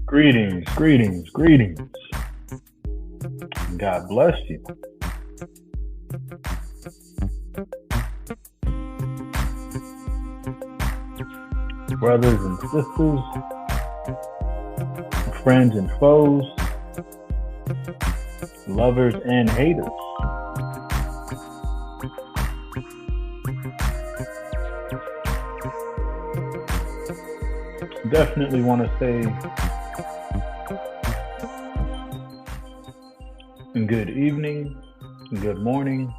Greetings, greetings, greetings. God bless you. Brothers and sisters, friends and foes, lovers and haters. Definitely want to say good evening, good morning,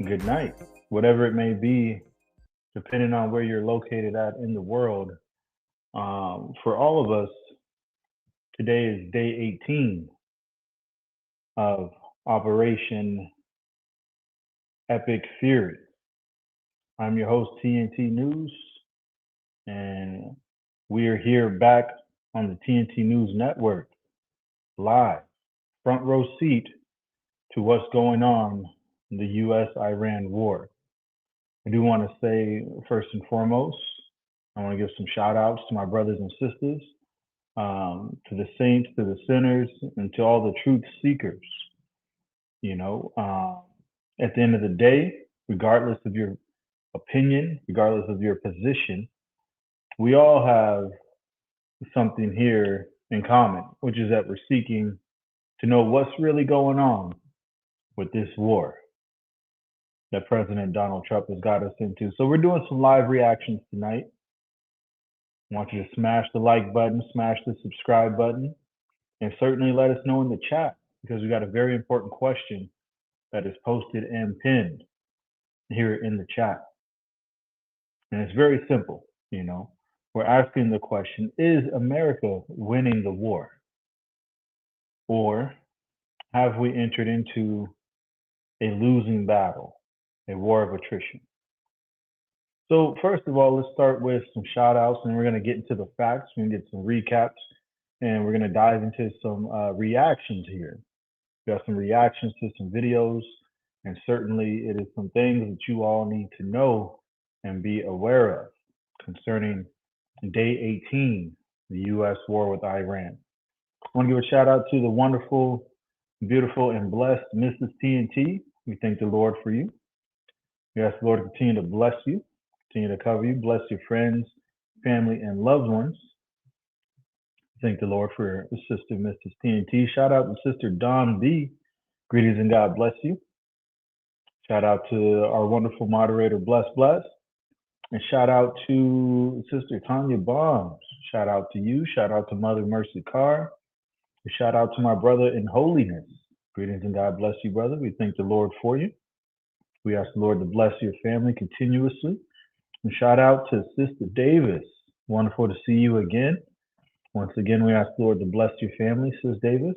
good night, whatever it may be, depending on where you're located at in the world. For all of us, today is day 18 of Operation Epic Fury. I'm your host, TNT News, and we are here back on the TNT News Network, live, front row seat to what's going on in the U.S.-Iran war. I do want to say, first and foremost, I want to give some shout outs to my brothers and sisters, to the saints, to the sinners, and to all the truth seekers. You know, at the end of the day, regardless of your opinion, regardless of your position, we all have something here in common, which is that we're seeking to know what's really going on with this war that President Donald Trump has got us into. So we're doing some live reactions tonight. I want you to smash the like button, smash the subscribe button, and certainly let us know in the chat, because we got a very important question that is posted and pinned here in the chat. And it's very simple, you know. We're asking the question, is America winning the war? Or have we entered into a losing battle, a war of attrition? So first of all, let's start with some shout outs, and we're going to get into the facts. We're going to get some recaps, and we're going to dive into some reactions here. We got some reactions to some videos, and certainly it is some things that you all need to know and be aware of concerning day 18, the U.S. war with Iran. I want to give a shout out to the wonderful, beautiful, and blessed Mrs. TNT. We thank the Lord for you. We ask the Lord to continue to bless you, continue to cover you, bless your friends, family, and loved ones. Thank the Lord for the sister, Mrs. TNT. Shout out to Sister Dawn B. Greetings and God bless you. Shout out to our wonderful moderator, Bless. And shout out to Sister Tanya Bombs. Shout out to you. Shout out to Mother Mercy Carr. And shout out to my brother in holiness. Greetings and God bless you, brother. We thank the Lord for you. We ask the Lord to bless your family continuously. And shout out to Sister Davis. Wonderful to see you again. Once again, we ask the Lord to bless your family, Sis Davis.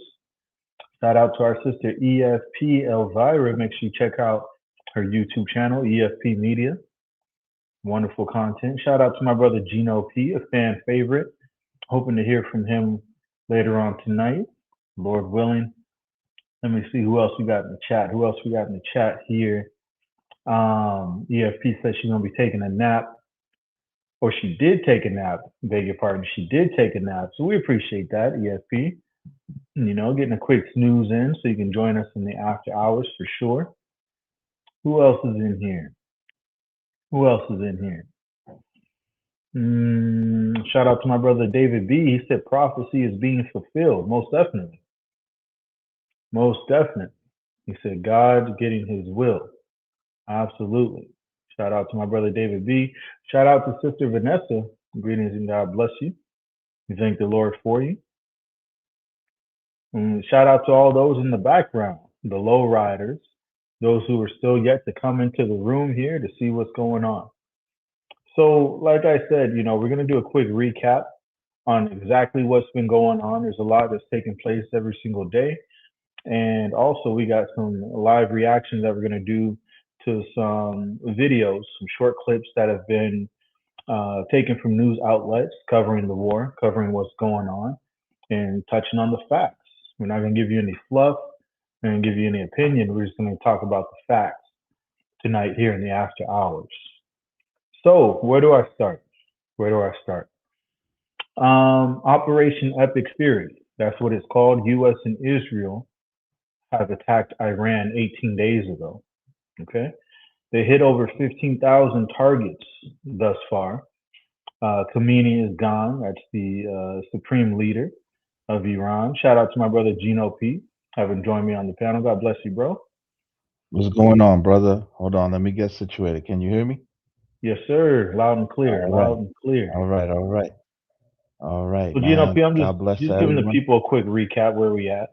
Shout out to our sister EFP Elvira. Make sure you check out her YouTube channel, EFP Media. Wonderful content. Shout out to my brother Gino P, a fan favorite. Hoping to hear from him later on tonight, Lord willing. Let me see who else we got in the chat. Who else we got in the chat here? EFP says she's gonna be taking a nap, or she did take a nap. Beg your pardon. She did take a nap, so we appreciate that, EFP. You know, getting a quick snooze in, so you can join us in the after hours for sure. Who else is in here? Who else is in here? Shout out to my brother David B. He said prophecy is being fulfilled. Most definitely. Most definitely. He said God's getting his will. Absolutely. Shout out to my brother David B. Shout out to Sister Vanessa. Greetings and God bless you. We thank the Lord for you. And shout out to all those in the background, the low riders, those who are still yet to come into the room here to see what's going on. So, like I said, you know, we're going to do a quick recap on exactly what's been going on. There's a lot that's taking place every single day. And also, we got some live reactions that we're going to do to some videos, some short clips that have been taken from news outlets covering the war, covering what's going on, and touching on the facts. We're not going to give you any fluff. We're going to give you any opinion. We're just going to talk about the facts tonight here in the after hours. So, where do I start? Where do I start? Operation Epic Fury. That's what it's called. U.S. and Israel have attacked Iran 18 days ago. Okay, they hit over 15,000 targets thus far. Khamenei is gone. That's the supreme leader of Iran. Shout out to my brother Gino P. Having joined me on the panel. God bless you, bro. What's going on, brother? Hold on, let me get situated. Can you hear me? Yes, sir. Loud and clear. All right, Loud and clear. all right, So Gino P, man. I'm just God bless just giving the everyone. people a quick recap where we at.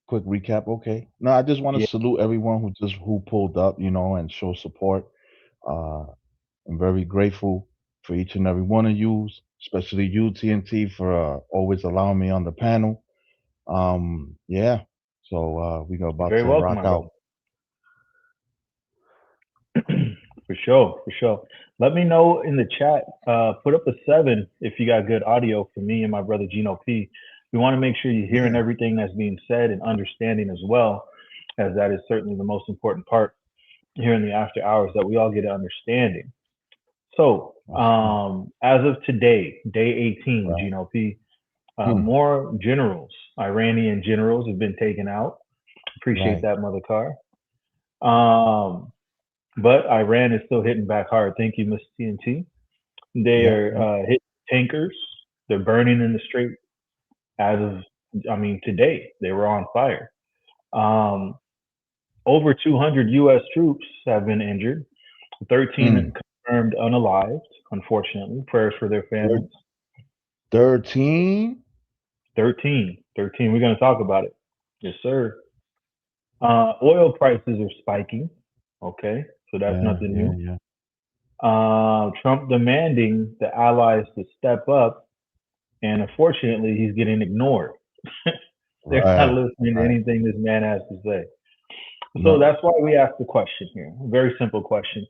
Quick recap, okay? No, I just want to Yeah, salute everyone who pulled up, and show support. Uh, I'm very grateful for each and every one of you, especially you, TNT, for always allowing me on the panel. Yeah. So we're you're about very to welcome, rock my brother. out. For sure, for sure. Let me know in the chat. Put up a 7 if you got good audio for me and my brother Gino P. We want to make sure you're hearing Yeah, everything that's being said and understanding as well, as that is certainly the most important part here in the after hours that we all get an understanding. So, that's right. as of today, day 18, Right. Gino P, Hmm, more generals, Iranian generals, have been taken out. Appreciate right. that, Mother Car. Um, but Iran is still hitting back hard. Thank you, Mr. TNT. They Yep. are Yep. hitting tankers. They're burning in the street as of, I mean, today they were on fire. Um, over 200 U.S. troops have been injured. 13 Hmm. confirmed unalived, unfortunately. Prayers for their families. 13. 13, 13. We're going to talk about it. Yes, sir. Oil prices are spiking. Okay, so that's Yeah. nothing Yeah. new. Yeah. Trump demanding the allies to step up, and unfortunately, he's getting ignored. They're not Right. listening to Right. anything this man has to say. So No. that's why we asked the question here. A very simple question.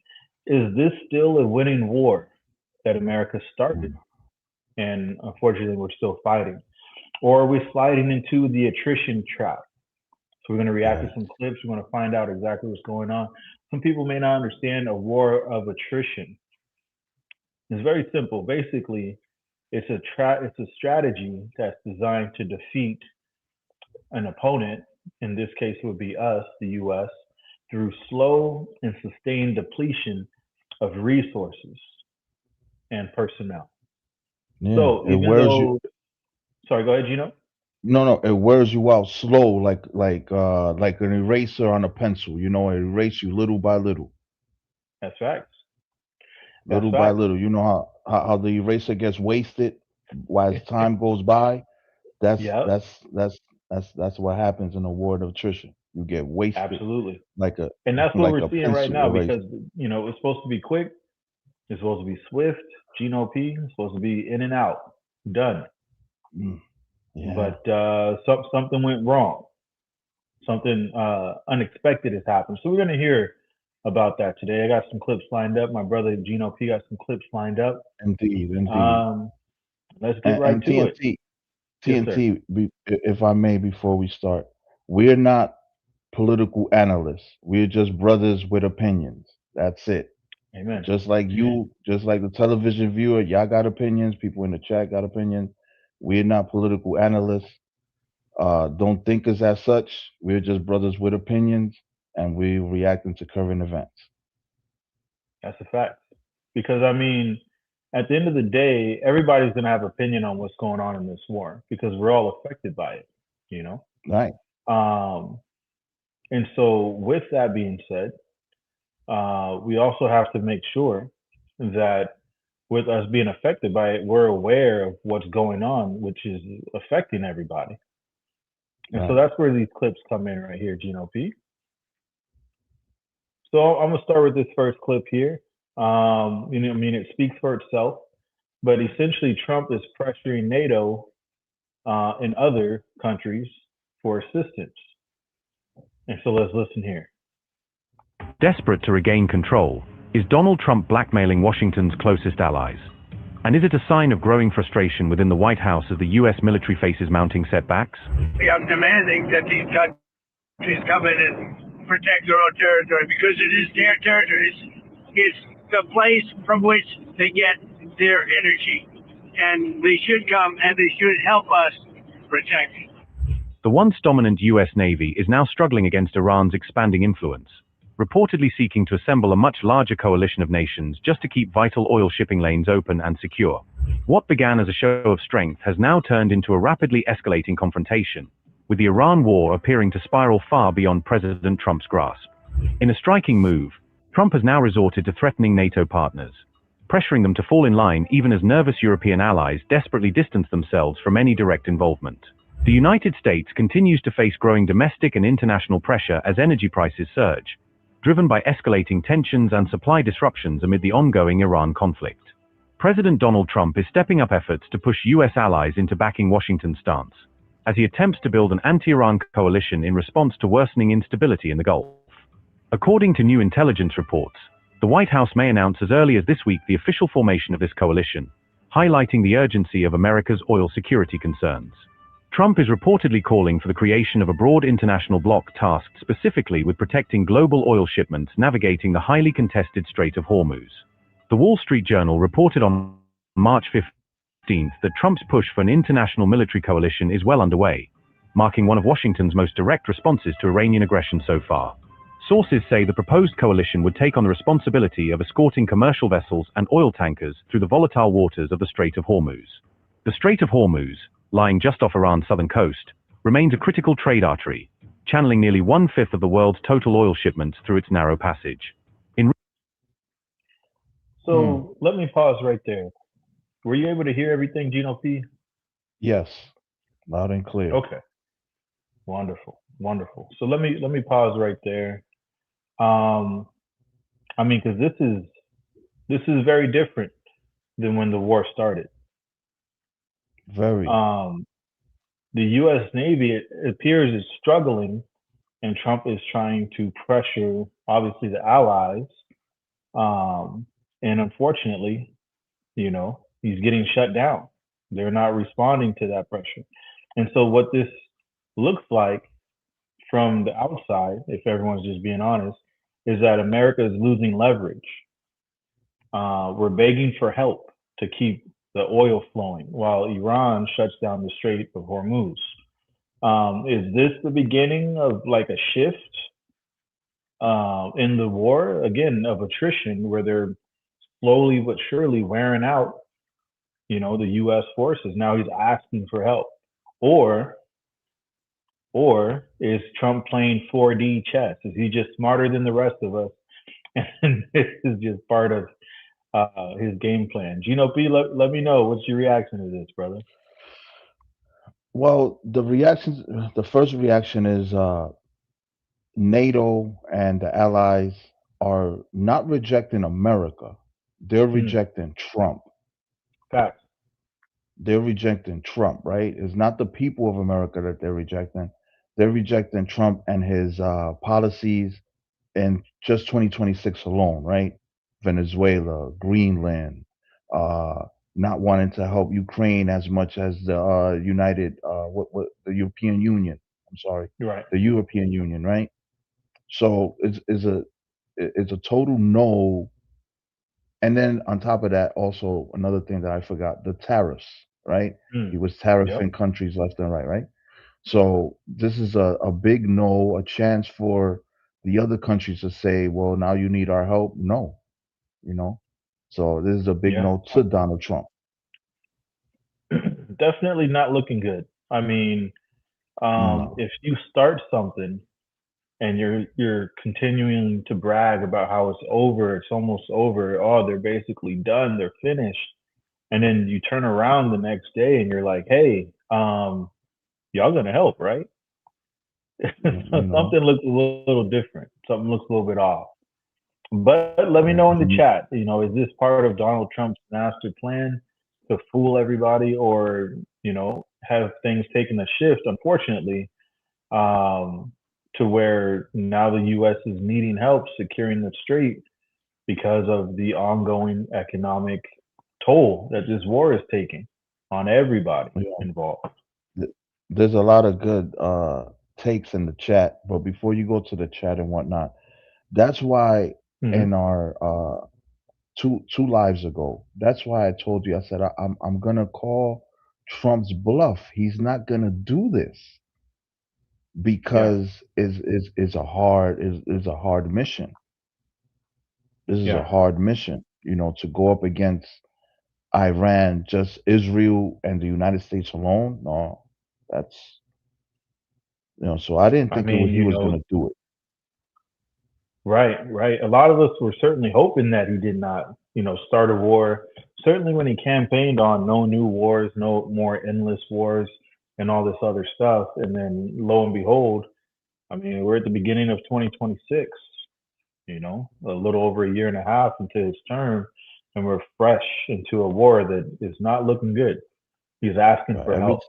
Is this still a winning war that America started? Mm, And unfortunately, we're still fighting. Or are we sliding into the attrition trap? So we're going to react to right. some clips. We're going to find out exactly what's going on. Some people may not understand a war of attrition. It's very simple. Basically, it's a strategy that's designed to defeat an opponent. In this case, it would be us, the U.S., through slow and sustained depletion of resources and personnel. Yeah. So It even wears you. though, sorry, go ahead, Gino. No, no. It wears you out slow, like an eraser on a pencil. It erases you little by little, That's facts. That's little by facts. little. You know how the eraser gets wasted as time goes by. That's Yep, that's that's that's what happens in a war of attrition. You get wasted absolutely. like a And that's what like we're a seeing right pencil now eraser. because, it's supposed to be quick. It's supposed to be swift. Gino P. It's supposed to be in and out, done. Mm, yeah. But something went wrong. Something unexpected has happened. So we're going to hear about that today. I got some clips lined up. My brother Gino P got some clips lined up. Indeed, indeed. Um, let's get right And to it. TNT, Yes, sir. TNT, if I may, before we start, we're not political analysts. We're just brothers with opinions. That's it. Amen. Just like Amen. you, just like the television viewer, y'all got opinions. People in the chat got opinions. We're not political analysts. Don't think us as such. We're just brothers with opinions, and we're reacting to current events. That's a fact. Because I mean, at the end of the day, everybody's going to have opinion on what's going on in this war because we're all affected by it. You know. Right, Um, and so, with that being said, we also have to make sure that with us being affected by it, we're aware of what's going on, which is affecting everybody. And so right. that's where these clips come in right here, Gino P. So I'm gonna start with this first clip here. I mean, it speaks for itself. But essentially, Trump is pressuring NATO and other countries for assistance. And so let's listen here. Desperate to regain control, is Donald Trump blackmailing Washington's closest allies? And is it a sign of growing frustration within the White House as the U.S. military faces mounting setbacks? We are demanding that these countries come in and protect their own territory because it is their territory. It's the place from which they get their energy. And they should come and they should help us protect it. The once dominant U.S. Navy is now struggling against Iran's expanding influence, reportedly seeking to assemble a much larger coalition of nations just to keep vital oil shipping lanes open and secure. What began as a show of strength has now turned into a rapidly escalating confrontation, with the Iran war appearing to spiral far beyond President Trump's grasp. In a striking move, Trump has now resorted to threatening NATO partners, pressuring them to fall in line even as nervous European allies desperately distance themselves from any direct involvement. The United States continues to face growing domestic and international pressure as energy prices surge, driven by escalating tensions and supply disruptions amid the ongoing Iran conflict. President Donald Trump is stepping up efforts to push U.S. allies into backing Washington's stance, as he attempts to build an anti-Iran coalition in response to worsening instability in the Gulf. According to new intelligence reports, the White House may announce as early as this week the official formation of this coalition, highlighting the urgency of America's oil security concerns. Trump is reportedly calling for the creation of a broad international bloc tasked specifically with protecting global oil shipments navigating the highly contested Strait of Hormuz. The Wall Street Journal reported on March 15th that Trump's push for an international military coalition is well underway, marking one of Washington's most direct responses to Iranian aggression so far. Sources say the proposed coalition would take on the responsibility of escorting commercial vessels and oil tankers through the volatile waters of the Strait of Hormuz. The Strait of Hormuz, lying just off Iran's southern coast, remains a critical trade artery, channeling nearly one-fifth of the world's total oil shipments through its narrow passage. Hmm. So let me pause right there. Were you able to hear everything, Gino P? Yes, loud and clear. Okay, wonderful, wonderful. So let me pause right there. Um, I mean, because this is very different than when the war started. Very. Um, the U.S. Navy, it appears, is struggling, and Trump is trying to pressure, obviously, the allies. Um, and unfortunately, he's getting shut down. They're not responding to that pressure. And so, what this looks like from the outside, if everyone's just being honest, is that America is losing leverage. We're begging for help to keep the oil flowing while Iran shuts down the Strait of Hormuz. Is this the beginning of like a shift in the war again of attrition, where they're slowly but surely wearing out, the U.S. forces? Now he's asking for help, or is Trump playing 4D chess? Is he just smarter than the rest of us, and this is just part of his game plan? Gino P, let me know what's your reaction to this, brother. Well, the first reaction is NATO and the allies are not rejecting America. They're Mm, rejecting Trump. facts. They're rejecting Trump, right? It's not the people of America that they're rejecting. they're rejecting Trump and his policies in just 2026 alone, right? Venezuela, Greenland, uh, not wanting to help Ukraine as much as the United, what the European Union. I'm sorry, Right. the European Union, right? So it's a total no. And then on top of that, also another thing that I forgot, the tariffs, right? He Mm. was Yep. tariffing countries left and right? So this is a big no, a chance for the other countries to say, well, now you need our help. No, you know. So this is a big Yeah. no to Donald Trump. Definitely not looking good. I mean, No. if you start something and you're continuing to brag about how it's over, it's almost over. Oh, they're basically done. They're finished. And then you turn around the next day and you're like, hey, y'all gonna help, right? You know. Something looks a little different. Something looks a little bit off. But let me know in the Mhm. chat. Is this part of Donald Trump's master plan to fool everybody, or have things taken a shift? Unfortunately, um, to where now the U.S. is needing help securing the strait because of the ongoing economic toll that this war is taking on everybody Yeah. involved. th- There's a lot of good takes in the chat, but before you go to the chat and whatnot, that's why Hmm. in our two lives ago. That's why I told you. I said I'm gonna call Trump's bluff. He's not gonna do this Yeah, because is a hard mission. This is a yeah. hard mission. To go up against Iran, just Israel and the United States alone. No, that's So I didn't I think mean, he was gonna do it. right, right. A lot of us were certainly hoping that he did not, start a war. Certainly when he campaigned on no new wars, no more endless wars, and all this other stuff. And then lo and behold, I mean, we're at the beginning of 2026, a little over a year and a half into his term, and we're fresh into a war that is not looking good. He's asking for Every help.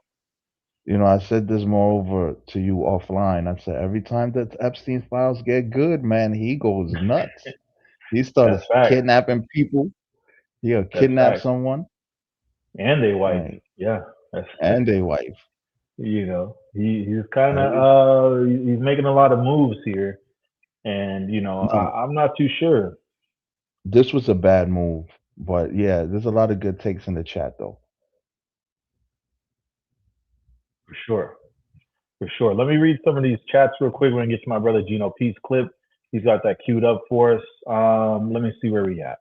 I said this moreover to you offline. I said every time that Epstein files get good, man, he goes nuts. He started That's fact. kidnapping people. He'll That's kidnap fact. someone, And a wife. like, Yeah. That's and a wife. he's kind of Every he's making a lot of moves here, and no, I'm not too sure this was a bad move, but yeah, there's a lot of good takes in the chat though. for sure. For sure. Let me read some of these chats real quick. We're gonna get to my brother Gino P's clip. He's got that queued up for us. Let me see where we at.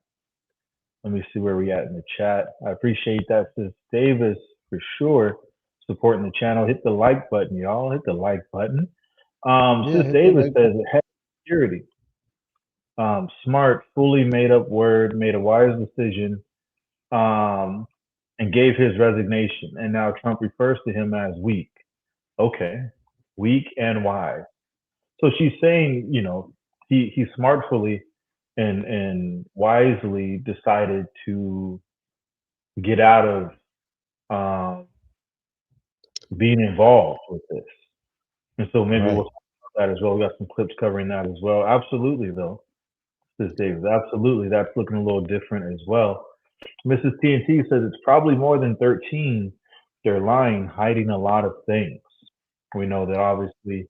Let me see where we at in the chat. I appreciate that, Sis Davis, for sure, supporting the channel. Hit the like button, y'all. Hit the like button. Yeah, Sis hit the Davis like says, button. head security. Smart, fully made up word, made a wise decision, um, and gave his resignation. And now Trump refers to him as weak. Okay, weak and wise. So she's saying, he smartfully and wisely decided to get out of um, being involved with this. And so maybe we'll Right. talk about that as well. We got some clips covering that as well. Absolutely, though, Sis Davis. Absolutely, that's looking a little different as well. Mrs. TNT says it's probably more than 13. They're lying, hiding a lot of things. We know that obviously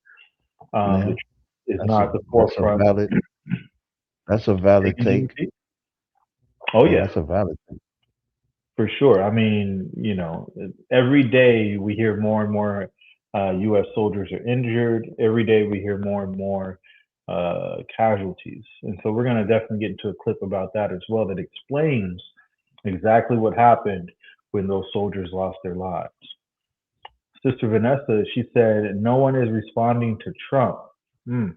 the Yeah, truth is that's a not the that's a forefront. valid that's a valid Taking take. GDP. Oh Yeah, yeah, that's a valid take. for sure. I mean, every day we hear more and more U.S. soldiers are injured. Every day we hear more and more casualties. And so we're going to definitely get into a clip about that as well that explains exactly what happened when those soldiers lost their lives. Sister Vanessa, she said, no one is responding to Trump. Hmm.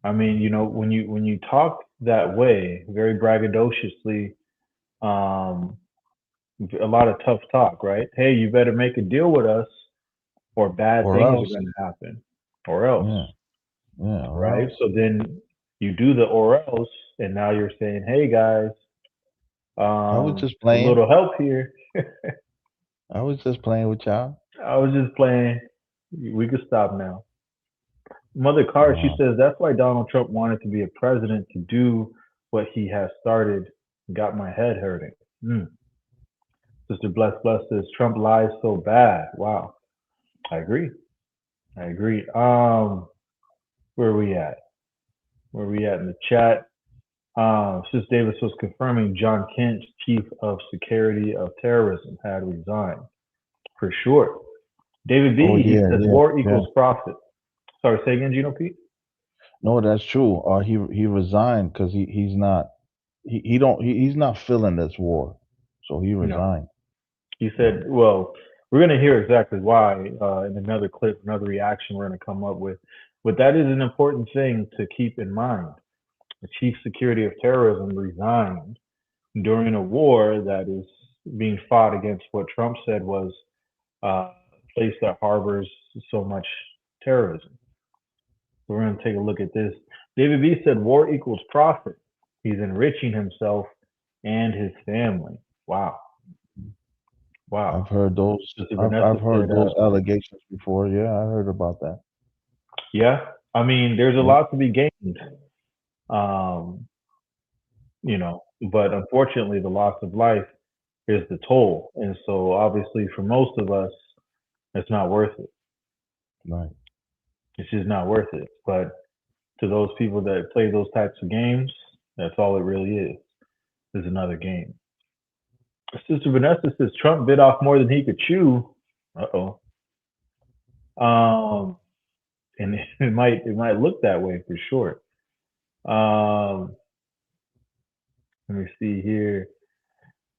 I mean, when you talk that way, very braggadociously, um, a lot of tough talk, right? Hey, you better make a deal with us, or bad Or things are else. going to happen, or else, Yeah, yeah, or right? else. So then you do the or else, and now you're saying, hey guys, I was just a playing. little help here. I was just playing with y'all. I was just playing. We could stop now. Mother Carr, she says that's why Donald Trump wanted to be a president, to do what he has started. Got my head hurting. Sister Bless says Trump lies so bad. Wow. I agree. Where are we at? Where are we at in the chat? Sis Davis was confirming John Kent, Chief of Security of Terrorism, had resigned. For sure. David B, he says war equals profit. Sorry, say again, Gino P? No, that's true. He resigned because he's not feeling this war, so he resigned. No. He said, well, we're going to hear exactly why in another clip, another reaction we're going to come up with. But that is an important thing to keep in mind. The Chief Security of Terrorism resigned during a war that is being fought against what Trump said was a place that harbors so much terrorism. So we're going to take a look at this. David B said war equals profit. He's enriching himself and his family. Wow. I've heard those. I've heard those allegations before. Yeah, I heard about that. Yeah, I mean, there's a lot to be gained. But unfortunately, the loss of life is the toll, and so obviously, for most of us, it's not worth it. Right. It's just not worth it. But to those people that play those types of games, that's all it really is another game. Sister Vanessa says Trump bit off more than he could chew. Uh-oh. And it might look that way for sure. Let me see here.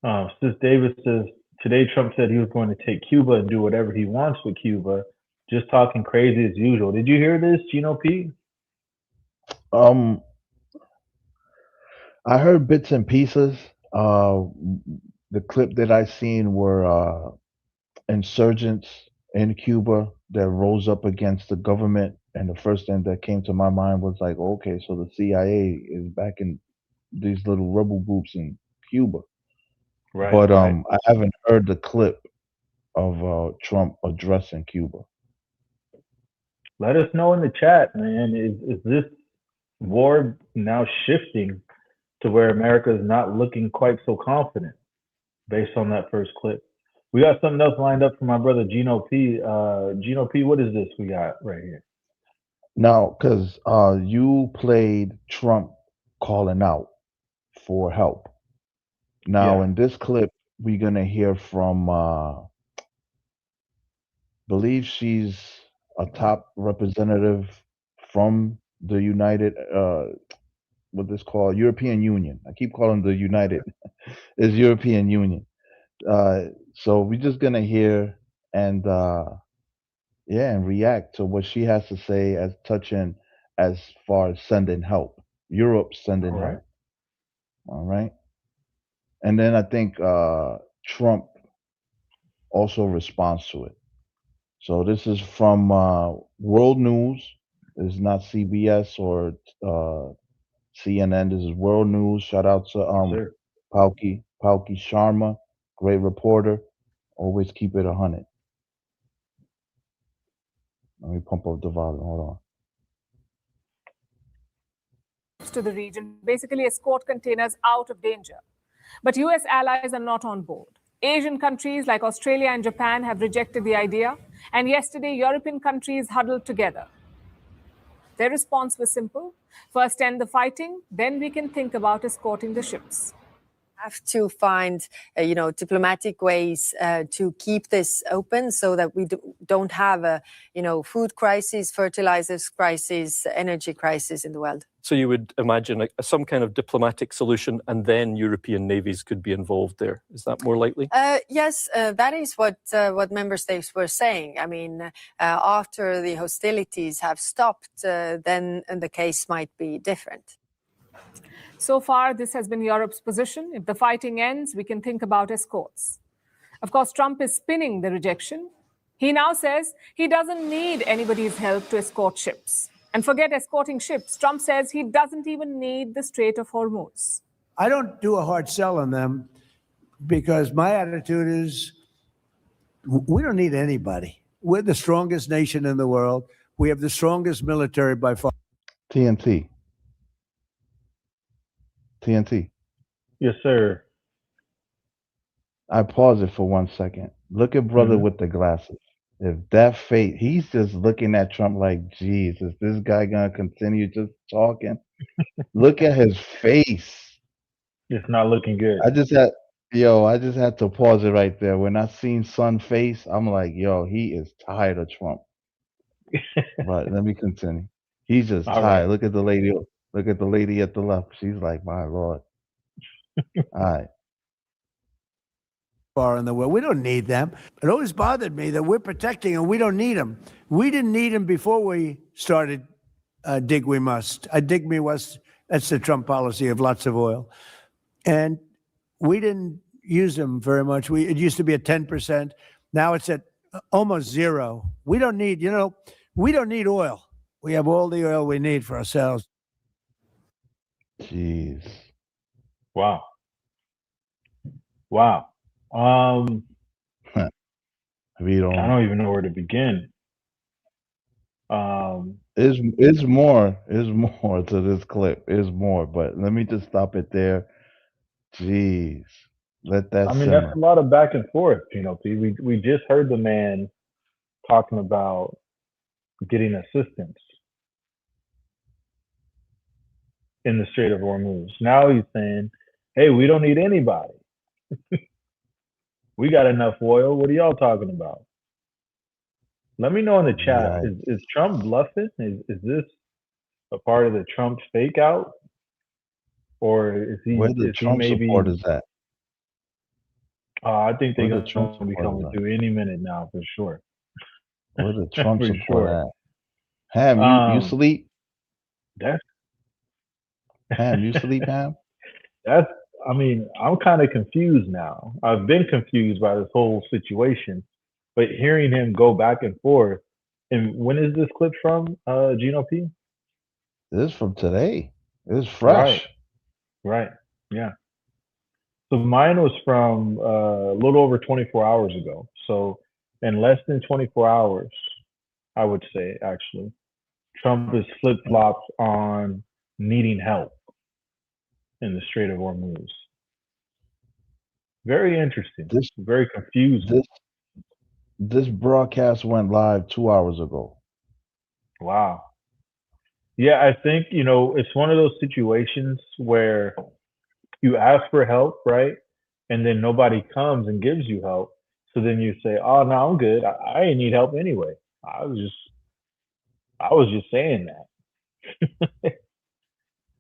Sis Davis says today Trump said he was going to take Cuba and do whatever he wants with Cuba. Just talking crazy as usual. Did you hear this, Gino P? I heard bits and pieces. The clip that I seen were insurgents in Cuba that rose up against the government, and the first thing that came to my mind was like, okay, so the CIA is back in these little rebel groups in Cuba. Right. But I haven't heard the clip of Trump addressing Cuba. Let us know in the chat, man. Is this war now shifting to where America is not looking quite so confident based on that first clip? We got something else lined up for my brother Gino P. Gino P, what is this we got right here? Now, because you played Trump calling out for help. Now, in this clip, we're going to hear from, believe she's a top representative from the United, what this called, European Union. I keep calling the United. It's European Union. So we're just going to hear and react to what she has to say as far as sending help. Europe sending help. All right. And then I think Trump also responds to it. So this is from World News. It's not CBS or CNN. This is World News. Shout out to Palki Sharma, great reporter. Always keep it 100. Let me pump up the volume. Hold on. To the region, basically escort containers out of danger. But US allies are not on board. Asian countries like Australia and Japan have rejected the idea, and yesterday European countries huddled together. Their response was simple. First end the fighting, then we can think about escorting the ships. Have to find, diplomatic ways to keep this open so that we don't have a, food crisis, fertilizers crisis, energy crisis in the world. So you would imagine some kind of diplomatic solution, and then European navies could be involved there. Is that more likely? Yes, that is what member states were saying. I mean, after the hostilities have stopped, then the case might be different. So far, this has been Europe's position. If the fighting ends, we can think about escorts. Of course, Trump is spinning the rejection. He now says he doesn't need anybody's help to escort ships. And forget escorting ships. Trump says he doesn't even need the Strait of Hormuz. I don't do a hard sell on them because my attitude is we don't need anybody. We're the strongest nation in the world. We have the strongest military by far. TNT. TNT. Yes, sir. I pause it for 1 second. Look at brother Mhm. with the glasses. If that face, he's just looking at Trump like, geez, is this guy gonna continue just talking? Look at his face. It's not looking good. I just had to pause it right there. When I seen Sun face, I'm like, yo, he is tired of Trump. But let me continue. He's just All right. tired. Look at the lady. Look at the lady at the left. She's like, my lord. All right. In the world. We don't need them. It always bothered me that we're protecting and we don't need them. We didn't need them before we started dig we must. Dig me must. That's the Trump policy of lots of oil. And we didn't use them very much. It used to be at 10%. Now it's at almost zero. We don't need, we don't need oil. We have all the oil we need for ourselves. Jeez. Wow. Wow. We don't. I don't even know where to begin. Is more to this clip. Is more, but let me just stop it there. Jeez. Let that I mean, simmer. that's a lot of back and forth, Pete. We just heard the man talking about getting assistance in the Strait of Hormuz. Now he's saying, hey, we don't need anybody. We got enough oil. What are y'all talking about? Let me know in the chat. Yeah. Is Trump bluffing? Is this a part of the Trump fake out? Or is he Where the Trump maybe supporters at? I think they're Where going the Trump to be supporters coming at? through any minute now for sure. Where the Trump For support sure. at? Ham, you Um, sleep? That's Ham, you sleep, Ham? I mean, I'm kind of confused now. I've been confused by this whole situation, but hearing him go back and forth. And when is this clip from, Gino P? This is from today. It's Right, fresh. right, yeah. So mine was from a little over 24 hours ago. So in less than 24 hours, I would say actually, Trump is flip flopped on needing help in the Strait of Hormuz. Very interesting. This Very confusing. this this broadcast went live 2 hours ago. Wow. Yeah, I think, it's one of those situations where you ask for help, right? And then nobody comes and gives you help. So then you say, "Oh, no, I'm good. I didn't need help anyway. I was just saying that.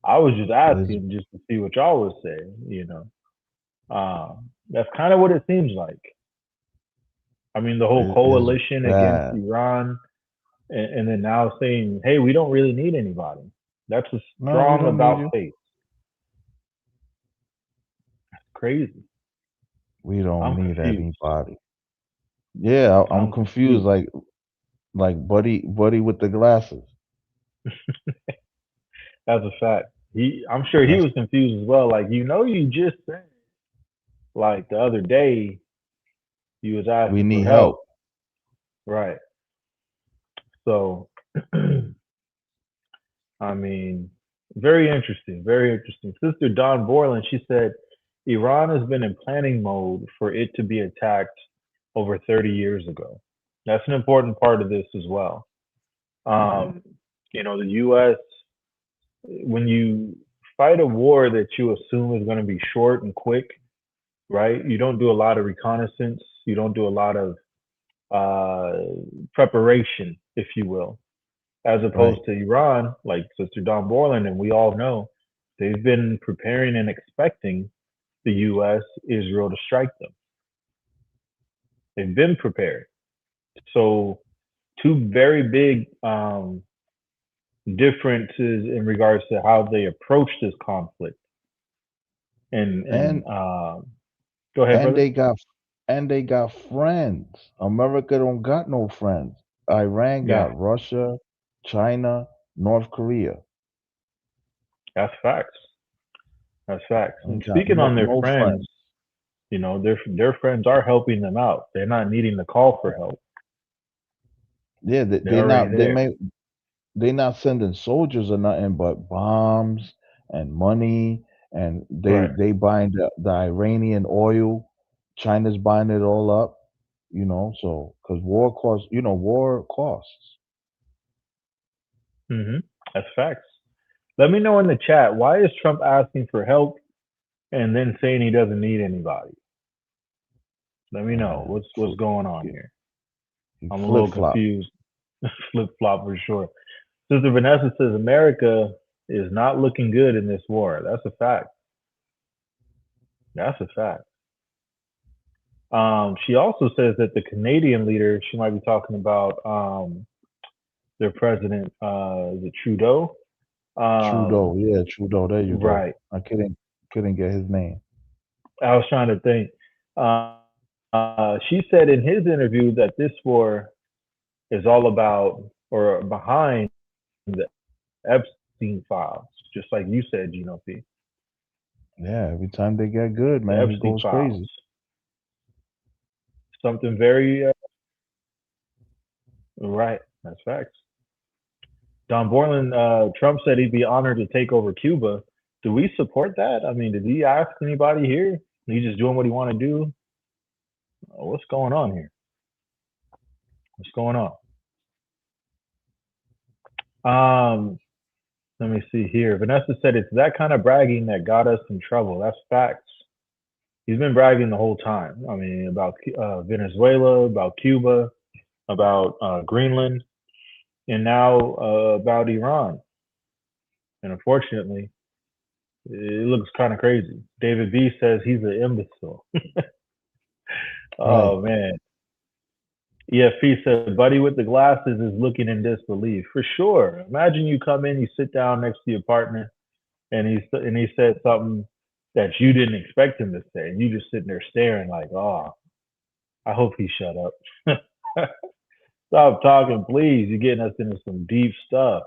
I was just It's asking just to see what y'all was saying." That's kind of what it seems like. I mean, the whole it is coalition against bad. Iran, and then now saying, "Hey, we don't really need anybody." That's a No, we strong don't need about you. face. Crazy. We don't I'm need confused. anybody. Yeah, I'm I'm confused. confused. Like buddy with the glasses. That's a fact. I'm sure he That's was confused as well. Like, you just said, like the other day, you was we asking for need help, help. right? So, I mean, very interesting, very interesting. Sister Dawn Borland, she said, Iran has been in planning mode for it to be attacked over 30 years ago. That's an important part of this as well. The U.S., when you fight a war that you assume is going to be short and quick, right? You don't do a lot of reconnaissance. You don't do a lot of preparation, if you will, as opposed Right. to Iran, like Sister Don Borland, and we all know they've been preparing and expecting the U.S., Israel to strike them. They've been prepared. So, two very big differences in regards to how they approach this conflict. And And go ahead, and brother. they got friends. America don't got no friends. Iran Yeah, got Russia, China, North Korea. that's facts. That's facts. Ain't And got speaking on their no friends, friends. their friends are helping them out. They're not needing to call for help. Yeah, They're already there. they're not sending soldiers or nothing but bombs and money, and Right. they buying the Iranian oil. China's buying it all up, so because war costs. That's facts. Let me know in the chat, why is Trump asking for help and then saying he doesn't need anybody? Let me know what's going on here. He I'm a flip little flop. confused. Flip flop for sure. Sister Vanessa says America is not looking good in this war. That's a fact. That's a fact. She also says that the Canadian leader, she might be talking about their president, is it Trudeau? Trudeau, yeah, Trudeau. There you go. Right. I couldn't get his name. I was trying to think. She said in his interview that this war is all about or behind the Epstein files, just like you said, Gino P. Yeah, every time they get good, The man, he Epstein goes files. crazy. Something very right. That's facts. Don Borland, Trump said he'd be honored to take over Cuba. Do we support that? I mean, did he ask anybody here? He just doing what he want to do? What's going on here? What's going on? Let me see here. Vanessa said it's that kind of bragging that got us in trouble. That's facts. He's been bragging the whole time. I mean, about Venezuela, about Cuba, about Greenland, and now about Iran. And unfortunately, it looks kind of crazy. David B says he's an imbecile. Right. Oh man. EFP said, "Buddy with the glasses is looking in disbelief." For sure. Imagine you come in, you sit down next to your partner, and he said something that you didn't expect him to say, and you just sitting there staring like, "Oh, I hope he shut up." Stop talking, please. You're getting us into some deep stuff.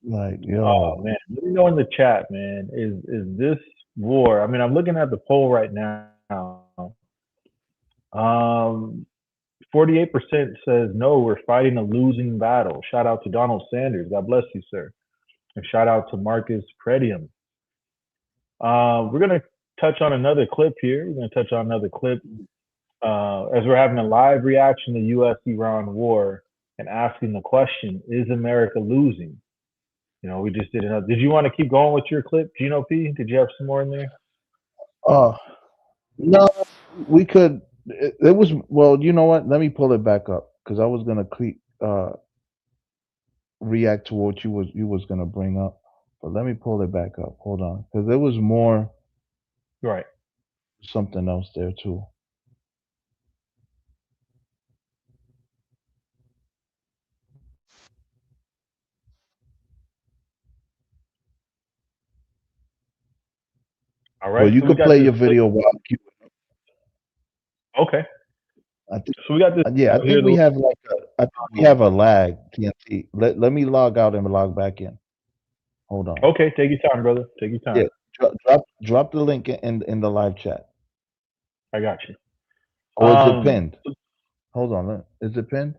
Like, Oh yo, man, let me know in the chat, man. Is this war? I mean, I'm looking at the poll right now. Um, 48% says no, we're fighting a losing battle. Shout out to Donald Sanders. God bless you, sir. And shout out to Marcus Predium. We're going to touch on another clip here. We're going to touch on another clip as we're having a live reaction to U.S.-Iran war and asking the question, is America losing? You know, we just did another. Did you want to keep going with your clip, Gino P? Did you have some more in there? uh, no, we could. It was well. You know what? Let me pull it back up because I was gonna react to what you was gonna bring up, but let me pull it back up. Hold on, because there was more Right. something else there too. All Well, right. you So we could got play this your clip. video while Okay. I think. So we got this. Yeah, I Here, think we have we have a lag. TNT. Let me log out and log back in. Hold on. okay. Take your time, brother. Take your Yeah, time. drop the link in the live chat, I got you. or is it pinned? Hold on, is it pinned?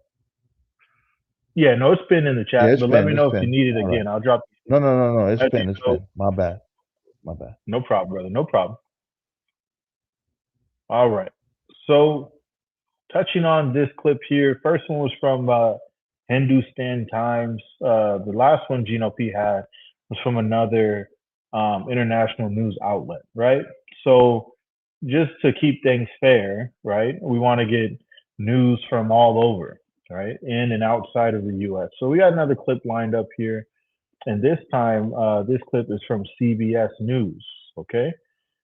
Yeah, no, it's been in the Yeah, chat, it's but let me pinned. It's know if you pinned. need it All right. again. I'll drop. No. It's As you pinned. It's know, pinned. My bad. My bad. no problem, brother. No problem. All right. So touching on this clip here, first one was from Hindustan Times. The last one Gino P had was from another international news outlet, right? So just to keep things fair, right? We want to get news from all over, right? In and outside of the U.S. So we got another clip lined up here. And this time, this clip is from CBS News, okay?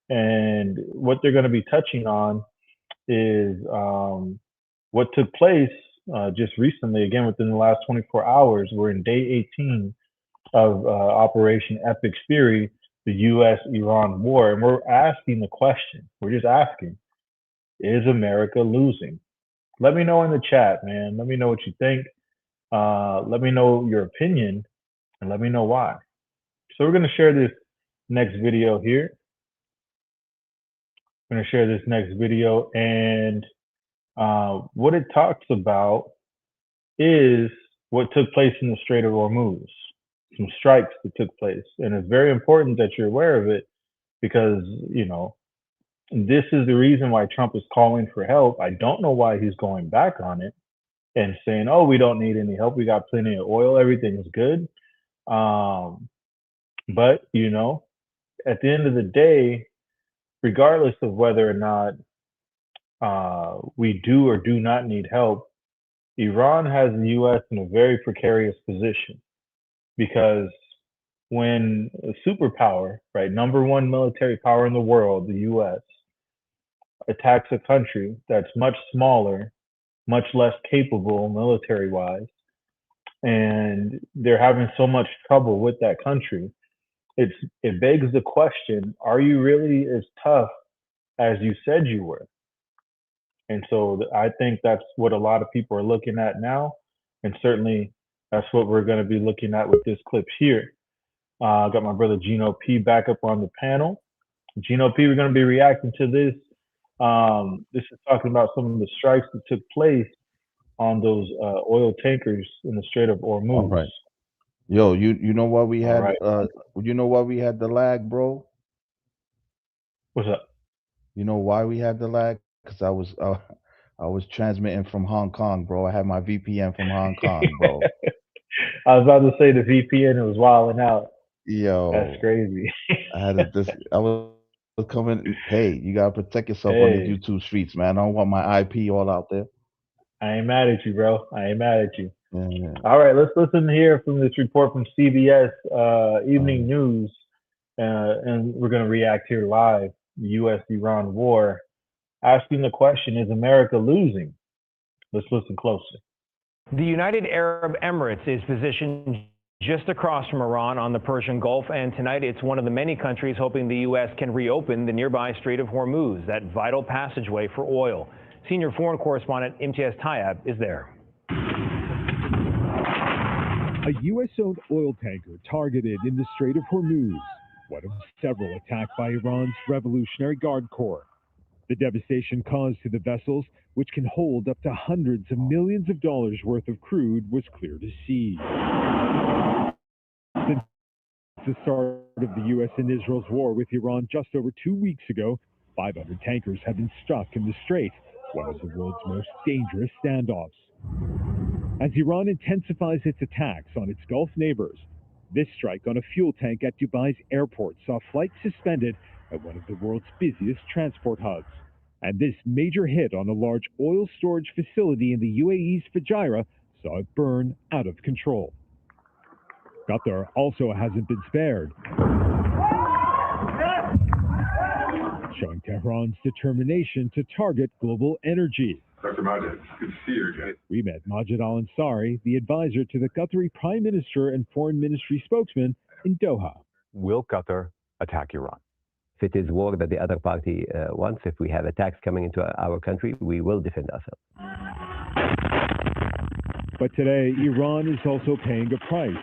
And what they're going to be touching on is what took place just recently, again, within the last 24 hours. We're in day 18 of Operation Epic Fury, the U.S.-Iran war. And we're asking the question, we're just asking, is America losing? Let me know in the chat, man. Let me know what you think. Let me know your opinion, and let me know why. So we're going to share this next video here. I'm going to share this next video, and what it talks about is what took place in the Strait of Hormuz, some strikes that took place. And it's very important that you're aware of it because, this is the reason why Trump is calling for help. I don't know why he's going back on it and saying, oh, we don't need any help. We got plenty of oil. Everything is good. But, at the end of the day, regardless of whether or not we do or do not need help, Iran has the U.S. in a very precarious position because when a superpower, right, number one military power in the world, the U.S., attacks a country that's much smaller, much less capable military-wise, and they're having so much trouble with that country, it begs the question: are you really as tough as you said you were? And so I think that's what a lot of people are looking at now. And certainly that's what we're going to be looking at with this clip here. I got my brother Gino P back up on the panel. Gino P, we're going to be reacting to this. This is talking about some of the strikes that took place on those oil tankers in the Strait of Hormuz. All right. Yo, you know why we had right. you know why we had the lag, bro? What's up? You know why we had the lag? Because I was transmitting from Hong Kong, bro. I had my VPN from Hong Kong, bro. I was about to say the VPN was wilding out. Yo, that's crazy. I was coming. Hey, you gotta protect yourself on these YouTube streets, man. I don't want my IP all out there. I ain't mad at you, bro. I ain't mad at you. Yeah. All right, let's listen here from this report from CBS Evening News, and we're going to react here live. The U.S.-Iran war, asking the question: is America losing? Let's listen closely. The United Arab Emirates is positioned just across from Iran on the Persian Gulf, and tonight it's one of the many countries hoping the U.S. can reopen the nearby Strait of Hormuz, that vital passageway for oil. Senior foreign correspondent Imtiaz Tayeb is there. A U.S.-owned oil tanker targeted in the Strait of Hormuz, one of several attacked by Iran's Revolutionary Guard Corps. The devastation caused to the vessels, which can hold up to hundreds of millions of dollars worth of crude, was clear to see. Since the start of the U.S. and Israel's war with Iran just over 2 weeks ago, 500 tankers have been stuck in the strait, one of the world's most dangerous standoffs. As Iran intensifies its attacks on its Gulf neighbors, this strike on a fuel tank at Dubai's airport saw flights suspended at one of the world's busiest transport hubs. And this major hit on a large oil storage facility in the UAE's Fujairah saw it burn out of control. Qatar also hasn't been spared, showing Tehran's determination to target global energy. Dr. Majid, it's good to see you again. We met Majid al-Ansari, the advisor to the Qatari Prime Minister and Foreign Ministry spokesman in Doha. Will Qatar attack Iran? If it is war that the other party wants, if we have attacks coming into our country, we will defend ourselves. But today, Iran is also paying a price.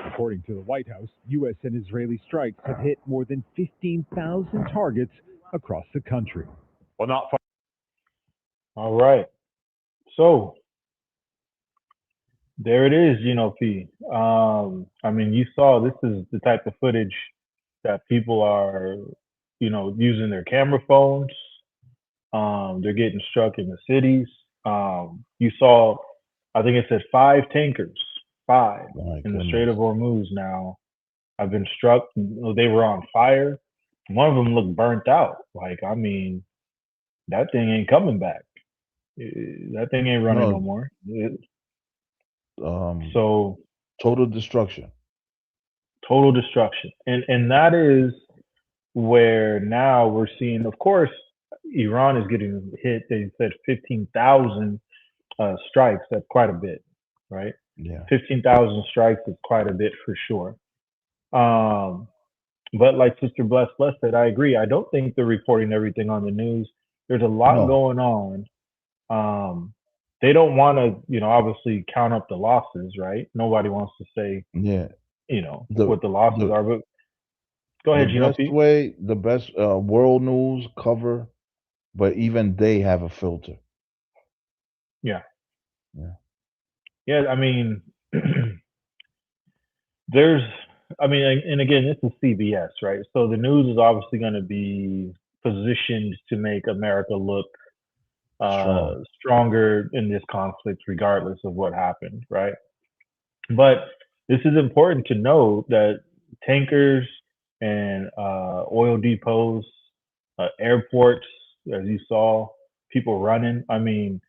According to the White House, U.S. and Israeli strikes have hit more than 15,000 targets across the country. Well, not far. All right. So there it is, P. I mean, you saw this is the type of footage that people are, using their camera phones. They're getting struck in the cities. You saw, I think it said 5 tankers, 5 in the Strait of Hormuz now have been struck. They were on fire. One of them looked burnt out. I mean, that thing ain't coming back. That thing ain't running no more. So total destruction. Total destruction. And that is where now we're seeing, of course, Iran is getting hit. They said 15,000 strikes. That's quite a bit, right? Yeah. 15,000 strikes is quite a bit for sure. But like Sister Bless said, I agree. I don't think they're reporting everything on the news. There's a lot going on. They don't want to, obviously count up the losses, right? Nobody wants to say, what the losses are. But go ahead, Gino. The best world news cover, but even they have a filter. Yeah. Yeah. Yeah. I mean, there's, I mean, and again, this is CBS, right? So the news is obviously going to be positioned to make America look Strong. stronger in this conflict, regardless of what happened, right? But this is important to know that tankers and oil depots, airports, as you saw, people running. I mean,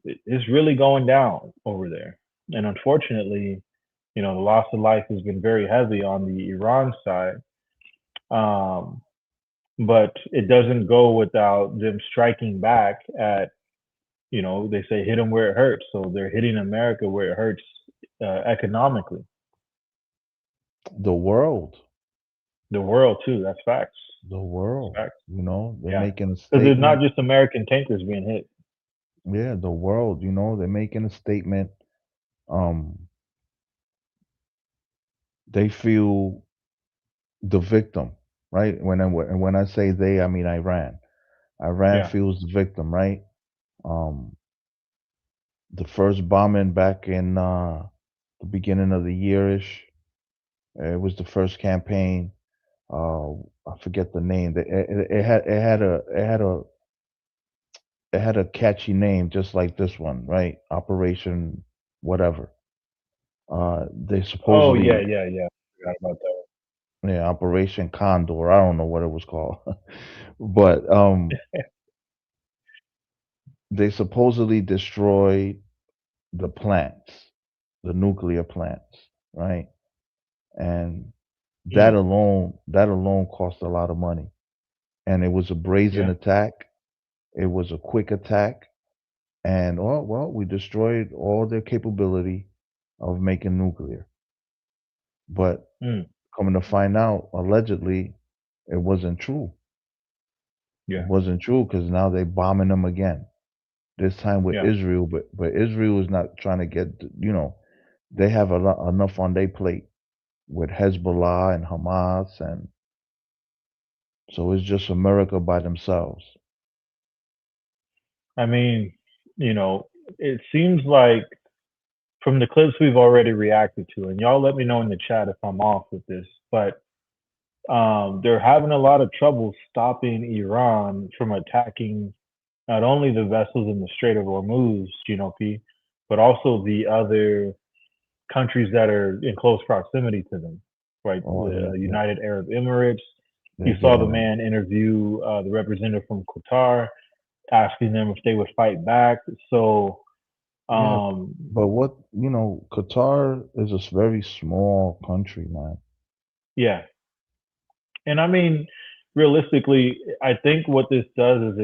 it's really going down over there. And unfortunately, you know, the loss of life has been very heavy on the Iran side. Um, but it doesn't go without them striking back at, you know, they say hit them where it hurts. So they're hitting America where it hurts economically. The world. The world too. That's facts. The world. Facts. You know, they're Yeah. making a Because it's not statement. just American tankers being hit. Yeah, the world, you know, they're making a statement. Um, they feel the victim, right? When I say they, I mean Iran. Iran Yeah. feels the victim, right? Um, the first bombing back in the beginning of the year-ish, it was the first campaign. I forget the name. It had a catchy name, just like this one, right? Operation whatever. They Oh yeah, supposedly, yeah, yeah. Forgot about that. yeah, Operation Condor. I don't know what it was called, but they supposedly destroyed the plants, the nuclear plants, right? And Mm, that alone cost a lot of money. And it was a brazen yeah. attack. It was a quick attack, and oh well, we destroyed all their capability of making nuclear. But Mm, coming to find out, allegedly, it wasn't true. It yeah. wasn't true because now they're bombing them again. This time with Yeah. Israel, but Israel is not trying to get, you know, they have enough on their plate with Hezbollah and Hamas, and so it's just America by themselves. I mean, you know, it seems like from the clips we've already reacted to, and y'all let me know in the chat if I'm off with this, but they're having a lot of trouble stopping Iran from attacking not only the vessels in the Strait of Hormuz, GNP, but also the other countries that are in close proximity to them, right? Oh, The United Arab Emirates. You they're saw the getting them. man interview the representative from Qatar, asking them if they would fight back. So, Yeah, um, but what, you know, Qatar is a very small country, man. yeah. And I mean, realistically, I think what this does is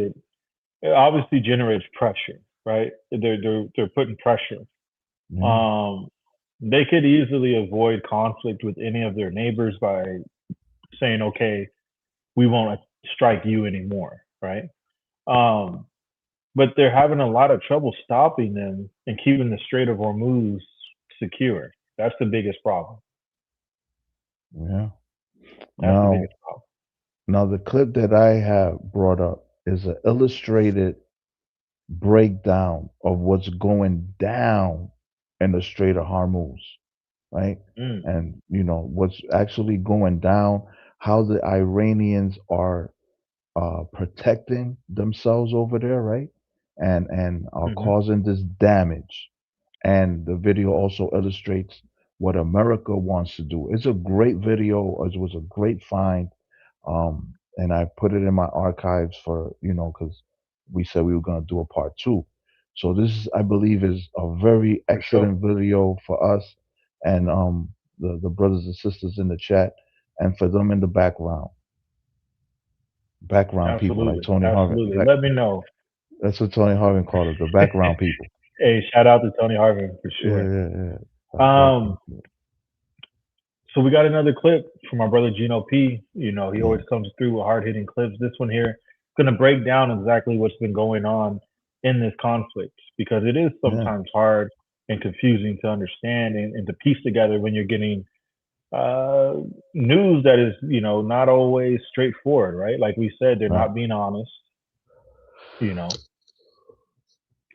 it obviously generates pressure, right? They're putting pressure. Yeah, Um, they could easily avoid conflict with any of their neighbors by saying, okay, we won't strike you anymore, right? Um, but they're having a lot of trouble stopping them and keeping the Strait of Hormuz secure. That's the biggest problem. yeah. That's the Now, biggest problem. now the clip that I have brought up is an illustrated breakdown of what's going down in the Strait of Hormuz, right? Mm, And you know what's actually going down, how the Iranians are protecting themselves over there, right? And are hmm causing this damage. And the video also illustrates what America wants to do. It's a great video. It was a great find, and I put it in my archives for, you know, because we said we were going to do a part two. So this, I believe, is a very for sure. excellent video for us and the brothers and sisters in the chat, and for them in the background people like Absolutely. Tony Harvin. Absolutely. Let me know. That's what Tony Harvin called it, the background people. Hey, shout out to Tony Harvin for Yeah, sure. yeah, yeah. Um, Background people. so we got another clip from our brother Gino P. You know, he Yeah, always comes through with hard hitting clips. This one here is going to break down exactly what's been going on in this conflict because it is yeah. sometimes hard and confusing to understand and to piece together when you're getting uh, news that is, you know, not always straightforward, right? Like we said, they're Right. not being honest, you know.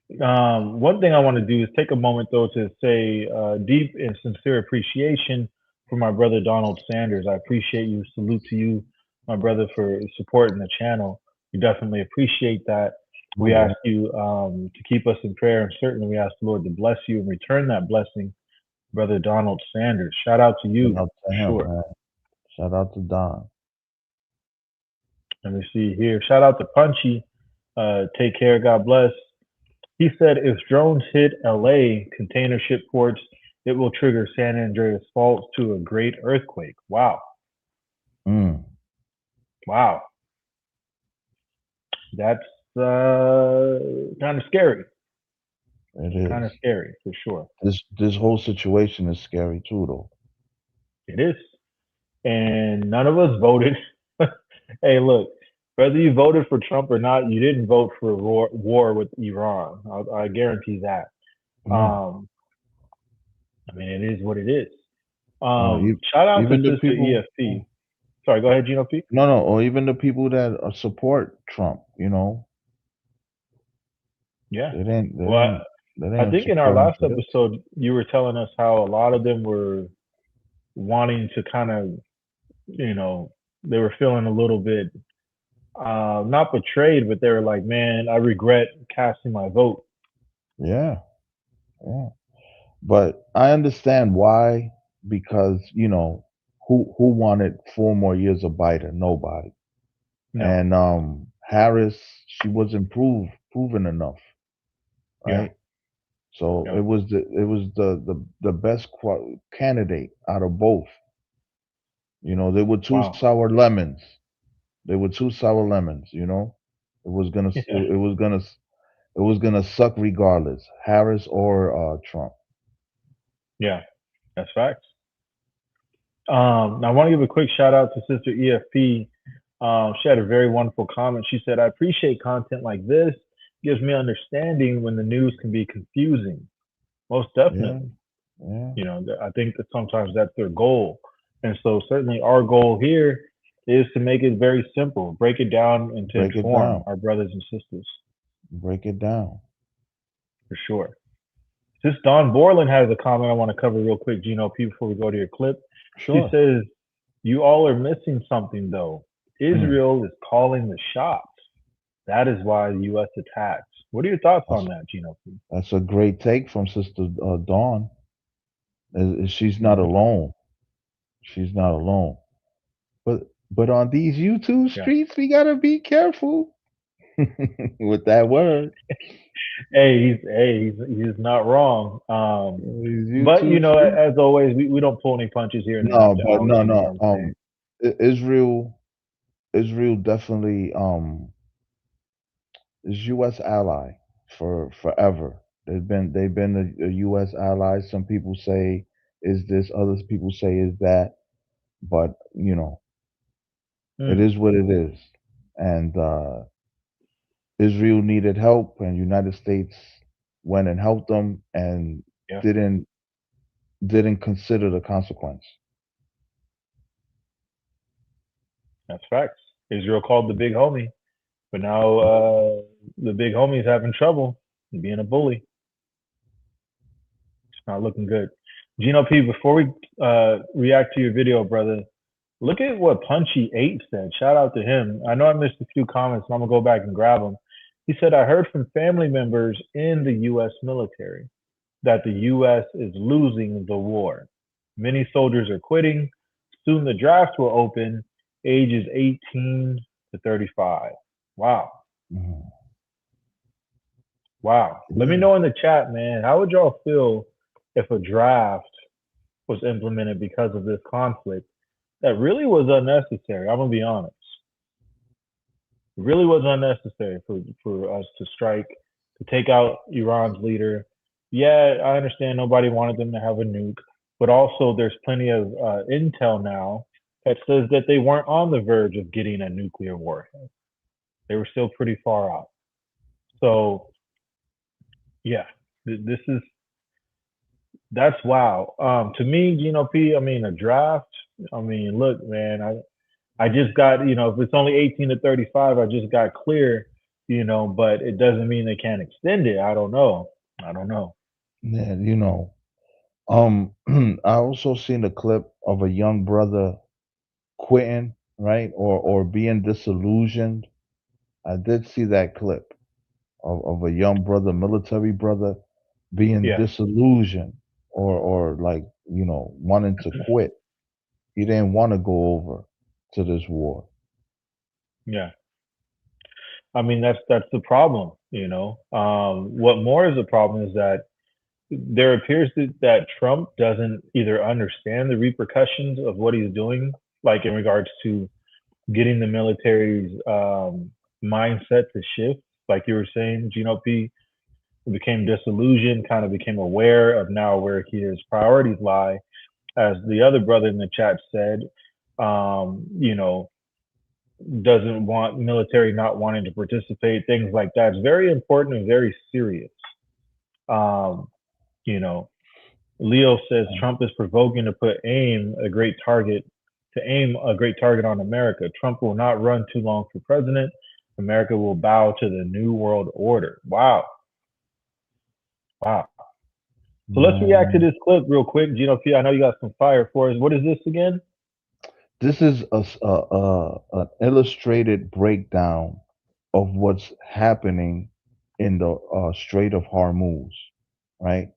One thing I want to do is take a moment, though, to say deep and sincere appreciation for my brother Donald Sanders. I appreciate you. Salute to you, my brother, for supporting the channel. We definitely appreciate that. We ask you to keep us in prayer, and certainly we ask the Lord to bless you and return that blessing, brother Donald Sanders. Shout out to you. Shout out to him, Sure. man. Shout out to Don. Let me see here. Shout out to Punchy. Take care. God bless. He said if drones hit LA container ship ports, it will trigger San Andreas Fault to a great earthquake. Wow. Wow. That's kind of scary. It is. Kind of scary, for sure. This whole situation is scary too, though. It is. And none of us voted. Hey, look, whether you voted for Trump or not, you didn't vote for war with Iran. I guarantee that. I mean, it is what it is. Shout out to Sister EFP. Sorry, go ahead, Gino P. No, or even the people that support Trump, you know. Yeah. They didn't I think in our last episode, you were telling us how a lot of them were wanting to kind of, you know, they were feeling a little bit not betrayed, but they were like, man, I regret casting my vote. Yeah. But I understand why, because, you know, who wanted 4 more years of Biden? Nobody. No. And Harris, she wasn't proven enough. Right? Yeah. So it was the best candidate out of both. You know, they were two sour lemons. They were 2 sour lemons, you know. It was gonna suck regardless, Harris or Trump. Yeah, that's facts. Now I want to give a quick shout out to Sister EFP. She had a very wonderful comment. She said, I appreciate content like this. Gives me understanding when the news can be confusing. Most definitely. Yeah. You know, I think that sometimes that's their goal. And so certainly our goal here is to make it very simple, break it down and to inform our brothers and sisters. Break it down. For sure. This Don Borland has a comment I want to cover real quick, Gino P, before we go to your clip. Sure. She says, you all are missing something though. Israel is calling the shots. That is why the U.S. attacks. What are your thoughts on that, Gino P? That's a great take from Sister Dawn. She's not alone. She's not alone. But on these YouTube streets, we gotta be careful with that word. He's not wrong. But you know, as always, we don't pull any punches here. Israel definitely is U.S. ally for forever. They've been a U.S. ally. Some people say is this, other people say is that, but you know, it is what it is. And Israel needed help, and United States went and helped them, and didn't consider the consequence. That's facts. Israel called the big homie, but now the big homie is having trouble being a bully. It's not looking good. Gino P, before we react to your video, brother, look at what Punchy 8 said. Shout out to him. I know I missed a few comments, and I'm going to go back and grab them. He said, I heard from family members in the U.S. military that the U.S. is losing the war. Many soldiers are quitting. Soon the draft will open, ages 18 to 35. Wow. Wow. Let me know in the chat, man. How would y'all feel if a draft was implemented because of this conflict that really was unnecessary? I'm going to be honest. It really was unnecessary for us to strike, to take out Iran's leader. Yeah, I understand nobody wanted them to have a nuke, but also there's plenty of intel now that says that they weren't on the verge of getting a nuclear warhead. They were still pretty far out. So, yeah, that's wow. To me, Gino P, I mean, a draft, I mean, look, man, I just got, you know, if it's only 18 to 35, I just got clear but it doesn't mean they can't extend it. I don't know. Yeah, I also seen a clip of a young brother quitting, right, or being disillusioned. I did see that clip of a young brother, military brother, being Yeah, disillusioned or like wanting to quit. He didn't want to go over to this war. yeah. I mean, that's the problem. What more is the problem is that there appears that Trump doesn't either understand the repercussions of what he's doing, like in regards to getting the military's mindset to shift. Like you were saying, GNP became disillusioned, kind of became aware of now where his priorities lie. As the other brother in the chat said, doesn't want military not wanting to participate, things like that. It's very important and very serious. You know, Leo says Trump is provoking to aim a great target on America. Trump will not run too long for president. America will bow to the new world order. Wow. So let's react to this clip real quick. GNP, I know you got some fire for us. What is this again? This is an illustrated breakdown of what's happening in the Strait of Hormuz, right?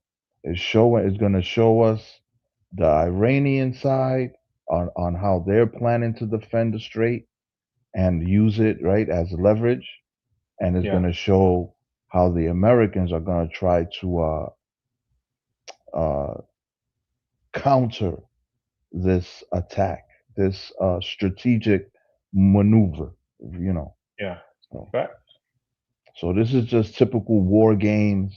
It's going to show us the Iranian side on how they're planning to defend the strait and use it, right, as leverage, and it's going to show how the Americans are going to try to counter this attack, this strategic maneuver, Yeah. So, Facts. so this is just typical war games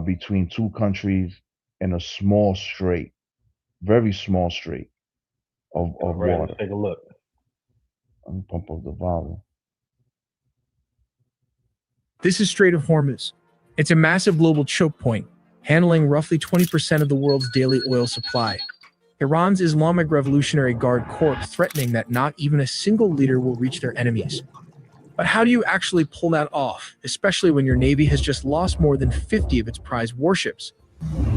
between two countries in a small strait, very small strait of Right, water. let's take a look. Let me pump up the volume. This is Strait of Hormuz. It's a massive global choke point, handling roughly 20% of the world's daily oil supply. Iran's Islamic Revolutionary Guard Corps threatening that not even a single leader will reach their enemies. But how do you actually pull that off, especially when your Navy has just lost more than 50 of its prized warships?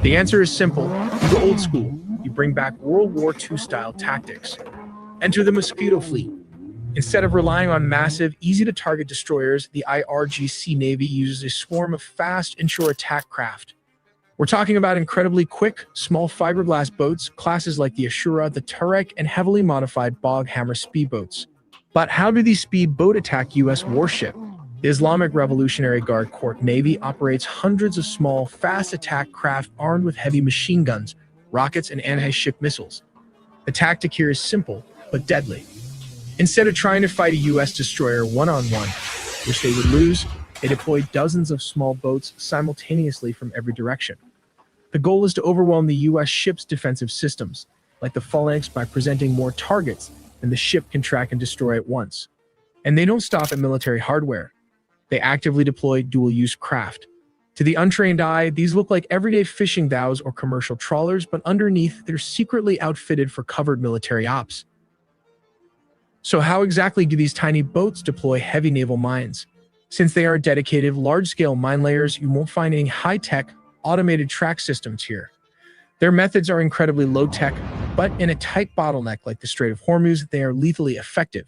The answer is simple. You go old school. You bring back World War II-style tactics. Enter the Mosquito Fleet. Instead of relying on massive, easy-to-target destroyers, the IRGC Navy uses a swarm of fast inshore attack craft. We're talking about incredibly quick, small fiberglass boats, classes like the Ashura, the Turek, and heavily modified Bog Hammer speedboats. But how do these speedboat attack U.S. warship? The Islamic Revolutionary Guard Corps Navy operates hundreds of small, fast attack craft armed with heavy machine guns, rockets, and anti-ship missiles. The tactic here is simple, but deadly. Instead of trying to fight a U.S. destroyer one-on-one, which they would lose, they deploy dozens of small boats simultaneously from every direction. The goal is to overwhelm the U.S. ship's defensive systems, like the phalanx, by presenting more targets than the ship can track and destroy at once. And they don't stop at military hardware. They actively deploy dual-use craft. To the untrained eye, these look like everyday fishing dhows or commercial trawlers, but underneath, they're secretly outfitted for covered military ops. So how exactly do these tiny boats deploy heavy naval mines? Since they are dedicated, large-scale mine layers, you won't find any high-tech, automated track systems here. Their methods are incredibly low-tech, but in a tight bottleneck like the Strait of Hormuz, they are lethally effective.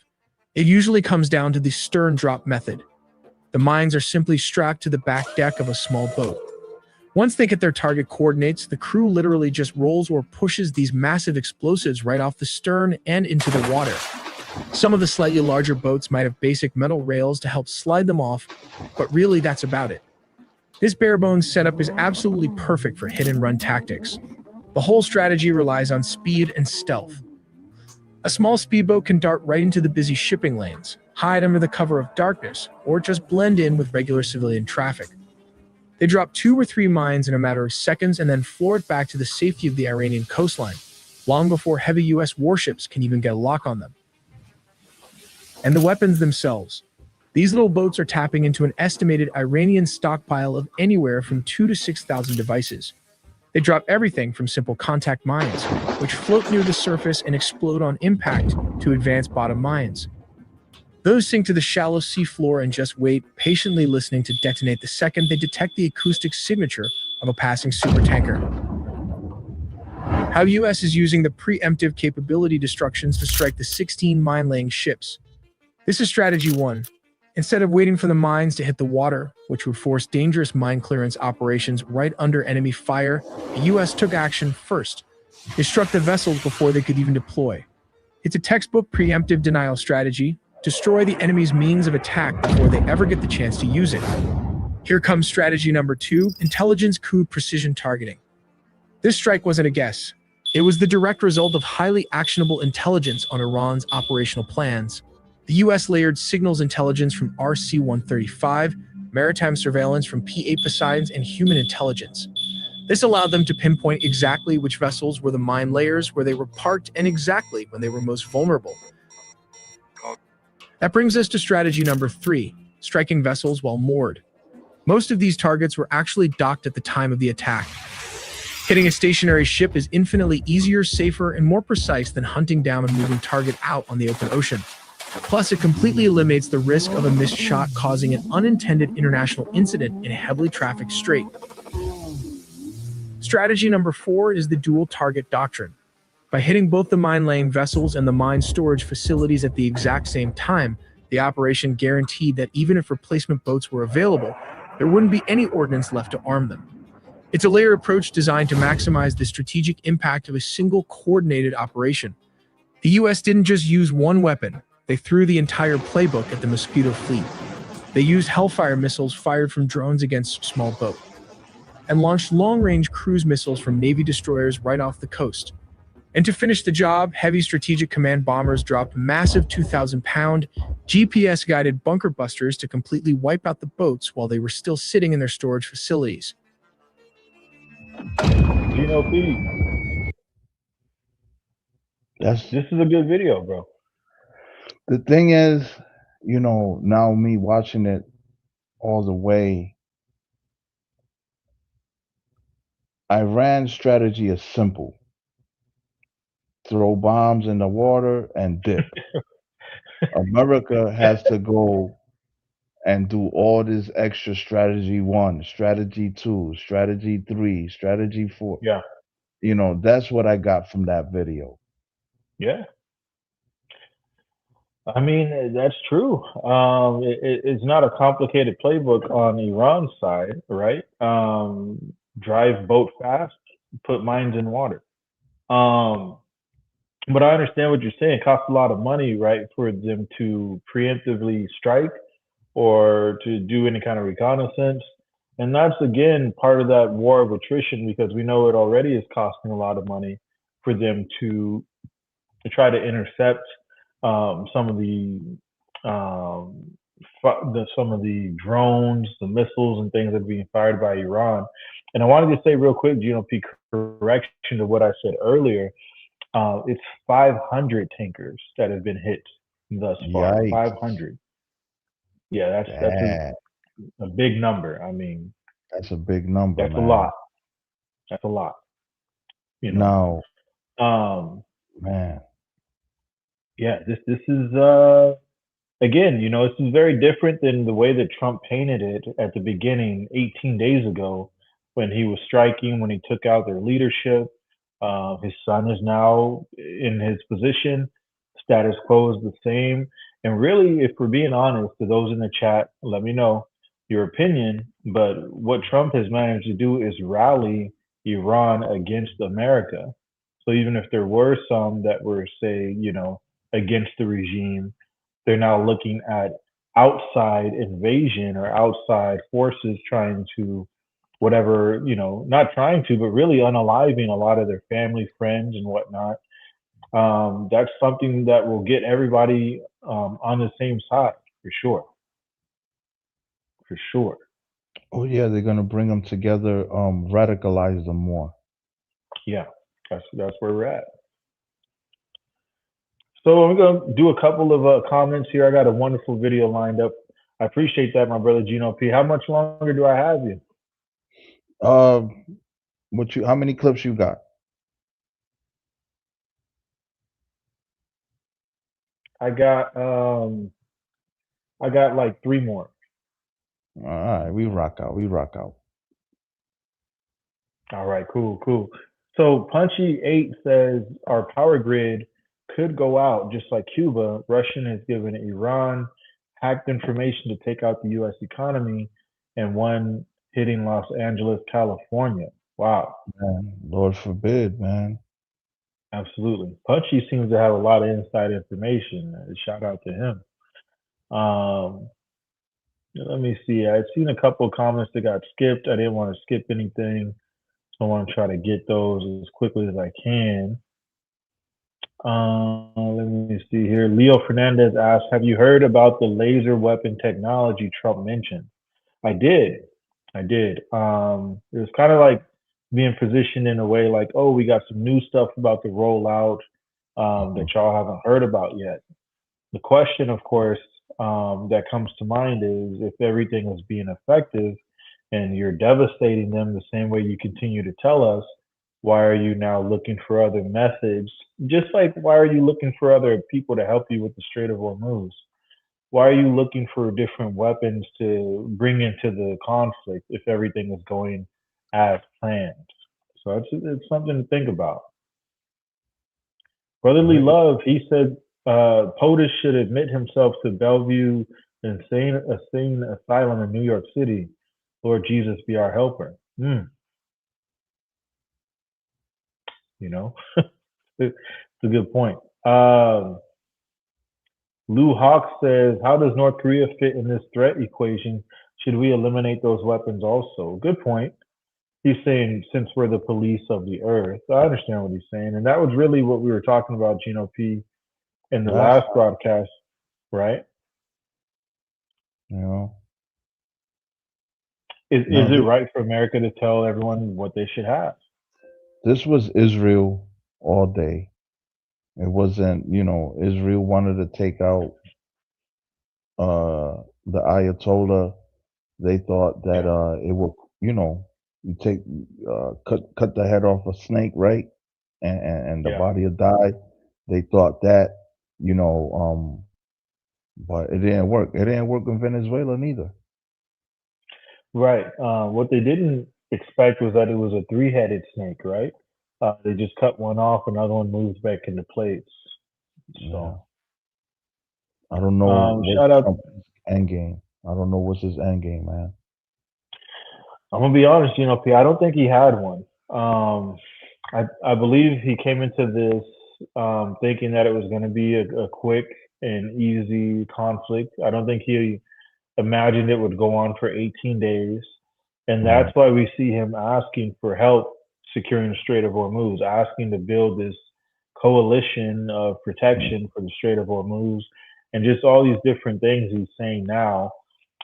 It usually comes down to the stern drop method. The mines are simply strapped to the back deck of a small boat. Once they get their target coordinates, the crew literally just rolls or pushes these massive explosives right off the stern and into the water. Some of the slightly larger boats might have basic metal rails to help slide them off, but really that's about it. This bare-bones setup is absolutely perfect for hit-and-run tactics. The whole strategy relies on speed and stealth. A small speedboat can dart right into the busy shipping lanes, hide under the cover of darkness, or just blend in with regular civilian traffic. They drop 2 or 3 mines in a matter of seconds and then floor it back to the safety of the Iranian coastline, long before heavy U.S. warships can even get a lock on them. And the weapons themselves. These little boats are tapping into an estimated Iranian stockpile of anywhere from 2,000 to 6,000 devices. They drop everything from simple contact mines, which float near the surface and explode on impact, to advanced bottom mines. Those sink to the shallow seafloor and just wait, patiently listening to detonate the second they detect the acoustic signature of a passing supertanker. How U.S. is using the preemptive capability destructions to strike the 16 mine-laying ships. This is strategy 1. Instead of waiting for the mines to hit the water, which would force dangerous mine clearance operations right under enemy fire, the U.S. took action first. They struck the vessels before they could even deploy. It's a textbook preemptive denial strategy. Destroy the enemy's means of attack before they ever get the chance to use it. Here comes strategy number 2, intelligence coup precision targeting. This strike wasn't a guess. It was the direct result of highly actionable intelligence on Iran's operational plans. The U.S. layered signals intelligence from RC-135, maritime surveillance from P-8 Poseidons, and human intelligence. This allowed them to pinpoint exactly which vessels were the mine layers, where they were parked, and exactly when they were most vulnerable. That brings us to strategy number 3, striking vessels while moored. Most of these targets were actually docked at the time of the attack. Hitting a stationary ship is infinitely easier, safer, and more precise than hunting down a moving target out on the open ocean. Plus, it completely eliminates the risk of a missed shot causing an unintended international incident in a heavily trafficked strait. Strategy number 4 is the dual target doctrine. By hitting both the mine-laying vessels and the mine storage facilities at the exact same time, the operation guaranteed that even if replacement boats were available, there wouldn't be any ordnance left to arm them. It's a layered approach designed to maximize the strategic impact of a single coordinated operation. The U.S. didn't just use one weapon, they threw the entire playbook at the Mosquito fleet. They used Hellfire missiles fired from drones against small boats, and launched long-range cruise missiles from Navy destroyers right off the coast. And to finish the job, heavy strategic command bombers dropped massive 2,000-pound GPS-guided bunker busters to completely wipe out the boats while they were still sitting in their storage facilities. Gino P. This is a good video, bro. The thing is, you know, now me watching it all the way, Iran's strategy is simple. Throw bombs in the water and dip. America has to go and do all this extra strategy 1, strategy 2, strategy 3, strategy 4. Yeah. You know, that's what I got from that video. Yeah. I mean, that's true. It's not a complicated playbook on Iran's side, right? Drive boat fast, put mines in water. But I understand what you're saying. It costs a lot of money, right, for them to preemptively strike or to do any kind of reconnaissance. And that's, again, part of that war of attrition, because we know it already is costing a lot of money for them to try to intercept some of the drones, the missiles, and things that are being fired by Iran. And I wanted to say real quick, GNP, correction to what I said earlier. It's 500 tankers that have been hit thus far. Yikes. 500. Yeah, that's a big number. I mean, that's a big number. That's man. a lot. That's a lot. You know. Man. Yeah, this is again, you know, this is very different than the way that Trump painted it at the beginning 18 days ago when he was striking, when he took out their leadership. His son is now in his position. Status quo is the same. And really, if we're being honest, to those in the chat, let me know your opinion. But what Trump has managed to do is rally Iran against America. So even if there were some that were, say, you know, against the regime, they're now looking at outside invasion or outside forces trying to whatever, you know, not trying to, but really unaliving a lot of their family, friends, and whatnot. That's something that will get everybody on the same side, for sure. For sure. Oh, yeah, they're going to bring them together, radicalize them more. Yeah, that's where we're at. So I'm going to do a couple of comments here. I got a wonderful video lined up. I appreciate that, my brother Gino P. How much longer do I have you? How many clips you got? I got I got like 3 more. All right, we rock out. We rock out. All right, cool. So Punchy 8 says our power grid could go out just like Cuba. Russian has given Iran hacked information to take out the U.S. economy, and one hitting Los Angeles, California. Wow, Man, Lord forbid, man. absolutely. Punchy seems to have a lot of inside information. Shout out to him. Um, Let me see. I've seen a couple of comments that got skipped. I didn't want to skip anything, so I want to try to get those as quickly as I can. Let me see here. Leo Fernandez asked, "Have you heard about the laser weapon technology Trump mentioned?" I did. It was kind of like being positioned in a way like, "Oh, we got some new stuff about to roll out that y'all haven't heard about yet." The question, of course, that comes to mind is if everything is being effective and you're devastating them the same way you continue to tell us, why are you now looking for other methods? Just like why are you looking for other people to help you with the Strait of Hormuz? Why are you looking for different weapons to bring into the conflict if everything is going as planned? So it's something to think about. Brotherly Love, he said POTUS should admit himself to Bellevue insane asylum in New York City. Lord Jesus be our helper. You know, it's a good point. Lou Hawk says, how does North Korea fit in this threat equation? Should we eliminate those weapons also? Good point. He's saying, since we're the police of the earth. I understand what he's saying. And that was really what we were talking about, Gino P, in the last broadcast, right? You know, Is it right for America to tell everyone what they should have? this was Israel all day. It wasn't, Israel wanted to take out the Ayatollah. They thought that it would, you take cut the head off a snake, right? And the body will die. They thought that, but it didn't work. It didn't work in Venezuela neither. Right. What they didn't expect was that it was a 3-headed snake, right? They just cut one off, another one moves back into place. So I don't know shout out. Trump's end game. I don't know what's his end game, man. I'm gonna be honest, P. I don't think he had one. I believe he came into this thinking that it was going to be a quick and easy conflict. I don't think he imagined it would go on for 18 days. And that's why we see him asking for help securing the Strait of Hormuz, asking to build this coalition of protection for the Strait of Hormuz, and just all these different things he's saying now,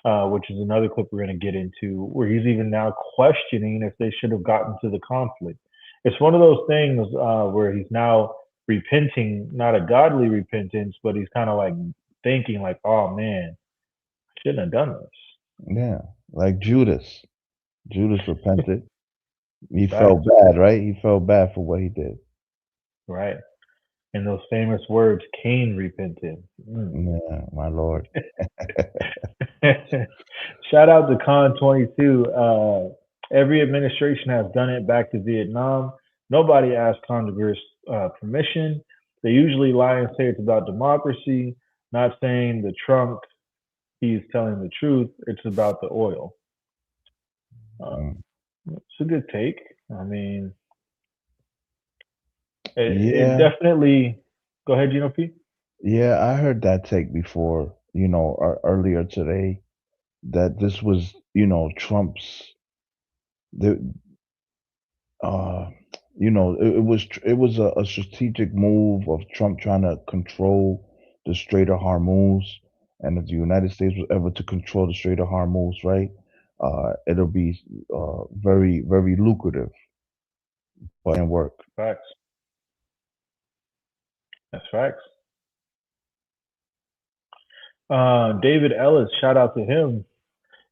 which is another clip we're going to get into, where he's even now questioning if they should have gotten to the conflict. It's one of those things where he's now repenting, not a godly repentance, but he's kind of like thinking like, oh man, I shouldn't have done this. Yeah, like Judas. Judas repented. He felt bad, right? He felt bad for what he did. Right. And those famous words, Cain repented. Yeah, my Lord. Shout out to Con 22. Every administration has done it back to Vietnam. Nobody asked Congress permission. They usually lie and say it's about democracy, not saying the Trump, he's telling the truth. It's about the oil. It's a good take. I mean, it definitely. Go ahead, Gino P. Yeah, I heard that take before, earlier today, that this was, Trump's, it was a strategic move of Trump trying to control the Strait of Hormuz. And if the United States was ever to control the Strait of Hormuz, right, it'll be very, very lucrative, but it didn't work. Facts. That's facts. David Ellis, shout out to him.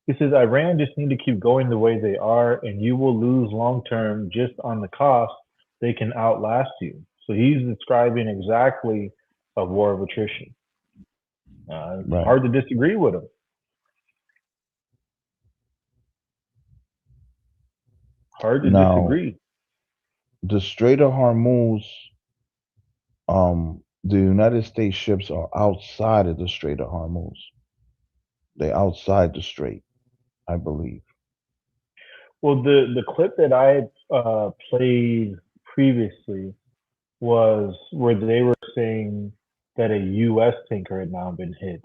He says, Iran just need to keep going the way they are, and you will lose long term just on the cost. They can outlast you. So he's describing exactly a war of attrition. It's hard to disagree with him. Hard to disagree. The Strait of Hormuz, the United States ships are outside of the Strait of Hormuz. They're outside the strait, I believe. Well, the clip that I played previously was where they were saying that a U.S. tanker had now been hit,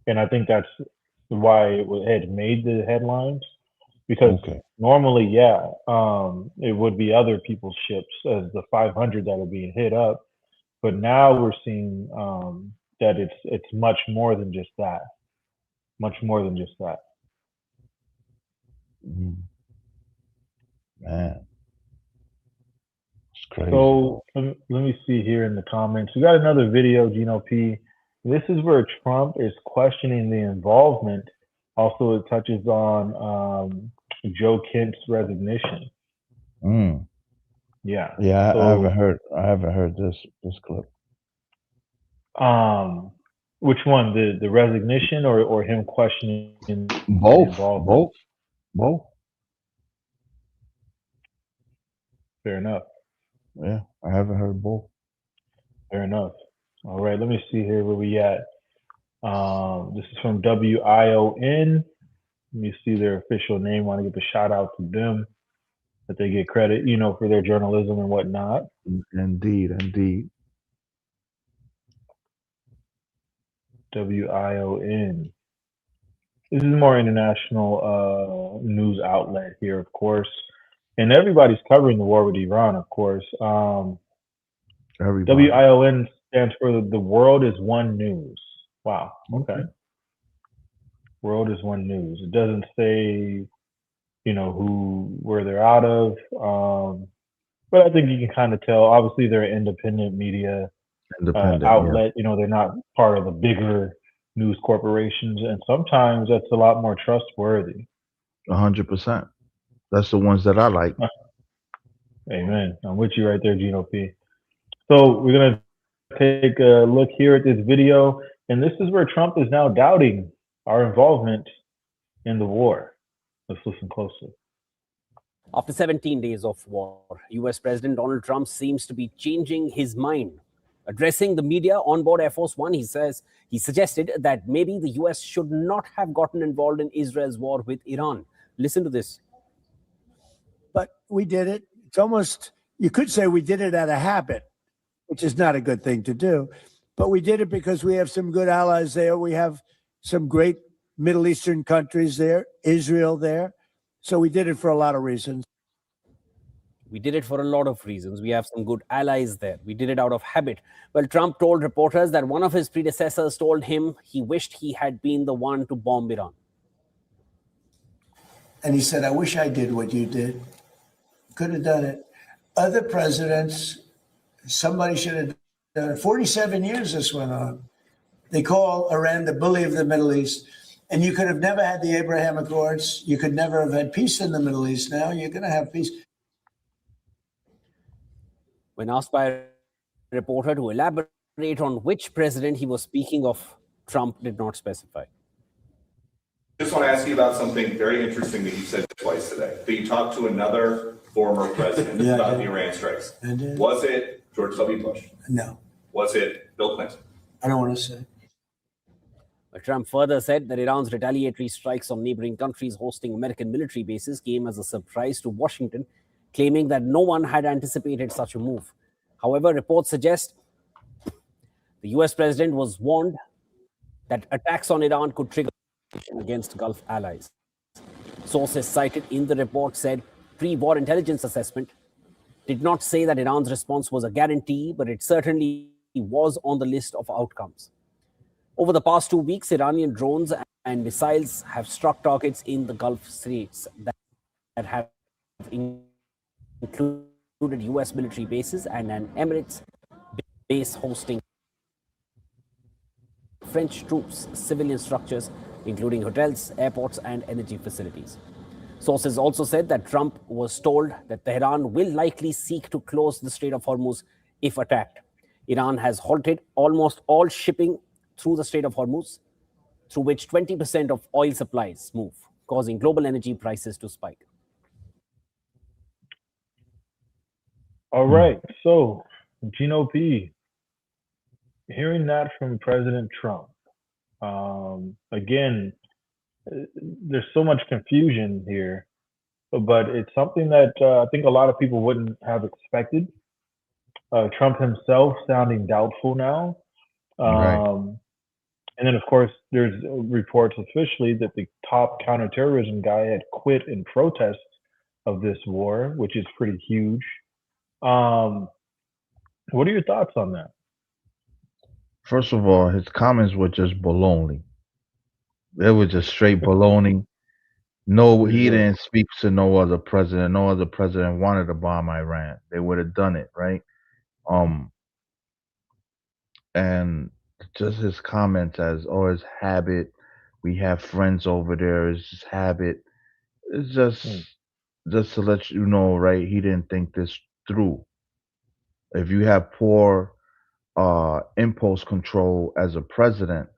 and I think that's why it had made the headlines. Because normally, it would be other people's ships as the 500 that are being hit up, but now we're seeing that it's much more than just that. Much more than just that. Man, it's crazy. So let me see here in the comments. We got another video, Gino P. This is where Trump is questioning the involvement. Also, it touches on Joe Kent's resignation. Yeah. Yeah, I haven't heard this clip. Which one? The resignation or him questioning both? Both. Fair enough. Yeah, I haven't heard both. Fair enough. All right, let me see here where we at. This is from WION. Let me see their official name. Want to give a shout out to them, that they get credit, for their journalism and whatnot. Indeed. WION. This is more international news outlet here, of course. And everybody's covering the war with Iran, of course. WION stands for the World is One News. Wow. Okay. World is One News. It doesn't say, where they're out of. But I think you can kind of tell. Obviously, they're an independent media outlet. Yeah. They're not part of the bigger news corporations, and sometimes that's a lot more trustworthy. 100%. That's the ones that I like. Amen. I'm with you right there, Gino P. So we're gonna take a look here at this video, and this is where Trump is now doubting our involvement in the war. Let's listen closely. After 17 days of war, US President Donald Trump seems to be changing his mind. Addressing the media on board Air Force One, he suggested that maybe the US should not have gotten involved in Israel's war with Iran. Listen to this. But we did it. It's almost, you could say we did it out of habit, which is not a good thing to do. But we did it because we have some good allies there. We have some great Middle Eastern countries there, Israel there. So we did it for a lot of reasons. We did it for a lot of reasons. We have some good allies there. We did it out of habit. Well, Trump told reporters that one of his predecessors told him he wished he had been the one to bomb Iran. And he said, I wish I did what you did. Could have done it. Other presidents, somebody should have done it. 47 years this went on. They call Iran the bully of the Middle East. And you could have never had the Abraham Accords. You could never have had peace in the Middle East. Now you're going to have peace. When asked by a reporter to elaborate on which president he was speaking of, Trump did not specify. I just want to ask you about something very interesting that you said twice today. That you talked to another former president about the Iran strikes. Was it George W. Bush? No. Was it Bill Clinton? I don't want to say. But Trump further said that Iran's retaliatory strikes on neighboring countries hosting American military bases came as a surprise to Washington, claiming that no one had anticipated such a move. However, reports suggest the US president was warned that attacks on Iran could trigger against Gulf allies. Sources cited in the report said pre-war intelligence assessment did not say that Iran's response was a guarantee, but it certainly was on the list of outcomes. Over the past 2 weeks, Iranian drones and missiles have struck targets in the Gulf states that have included US military bases and an Emirates base hosting French troops, civilian structures, including hotels, airports, and energy facilities. Sources also said that Trump was told that Tehran will likely seek to close the Strait of Hormuz if attacked. Iran has halted almost all shipping through the Strait of Hormuz, through which 20% of oil supplies move, causing global energy prices to spike. All right. So, Gino P, hearing that from President Trump, again, there's so much confusion here, but it's something that I think a lot of people wouldn't have expected. Trump himself sounding doubtful now. Right. And then, of course, there's reports officially that the top counterterrorism guy had quit in protest of this war, which is pretty huge. What are your thoughts on that? First of all, his comments were just baloney. They were just straight baloney. No, he didn't speak to no other president. No other president wanted to bomb Iran. They would have done it, right? And just his comments as, oh, his habit. We have friends over there. It's just habit. It's just to let you know, right? He didn't think this through. If you have poor impulse control as a president,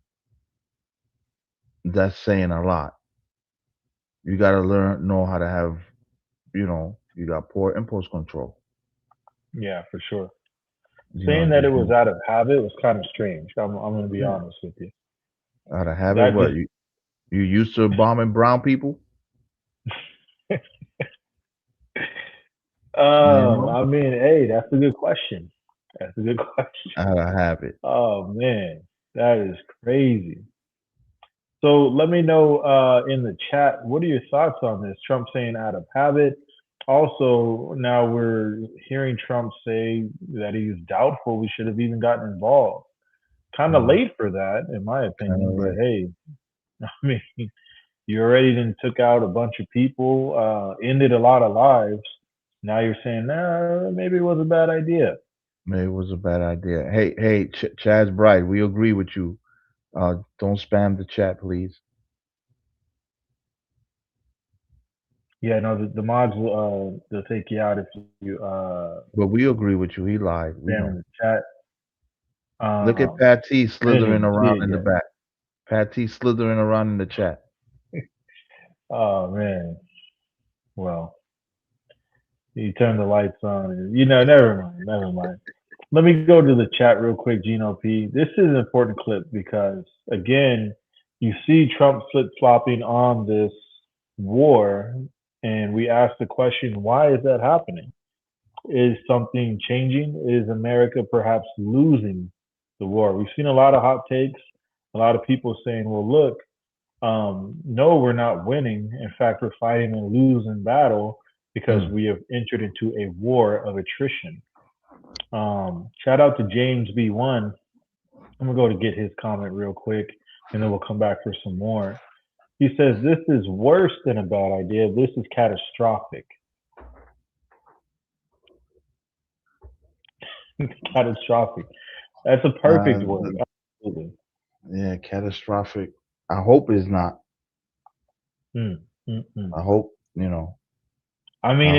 that's saying a lot. You got to know how to have, you got poor impulse control. Yeah, for sure. Saying that it was out of habit was kind of strange. I'm going to be honest with you. Out of habit? What? You used to bombing brown people? I mean, hey, that's a good question. That's a good question. Out of habit. Oh man, that is crazy. So let me know in the chat, what are your thoughts on this? Trump saying out of habit. Also, now we're hearing Trump say that he's doubtful we should have even gotten involved. Kind of late for that, in my opinion. But hey, I mean, you already then took out a bunch of people, ended a lot of lives. Now you're saying, nah, maybe it was a bad idea. Maybe it was a bad idea. Hey, Chaz Bright, we agree with you. Don't spam the chat, please. Yeah, no, the mods they'll take you out if you But we agree with you. He lied. We spam know. in the chat. Look at Pat T slithering around in the yet. back. Pat T slithering around in the chat. Oh man. Well, you turn the lights on. Never mind. Let me go to the chat real quick, Gino P. This is an important clip because, again, you see Trump flip-flopping on this war, and we ask the question, why is that happening? Is something changing? Is America perhaps losing the war? We've seen a lot of hot takes, a lot of people saying, well, look, no, we're not winning. In fact, we're fighting a losing battle because we have entered into a war of attrition. Shout out to James B1. I'm gonna go to get his comment real quick, and then we'll come back for some more. He says this is worse than a bad idea. This is catastrophic. Catastrophic. That's a perfect word. Absolutely. Yeah, catastrophic. I hope it's not. I hope, I mean,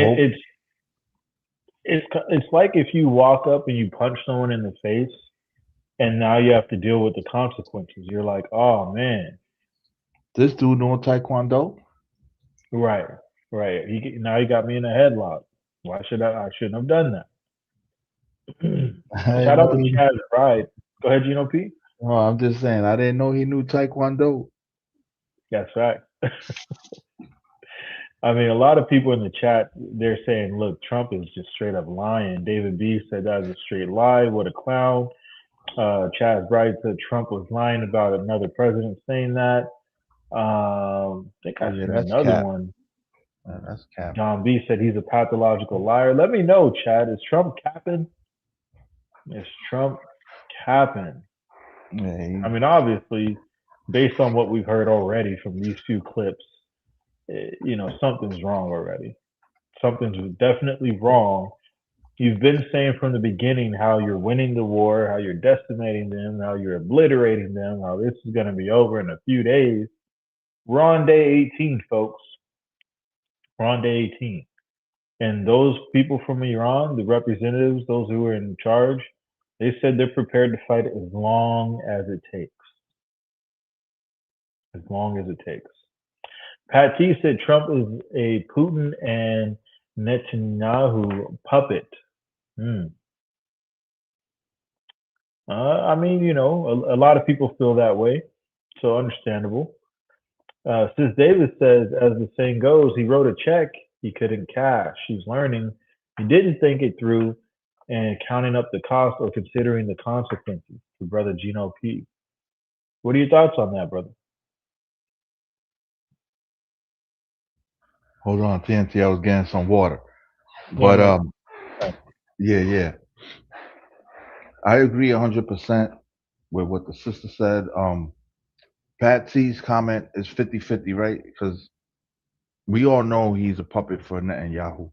it's like if you walk up and you punch someone in the face, and now you have to deal with the consequences. You're like, oh man, this dude know Taekwondo. Right. Now he got me in a headlock. Why should I shouldn't have done that. Shout out to Chaz Bright. Go ahead, Gino P. Oh, I'm just saying, I didn't know he knew Taekwondo. That's right. I mean, a lot of people in the chat, they're saying, look, Trump is just straight up lying. David B said that was a straight lie. What a clown. Chaz Bright said Trump was lying about another president saying that. I think I said another one. That's cap. John B said he's a pathological liar. Let me know, Chad. Is Trump capping? Is Trump capping? Yeah, I mean, obviously, based on what we've heard already from these few clips, something's wrong already. Something's definitely wrong. You've been saying from the beginning how you're winning the war, how you're decimating them, how you're obliterating them, how this is going to be over in a few days. We're on day 18, folks. We're on day 18. And those people from Iran, the representatives, those who are in charge, they said they're prepared to fight as long as it takes. as long as it takes. Pat T said Trump is a Putin and Netanyahu puppet. I mean, you know, a lot of people feel that way, so understandable. Sis Davis says, as the saying goes, he wrote a check he couldn't cash. He's learning. He didn't think it through and counting up the cost or considering the consequences. To brother Gino P. What are your thoughts on that, brother? Hold on, TNT. I was getting some water, Yeah, but man. yeah. I agree 100% with what the sister said. Pat T's comment is 50-50, right? Because we all know he's a puppet for Netanyahu.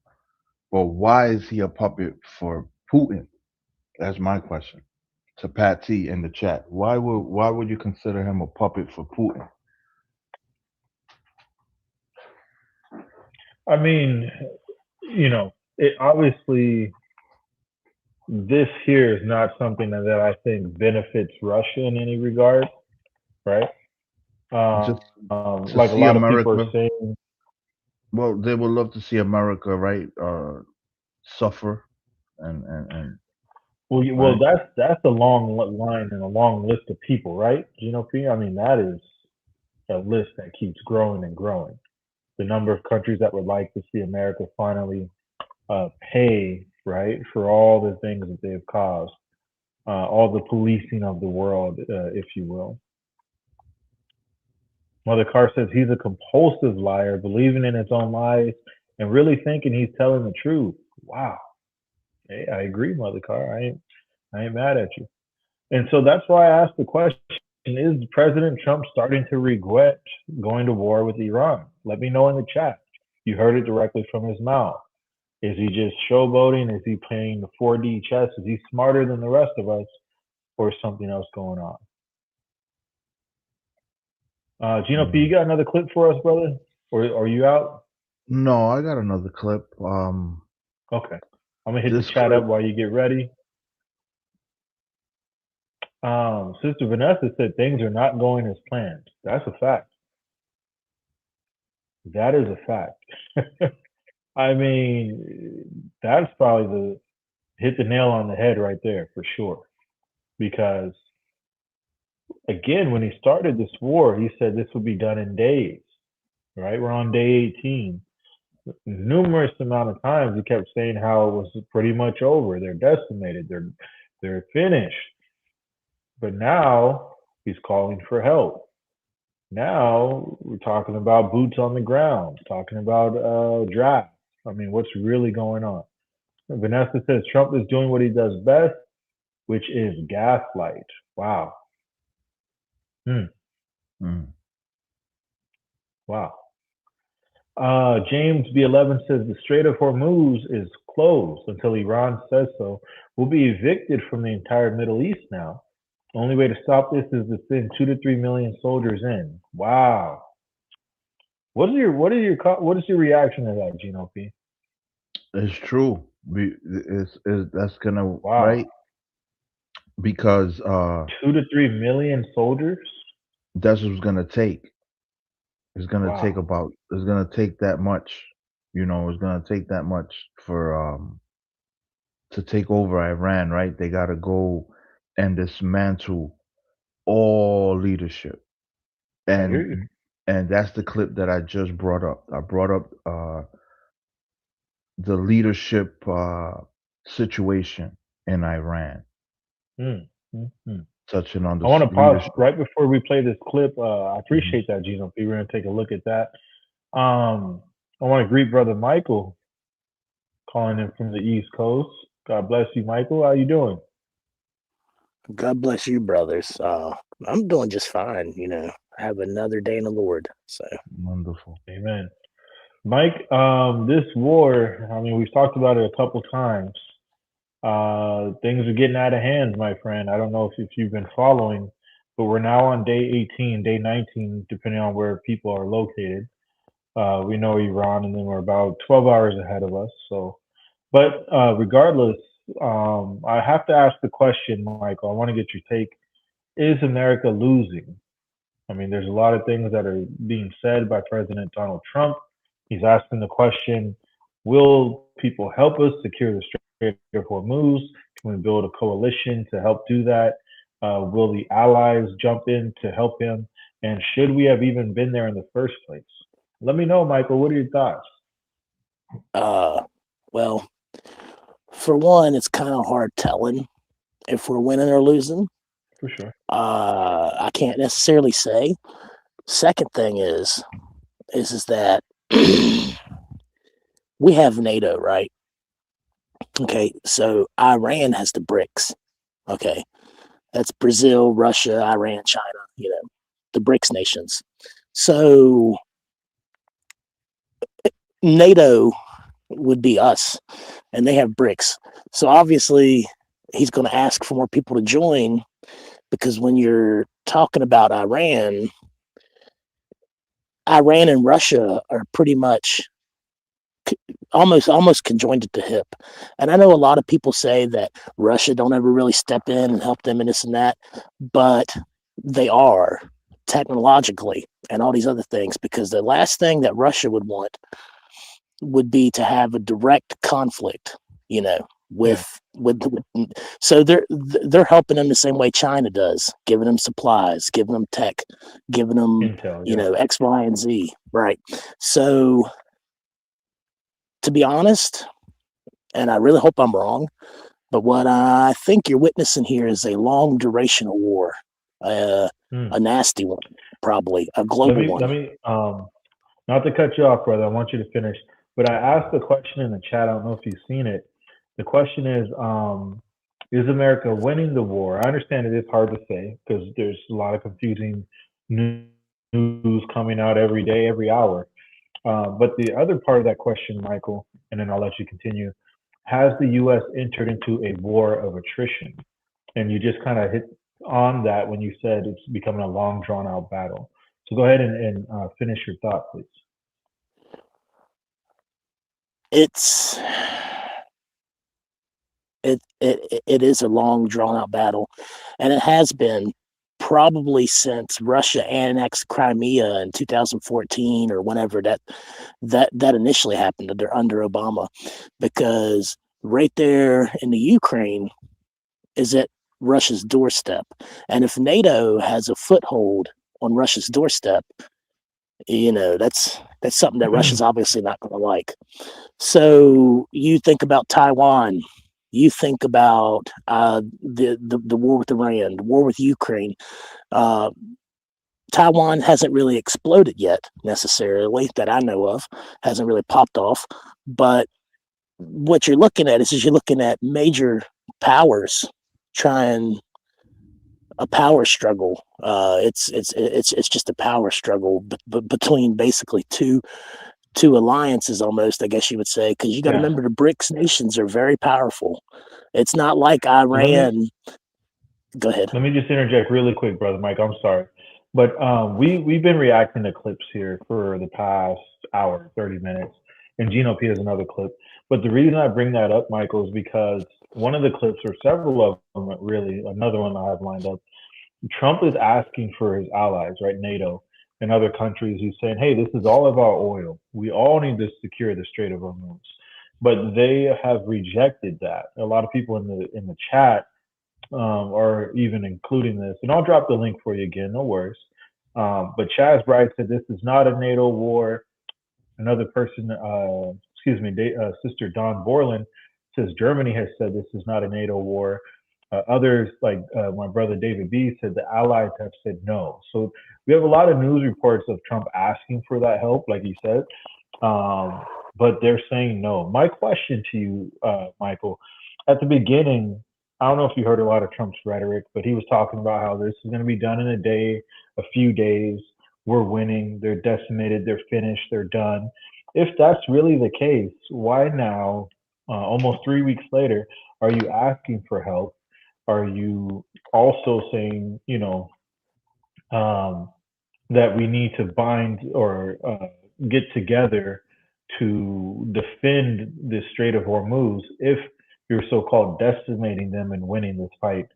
But why is he a puppet for Putin? That's my question to Pat T in the chat. Why would you consider him a puppet for Putin? I mean, you know, it obviously this here is not something that I think benefits Russia in any regard, right? Just to Like a see lot of people are America. saying, Well, they would love to see America, right? Suffer and well, right. that's a long line and a long list of people, right? P. I mean, that is a list that keeps growing and growing. The number of countries that would like to see America finally pay, right, for all the things that they've caused, all the policing of the world, if you will. Mother Carr says he's a compulsive liar, believing in his own lies and really thinking he's telling the truth. Wow. Hey, I agree, Mother Carr. I ain't mad at you. And so that's why I asked the question, is President Trump starting to regret going to war with Iran? Let me know in the chat. You heard it directly from his mouth. Is he just showboating? Is he playing the 4D chess? Is he smarter than the rest of us? Or is something else going on? Gino P, you got another clip for us, brother? Or are you out? No, I got another clip. Okay. I'm going to hit the This chat clip. up while you get ready. Sister Vanessa said things are not going as planned. That's a fact. That is a fact. I mean, that's probably hit the nail on the head right there for sure. Because again, when he started this war, he said this would be done in days, right? We're on day 18. Numerous amount of times he kept saying how it was pretty much over. They're decimated. They're finished. But now he's calling for help. Now we're talking about boots on the ground, talking about draft. I mean, what's really going on? Vanessa says Trump is doing what he does best, which is gaslight. Wow. Wow. James B11 says the Strait of Hormuz is closed until Iran says so. We'll be evicted from the entire Middle East now. Only way to stop this is to send 2 to 3 million soldiers in. Wow. What is your reaction to that, Gino P? It's true. That's gonna Wow. right because 2 to 3 million soldiers. That's what it's gonna take. It's gonna Wow. take It's gonna take that much. You know, it's gonna take that much for to take over Iran. Right? They gotta go and dismantle all leadership. I hear you. And that's the clip that I just brought up. I brought up the leadership situation in Iran. Touching on the I want to pause leadership. right before we play this clip. I appreciate that, Gino P. We're going to take a look at that. I want to greet Brother Michael, calling in from the East Coast. God bless you, Michael. How you doing? God bless you, brothers. I'm doing just fine. You know, I have another day in the Lord. So wonderful. Amen. Mike, this war, I mean, we've talked about it a couple times. Things are getting out of hand, my friend. I don't know if you've been following, but we're now on day 18, day 19, depending on where people are located. We know Iran, and then we're about 12 hours ahead of us. So, but regardless, I have to ask the question, Michael. I want to get your take. Is America losing? I mean, there's a lot of things that are being said by President Donald Trump. He's asking the question, will people help us secure the Strait of Hormuz? Can we build a coalition to help do that? Will the allies jump in to help him? And should we have even been there in the first place? Let me know, Michael. What are your thoughts? Well, for one, it's kind of hard telling if we're winning or losing. For sure. I can't necessarily say. Second thing is that we have NATO, right? Okay, so Iran has the BRICS. Okay, that's Brazil, Russia, Iran, China, the BRICS nations. So NATO would be us, and they have BRICS. So obviously, he's going to ask for more people to join, because when you're talking about Iran and Russia are pretty much almost conjoined at the hip. And I know a lot of people say that Russia don't ever really step in and help them and this and that, but they are technologically and all these other things, because the last thing that Russia would want would be to have a direct conflict, with so they're helping them the same way China does, giving them supplies, giving them tech, giving them Intel, X, Y, and Z, right? So to be honest, and I really hope I'm wrong, but what I think you're witnessing here is a long duration of war, a nasty one, probably a global one. Let me not to cut you off, brother. I want you to finish. But I asked the question in the chat. I don't know if you've seen it. The question is America winning the war? I understand it is hard to say because there's a lot of confusing news coming out every day, every hour. But the other part of that question, Michael, and then I'll let you continue, has the U.S. entered into a war of attrition? And you just kind of hit on that when you said it's becoming a long, drawn-out battle. So go ahead and finish your thought, please. It is a long, drawn-out battle, and it has been probably since Russia annexed Crimea in 2014 or whenever that initially happened under Obama, because right there in the Ukraine is at Russia's doorstep. And if NATO has a foothold on Russia's doorstep, that's something that Russia's obviously not going to like. So you think about Taiwan, you think about the war with Iran, the war with Ukraine. Taiwan hasn't really exploded yet, necessarily, that I know of, hasn't really popped off. But what you're looking at is you're looking at major powers trying a power struggle. It's just a power struggle between basically two alliances, almost, I guess you would say, because you got to remember the BRICS nations are very powerful. It's not like Iran. Go ahead. Let me just interject really quick, brother Mike. I'm sorry, but we've been reacting to clips here for the past hour, 30 minutes, and GNOP has another clip. But the reason I bring that up, Michael, is because one of the clips, or several of them, really, another one I have lined up, Trump is asking for his allies, right, NATO and other countries. He's saying, hey, this is all of our oil. We all need to secure the Strait of Hormuz. But they have rejected that. A lot of people in the chat are even including this. And I'll drop the link for you again, no worries. But Chaz Bright said this is not a NATO war. Another person, Sister Dawn Borland says Germany has said this is not a NATO war. Others, like my brother David B, said the allies have said no. So we have a lot of news reports of Trump asking for that help, like he said, but they're saying no. My question to you, Michael, at the beginning, I don't know if you heard a lot of Trump's rhetoric, but he was talking about how this is going to be done in a day, a few days. We're winning. They're decimated. They're finished. They're done. If that's really the case, why now, almost 3 weeks later, are you asking for help? Are you also saying, that we need to bind or get together to defend the Strait of Hormuz if you're so-called decimating them and winning this fight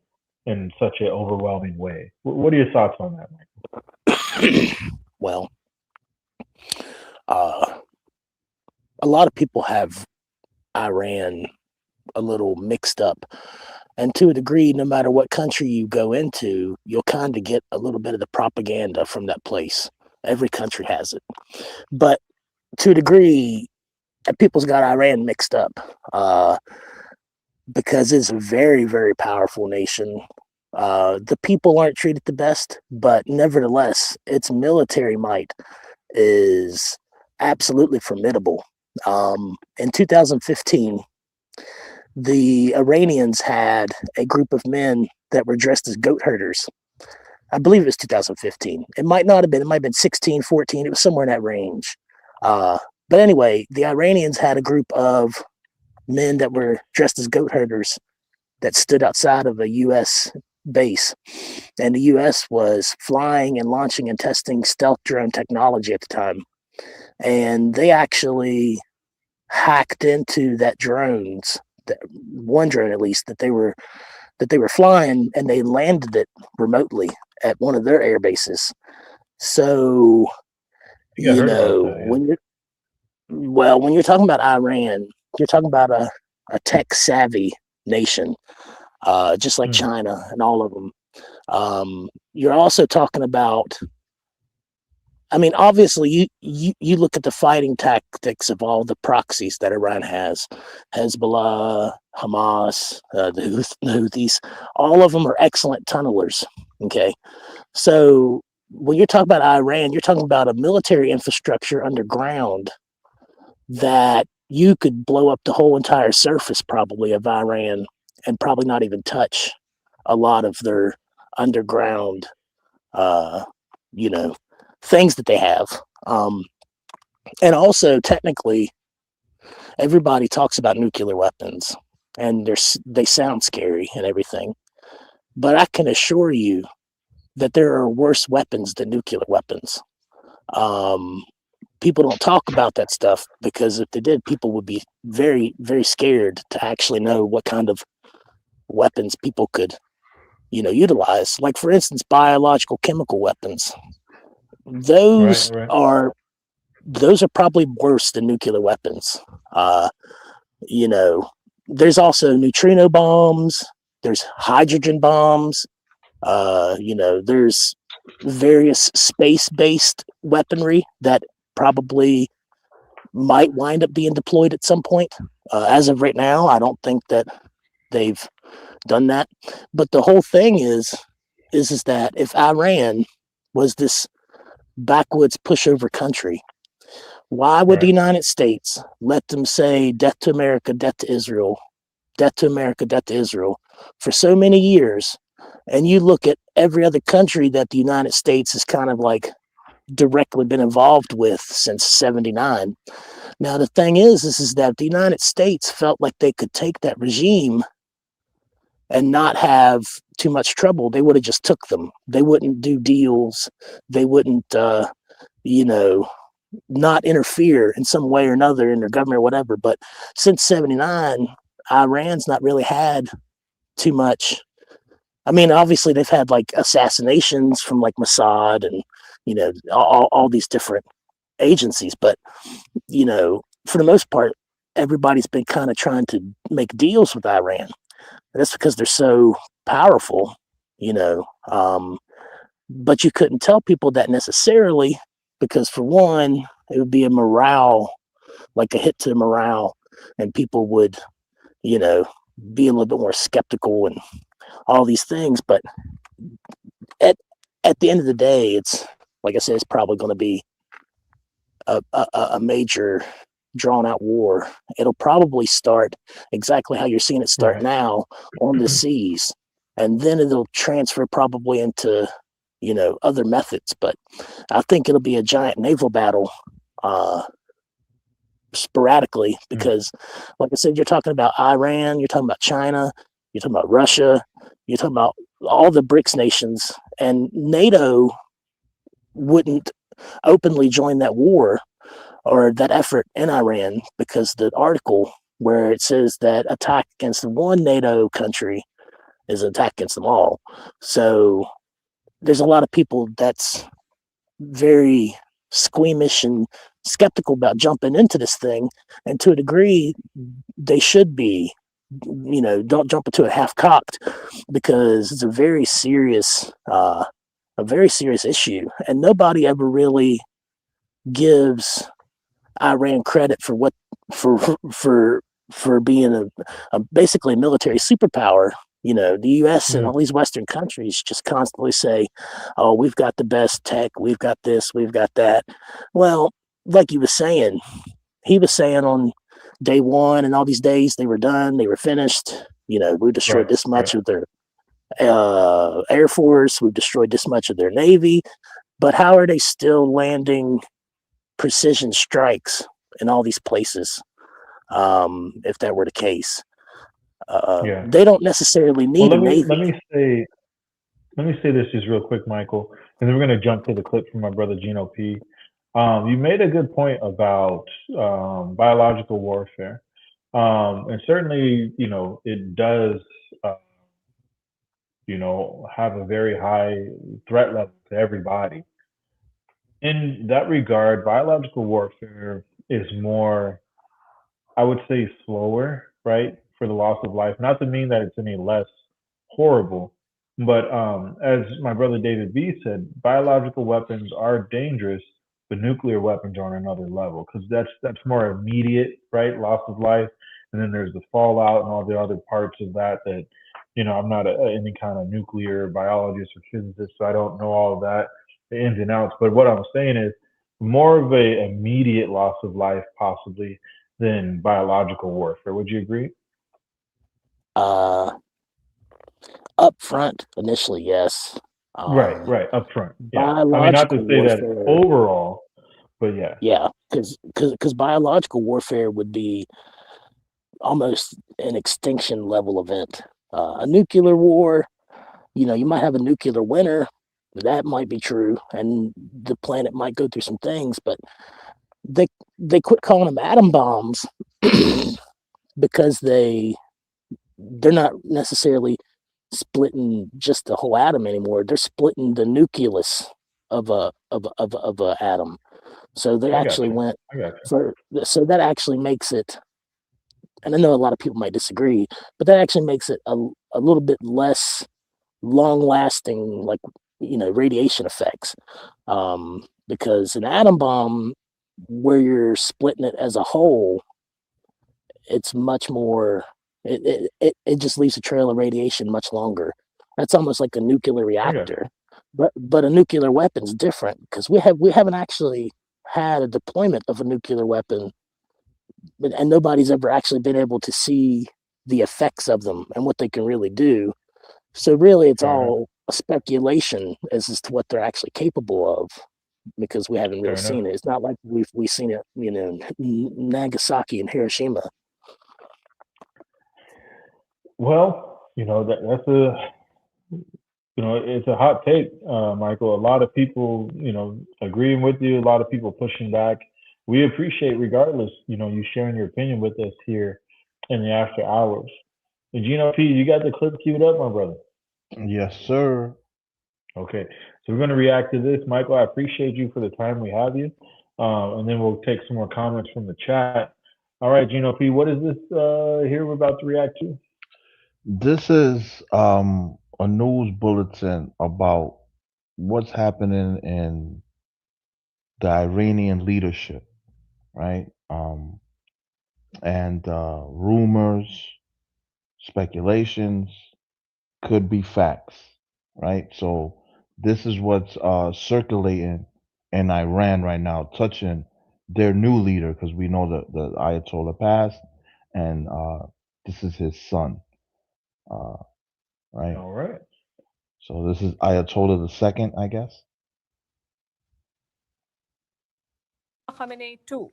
in such an overwhelming way? What are your thoughts on that, Michael? Well, a lot of people have Iran a little mixed up. And to a degree, no matter what country you go into, you'll kind of get a little bit of the propaganda from that place. Every country has it. But to a degree, people's got Iran mixed up because it's a very, very powerful nation. The people aren't treated the best, but nevertheless, its military might is absolutely formidable. In 2015, the Iranians had a group of men that were dressed as goat herders. I believe it was 2015. It might not have been. It might have been 16, 14. It was somewhere in that range. But anyway, the Iranians had a group of men that were dressed as goat herders that stood outside of a U.S. base. And the U.S. was flying and launching and testing stealth drone technology at the time. And they actually hacked into that drones, one drone at least, that they were flying, and they landed it remotely at one of their air bases. So, you know, when you're talking about Iran, you're talking about a tech savvy nation, just like China and all of them. You're also talking about, I mean, obviously, you look at the fighting tactics of all the proxies that Iran has, Hezbollah, Hamas, the Houthis, all of them are excellent tunnelers, okay? So when you're talking about Iran, you're talking about a military infrastructure underground that you could blow up the whole entire surface probably of Iran and probably not even touch a lot of their underground, you know, things that they have. And also, technically, everybody talks about nuclear weapons, and they sound scary and everything. But I can assure you that there are worse weapons than nuclear weapons. People don't talk about that stuff because if they did, people would be very, very scared to actually know what kind of weapons people could, you know, utilize. Like, for instance, biological chemical weapons. Those are probably worse than nuclear weapons. You know, there's also neutrino bombs, there's hydrogen bombs, you know, there's various space-based weaponry that probably might wind up being deployed at some point. As of right now, I don't think that they've done that. But the whole thing is that if Iran was this backwoods pushover country, why would the United States let them say death to America, death to Israel, death to America, death to Israel for so many years? And you look at every other country that the United States has kind of like directly been involved with since 79. Now, the thing is that the United States felt like they could take that regime and not have too much trouble. They would have just took them. They wouldn't do deals. They wouldn't, you know, not interfere in some way or another in their government or whatever. But since 79, Iran's not really had too much. I mean, obviously they've had like assassinations from like Mossad and, you know, all these different agencies. But, you know, for the most part, everybody's been kind of trying to make deals with Iran. And that's because they're so powerful, you know. But you couldn't tell people that necessarily because, for one, it would be a morale, like a hit to the morale, and people would, you know, be a little bit more skeptical and all these things. But at the end of the day, it's, like I said, it's probably going to be a major drawn out war. It'll probably start exactly how you're seeing it start now on the seas, and then it'll transfer probably into, you know, other methods. But I think it'll be a giant naval battle sporadically because, like I said, you're talking about Iran, you're talking about China, you're talking about Russia, you're talking about all the BRICS nations, and NATO wouldn't openly join that war or that effort in Iran because the article where it says that attack against one NATO country is an attack against them all. So there's a lot of people that's very squeamish and skeptical about jumping into this thing. And to a degree, they should be. Don't jump into it half cocked, because it's a very serious issue, and nobody ever really gives Iran credit for being a basically military superpower. The U.S. and all these Western countries just constantly say, "Oh, we've got the best tech, we've got this, we've got that." Well, like he was saying on day one, and all these days they were done, they were finished. We destroyed this much of their Air Force, we've destroyed this much of their Navy, but how are they still landing precision strikes in all these places? If that were the case, they don't necessarily need a Navy. Let me say this just real quick, Michael, and then we're going to jump to the clip from my brother Gino P. You made a good point about biological warfare, and certainly, it does, have a very high threat level to everybody. In that regard, biological warfare is more, I would say, slower, right, for the loss of life. Not to mean that it's any less horrible, but as my brother David B said, biological weapons are dangerous, but nuclear weapons are on another level, because that's more immediate, right, loss of life, and then there's the fallout and all the other parts of that. I'm not any kind of nuclear biologist or physicist, so I don't know all of that, the ins and outs. But what I'm saying is more of a immediate loss of life, possibly, than biological warfare. Would you agree? Up front, initially, yes. Right, up front. Yeah. Biological I mean, not to say warfare, that overall, but yeah. Yeah, because biological warfare would be almost an extinction level event. A nuclear war, you might have a nuclear winter. That might be true, and the planet might go through some things, but they quit calling them atom bombs because they're not necessarily splitting just the whole atom anymore. They're splitting the nucleus of a atom. So they actually went for, so that actually makes it, and I know a lot of people might disagree, but that actually makes it a little bit less long lasting, like, radiation effects. Because an atom bomb, where you're splitting it as a whole, it's much more, it just leaves a trail of radiation much longer. That's almost like a nuclear reactor. But a nuclear weapon's different, because we haven't actually had a deployment of a nuclear weapon, and nobody's ever actually been able to see the effects of them and what they can really do. So really, it's all a speculation as to what they're actually capable of, because we haven't really seen it. It's not like we've seen it, in Nagasaki and Hiroshima. Well, that's it's a hot take, Michael. A lot of people, agreeing with you, a lot of people pushing back. We appreciate, regardless, you sharing your opinion with us here in the after hours. And Gino P, you got the clip queued up, my brother? Yes, sir. Okay, so we're going to react to this. Michael, I appreciate you for the time we have you. And then we'll take some more comments from the chat. All right, Gino P, what is this here we're about to react to? This is a news bulletin about what's happening in the Iranian leadership, right? And rumors, speculations, could be facts, right? So this is what's circulating in Iran right now, touching their new leader, because we know that the Ayatollah passed, and this is his son, right? All right. So this is Ayatollah II, I guess. Khamenei too.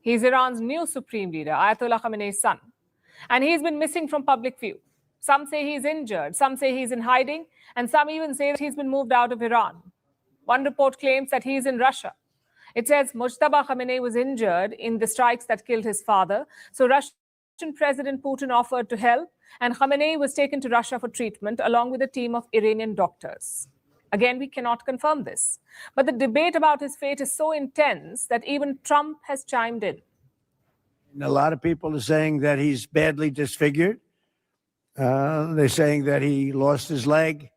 He's Iran's new supreme leader, Ayatollah Khamenei's son. And he's been missing from public view. Some say he's injured, some say he's in hiding, and some even say that he's been moved out of Iran. One report claims that he's in Russia. It says Mujtaba Khamenei was injured in the strikes that killed his father. So Russian President Putin offered to help, and Khamenei was taken to Russia for treatment along with a team of Iranian doctors. Again, we cannot confirm this. But the debate about his fate is so intense that even Trump has chimed in. A lot of people are saying that he's badly disfigured. They're saying that he lost his leg,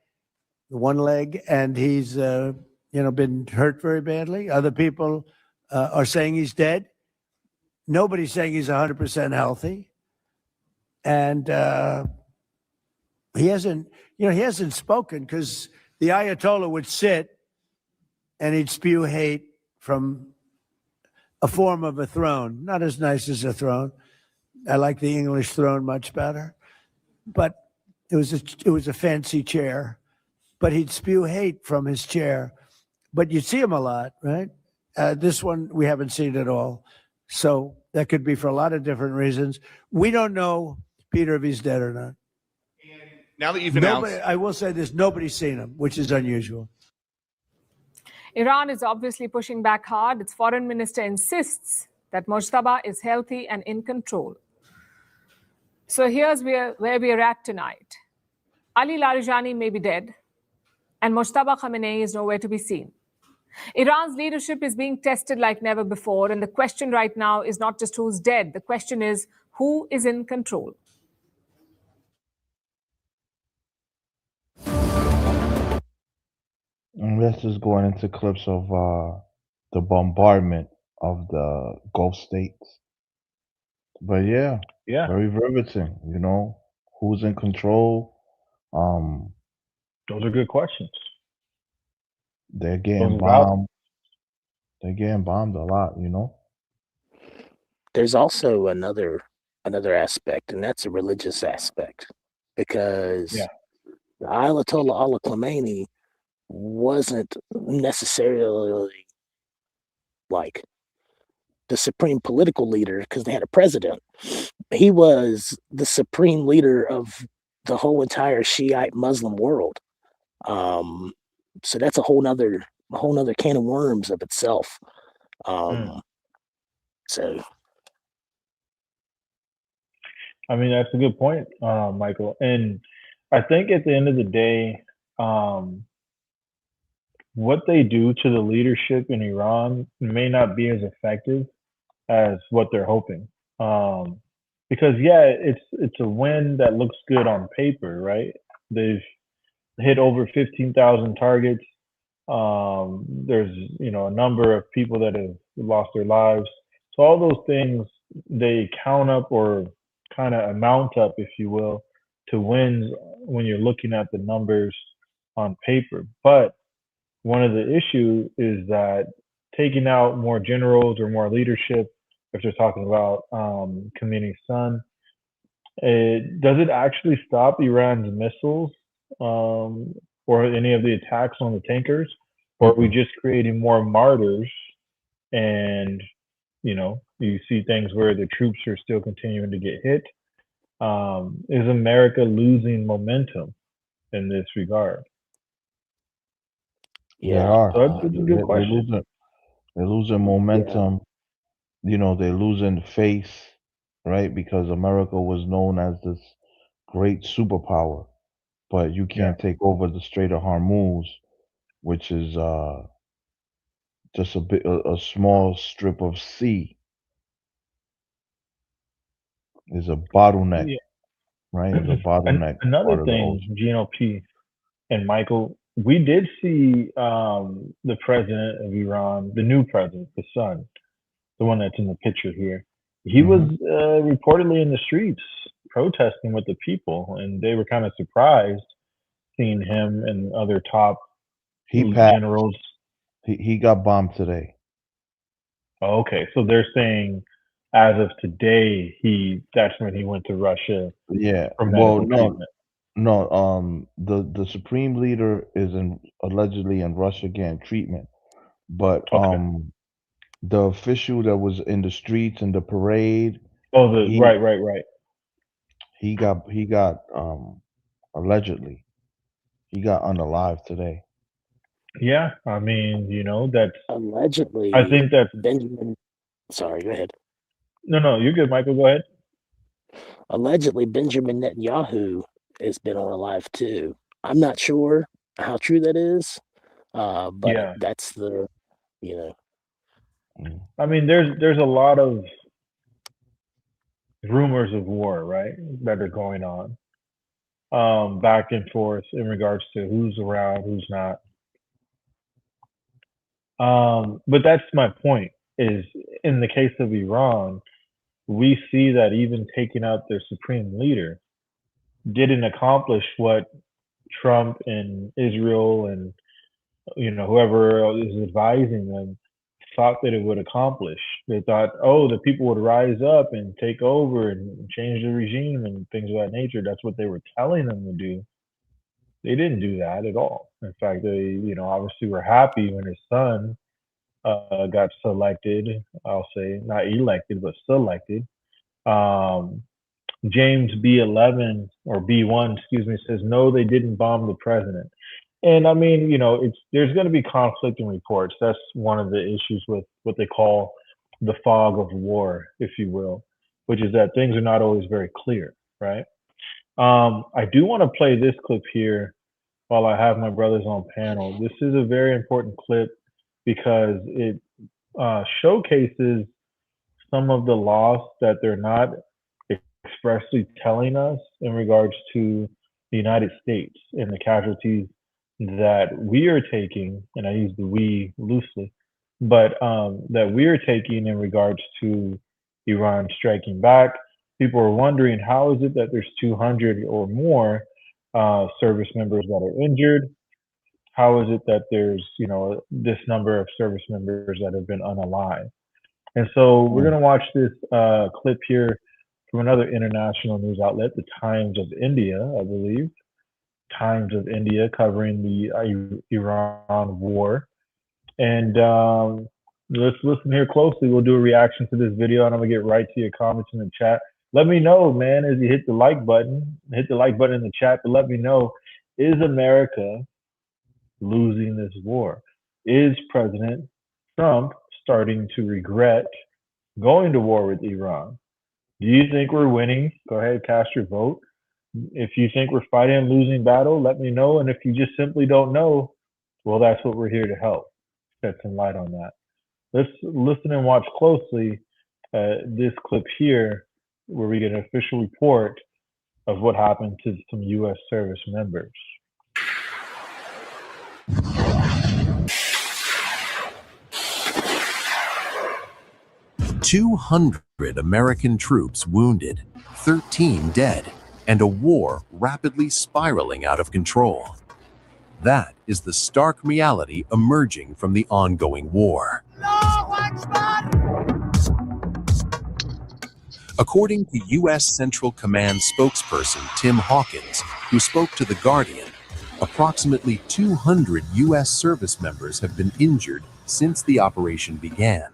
one leg, and he's been hurt very badly. Other people are saying he's dead. Nobody's saying he's 100% healthy, and he hasn't spoken because the Ayatollah would sit and he'd spew hate from a form of a throne, not as nice as a throne. I like the English throne much better, but it was a fancy chair. But he'd spew hate from his chair. But you'd see him a lot, right? This one we haven't seen at all. So that could be for a lot of different reasons. We don't know, Peter, if he's dead or not. Now that you've announced, I will say this: nobody's seen him, which is unusual. Iran is obviously pushing back hard. Its foreign minister insists that Mojtaba is healthy and in control. So here's where we are at tonight. Ali Larijani may be dead, and Mojtaba Khamenei is nowhere to be seen. Iran's leadership is being tested like never before, and the question right now is not just who's dead. The question is who is in control. And let's just go into clips of the bombardment of the Gulf states. But yeah, very riveting. Who's in control? Those are good questions. They're getting bombed. They're getting bombed a lot. There's also another aspect, and that's a religious aspect, because the Ayatollah Ali Khamenei wasn't necessarily like the supreme political leader because they had a president. He was the supreme leader of the whole entire Shiite Muslim world. So that's a whole nother can of worms of itself. So I mean, that's a good point, Michael. And I think at the end of the day, what they do to the leadership in Iran may not be as effective as what they're hoping. Because it's a win that looks good on paper, right? They've hit over 15,000 targets. There's a number of people that have lost their lives. So all those things, they count up or kind of amount up, if you will, to wins when you're looking at the numbers on paper. But one of the issues is that taking out more generals or more leadership, if they're talking about Khamenei's son, does it actually stop Iran's missiles or any of the attacks on the tankers? Or are we just creating more martyrs? And, you see things where the troops are still continuing to get hit. Is America losing momentum in this regard? They are. So that's a good question. They're losing momentum. They're losing face, right? Because America was known as this great superpower, but you can't take over the Strait of Hormuz, which is just a small strip of sea. Is a bottleneck, right? It's a bottleneck. Another thing, Gino P. and Michael, we did see the president of Iran, the new president, the son, the one that's in the picture here. He was reportedly in the streets protesting with the people, and they were kind of surprised seeing him and other top generals. He got bombed today. Oh, okay, so they're saying as of today, that's when he went to Russia. Yeah. No. The supreme leader is allegedly in Russia getting treatment, but the official that was in the streets and the parade. Oh, right. He got allegedly he got unalive today. Yeah, I mean, that's allegedly. I think that Benjamin. Sorry, go ahead. No, you're good, Michael. Go ahead. Allegedly, Benjamin Netanyahu has been unalive too. I'm not sure, how true that is. But Yeah. that's the, you know. I mean, there's a lot of rumors of war, right, that are going on, back and forth in regards to who's around, who's not. But that's my point. Is in the case of Iran, we see that even taking out their supreme leader didn't accomplish what Trump and Israel and whoever is advising them thought that it would accomplish. They thought, oh, the people would rise up and take over and change the regime and things of that nature. That's what they were telling them to do. They didn't do that at all. In fact, they, obviously were happy when his son got selected. I'll say not elected, but selected. James B11 or B1, excuse me, says no, they didn't bomb the president. And I mean, there's going to be conflicting reports. That's one of the issues with what they call the fog of war, if you will, which is that things are not always very clear, right? I do want to play this clip here while I have my brothers on panel. This is a very important clip because it showcases some of the loss that they're not expressly telling us in regards to the United States and the casualties that we are taking, and I use the we loosely, but that we are taking in regards to Iran striking back. People are wondering, how is it that there's 200 or more service members that are injured? How is it that there's, this number of service members that have been unalived? And so we're going to watch this clip here from another international news outlet, the Times of India, I believe. Times of India, covering the Iran war. And let's listen here closely. We'll do a reaction to this video, and I'm going to get right to your comments in the chat. Let me know, man, as you hit the like button. Hit the like button in the chat to let me know, is America losing this war? Is President Trump starting to regret going to war with Iran? Do you think we're winning? Go ahead, cast your vote. If you think we're fighting a losing battle, let me know. And if you just simply don't know, well, that's what we're here to help. Shed some light on that. Let's listen and watch closely this clip here where we get an official report of what happened to some U.S. service members. 200 American troops wounded, 13 dead, and a war rapidly spiraling out of control. That is the stark reality emerging from the ongoing war. According to U.S. Central Command spokesperson Tim Hawkins, who spoke to The Guardian, approximately 200 U.S. service members have been injured since the operation began.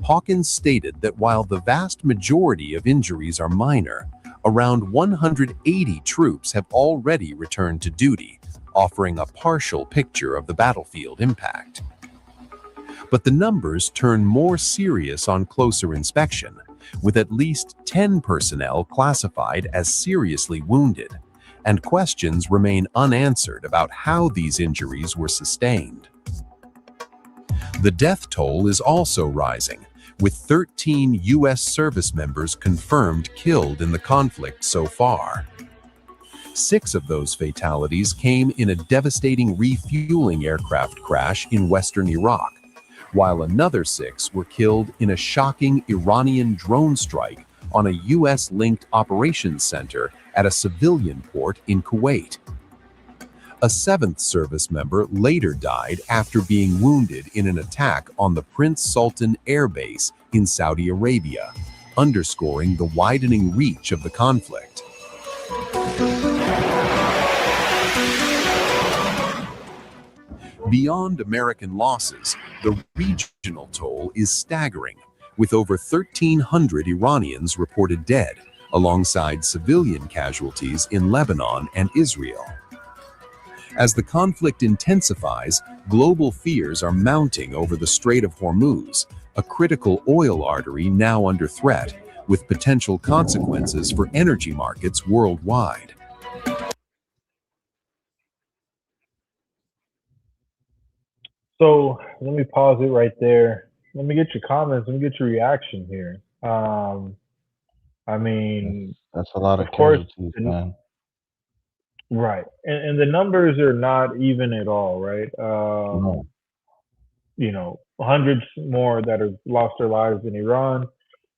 Hawkins stated that while the vast majority of injuries are minor, around 180 troops have already returned to duty, offering a partial picture of the battlefield impact. But the numbers turn more serious on closer inspection, with at least 10 personnel classified as seriously wounded, and questions remain unanswered about how these injuries were sustained. The death toll is also rising, with 13 U.S. service members confirmed killed in the conflict so far. 6 of those fatalities came in a devastating refueling aircraft crash in western Iraq, while another 6 were killed in a shocking Iranian drone strike on a U.S.-linked operations center at a civilian port in Kuwait. A 7th service member later died after being wounded in an attack on the Prince Sultan Air Base in Saudi Arabia, underscoring the widening reach of the conflict. Beyond American losses, the regional toll is staggering, with over 1,300 Iranians reported dead, alongside civilian casualties in Lebanon and Israel. As the conflict intensifies, global fears are mounting over the Strait of Hormuz, a critical oil artery now under threat, with potential consequences for energy markets worldwide. So let me pause it right there. Let me get your comments. Let me get your reaction here. I mean, That's a lot of of course, casualties, man. right, and the numbers are not even at all, right? No. You know, hundreds more that have lost their lives in Iran.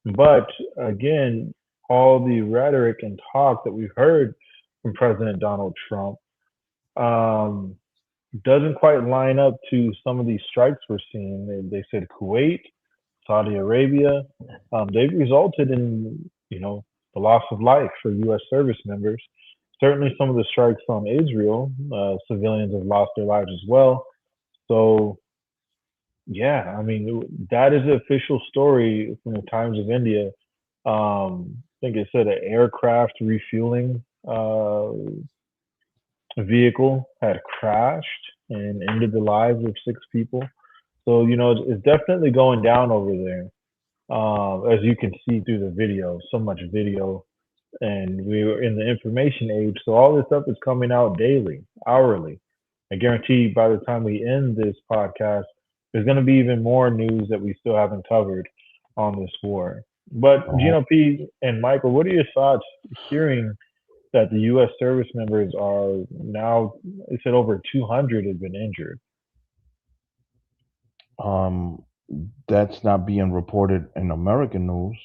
But again, all the rhetoric and talk that we've heard from President Donald Trump um, doesn't quite line up to some of these strikes we're seeing. They said Kuwait, Saudi Arabia, they've resulted in, you know, the loss of life for U.S. service members. Certainly, some of the strikes on Israel, civilians have lost their lives as well. So, yeah, I mean, that is the official story from the Times of India. I think it said an aircraft refueling vehicle had crashed and ended the lives of 6 people. So, you know, it's definitely going down over there. As you can see through the video, so much video, and we were in the information age, so all this stuff is coming out daily, hourly. I guarantee by the time we end this podcast, there's going to be even more news that we still haven't covered on this war. But Gino P and Michael, what are your thoughts hearing that the U.S. service members are now? It said over 200 have been injured. That's not being reported in American news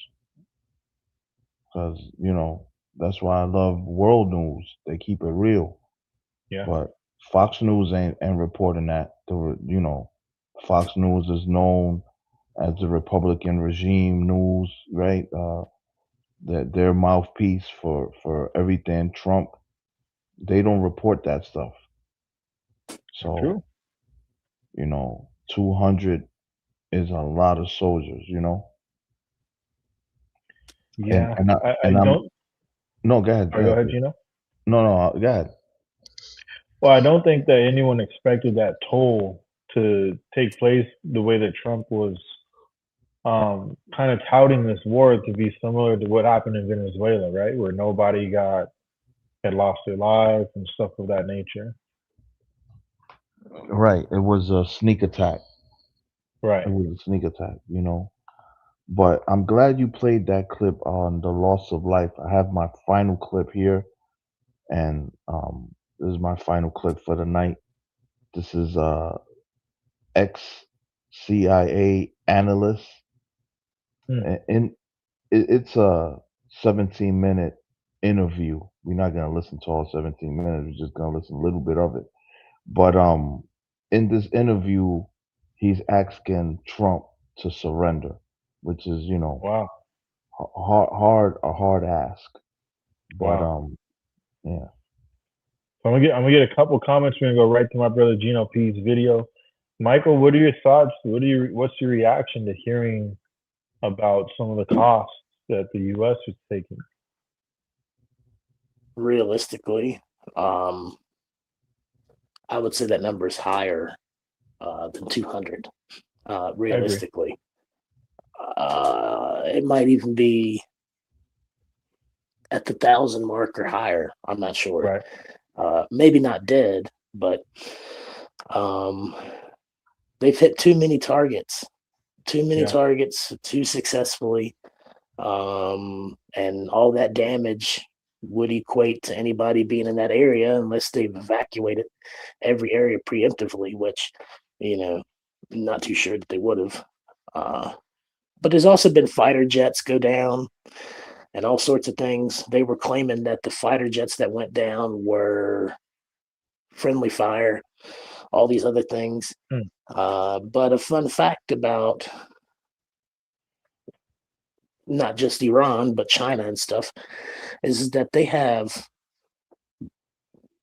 because, you know, that's why I love world news. They keep it real. Yeah. But Fox News ain't reporting that. You know, Fox News is known as the Republican regime news, right? That their mouthpiece for everything Trump. They don't report that stuff. So, True. you know, 200 is a lot of soldiers, you know. Yeah, and I I'm don't. no, go ahead, Go ahead, Gino. No, go ahead. Well, I don't think that anyone expected that toll to take place the way that Trump was kind of touting this war to be similar to what happened in Venezuela, right? Where nobody had lost their lives and stuff of that nature. Right. It was a sneak attack. Right. It was a sneak attack, you know. But I'm glad you played that clip on the loss of life. I have my final clip here, and this is my final clip for the night. This is ex CIA analyst, and it's a 17-minute interview. We're not gonna listen to all 17 minutes. We're just gonna listen a little bit of it. But in this interview, he's asking Trump to surrender, which is, you know, Wow. a hard ask. But Wow. yeah. So I'm gonna get a couple comments. We're gonna go right to my brother Gino P's video. Michael, what are your thoughts? What's your reaction to hearing about some of the costs that the U.S. is taking? Realistically, I would say that number is higher than 200. Realistically, it might even be at the 1,000 mark or higher. I'm not sure. Right. Maybe not dead, but they've hit too many targets. Targets too successfully, and all that damage would equate to anybody being in that area unless they've evacuated every area preemptively, which, you know, not too sure that they would have. But there's also been fighter jets go down and all sorts of things. They were claiming that the fighter jets that went down were friendly fire, all these other things. But a fun fact about not just Iran, but China and stuff, is that they have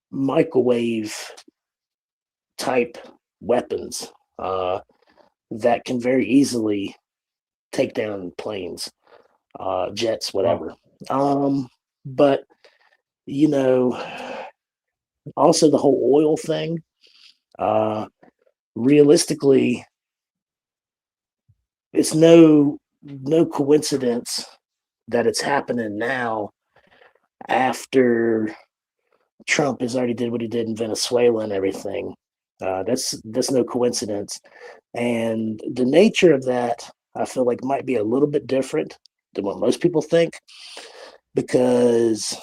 microwave type weapons that can very easily take down planes, jets, whatever. Wow. But, you know, also the whole oil thing, realistically, it's no coincidence that it's happening now after Trump has already did what he did in Venezuela and everything. That's no coincidence. And the nature of that, I feel like might be a little bit different than what most people think, because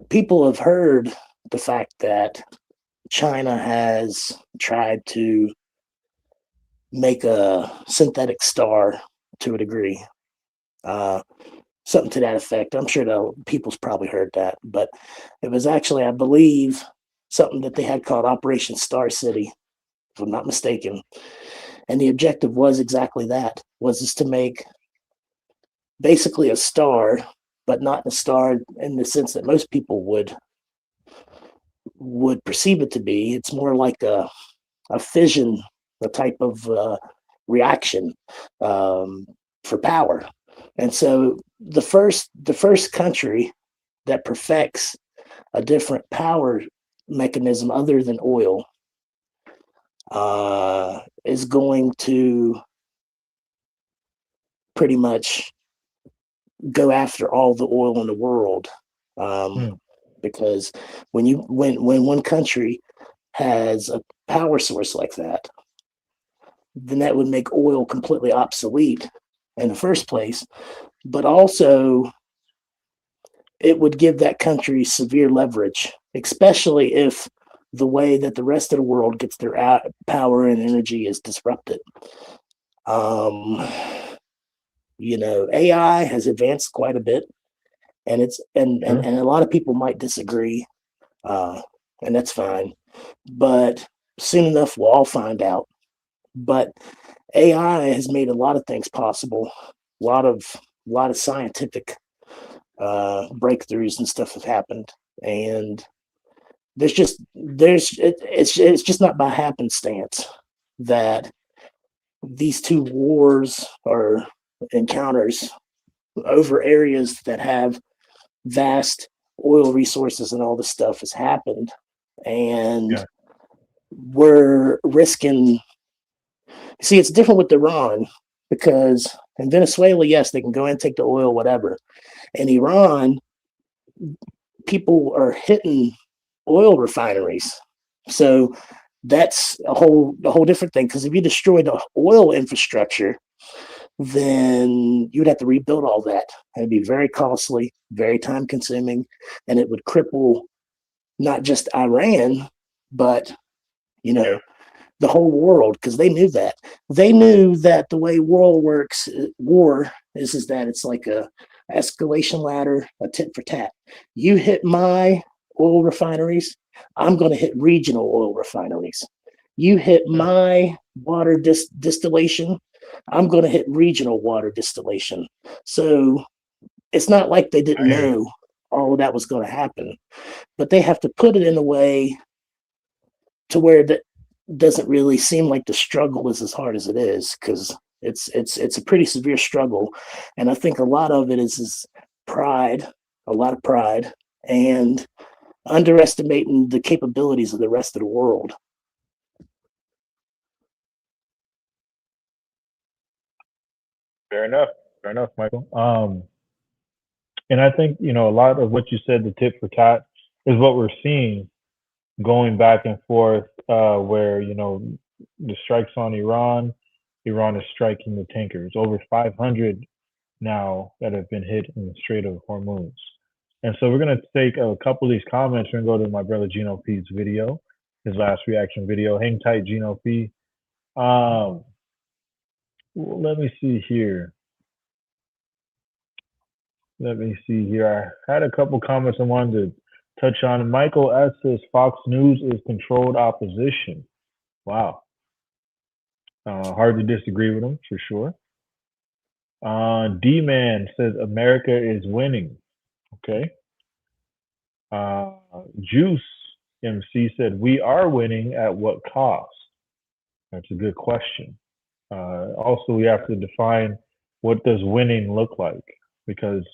people have heard the fact that China has tried to make a synthetic star to a degree, something to that effect. I'm sure the people's probably heard that, but it was actually, I believe, something that they had called Operation Star City, if I'm not mistaken. And the objective was exactly that, was just to make basically a star, but not a star in the sense that most people would perceive it to be. It's more like a fission, a type of reaction for power. And so the first country that perfects a different power mechanism other than oil is going to pretty much go after all the oil in the world, because when one country has a power source like that, then that would make oil completely obsolete in the first place, but also it would give that country severe leverage, especially if the way that the rest of the world gets their power and energy is disrupted. AI has advanced quite a bit, and and a lot of people might disagree, and that's fine. But soon enough, we'll all find out. But AI has made a lot of things possible. A lot of scientific breakthroughs and stuff have happened, and it's just not by happenstance that these two wars or encounters over areas that have vast oil resources and all this stuff has happened, and we're risking. See, it's different with Iran, because in Venezuela, yes, they can go in and take the oil, whatever. In Iran, people are hitting oil refineries, so that's a whole different thing. Because if you destroy the oil infrastructure, then you'd have to rebuild all that. It'd be very costly, very time consuming, and it would cripple not just Iran, but the whole world, because they knew that. They knew that the way war is that it's like a escalation ladder, a tit for tat. You hit my oil refineries, I'm going to hit regional oil refineries. You hit my water distillation, I'm going to hit regional water distillation. So it's not like they didn't know all of that was going to happen, but they have to put it in a way to where that doesn't really seem like the struggle is as hard as it is, because it's a pretty severe struggle. And I think a lot of it is pride, a lot of pride, and underestimating the capabilities of the rest of the world. Fair enough, Michael. And I think, a lot of what you said, the tit for tat, is what we're seeing going back and forth, where, the strikes on Iran is striking the tankers. Over 500 now that have been hit in the Strait of Hormuz. And so we're going to take a couple of these comments and go to my brother Gino P's video, his last reaction video. Hang tight, Gino P. Let me see here. I had a couple comments I wanted to touch on. Michael S. says Fox News is controlled opposition. Wow. Hard to disagree with him, for sure. D-Man says America is winning. Okay. Juice MC said, we are winning at what cost? That's a good question. Also, we have to define what does winning look like, because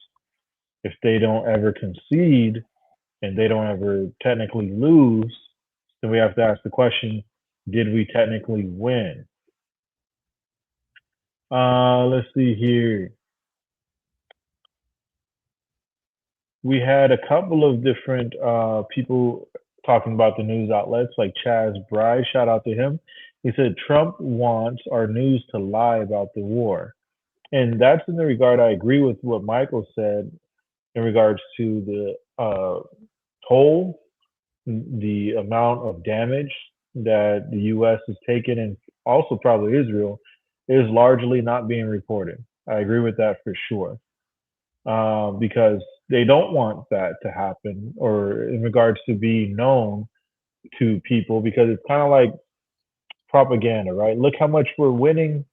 if they don't ever concede and they don't ever technically lose, then we have to ask the question, did we technically win? Let's see here. We had a couple of different people talking about the news outlets like Chaz Bry. Shout out to him. He said Trump wants our news to lie about the war. And that's in the regard, I agree with what Michael said in regards to the toll, the amount of damage that the U.S. has taken, and also probably Israel, is largely not being reported. I agree with that for sure. Because they don't want that to happen, or in regards to be known to people, because it's kind of like propaganda, right? Look how much we're winning.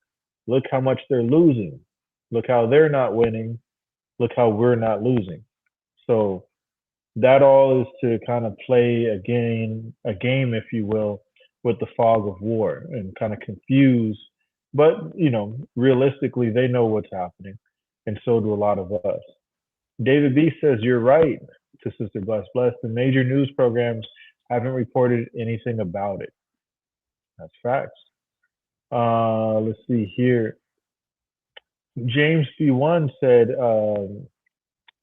Look how much they're losing. Look how they're not winning. Look how we're not losing. So that all is to kind of play a game, if you will, with the fog of war and kind of confuse. But, realistically, they know what's happening. And so do a lot of us. David B says, you're right, to Sister Bless. The major news programs haven't reported anything about it. That's facts. Let's see here. James B1 said,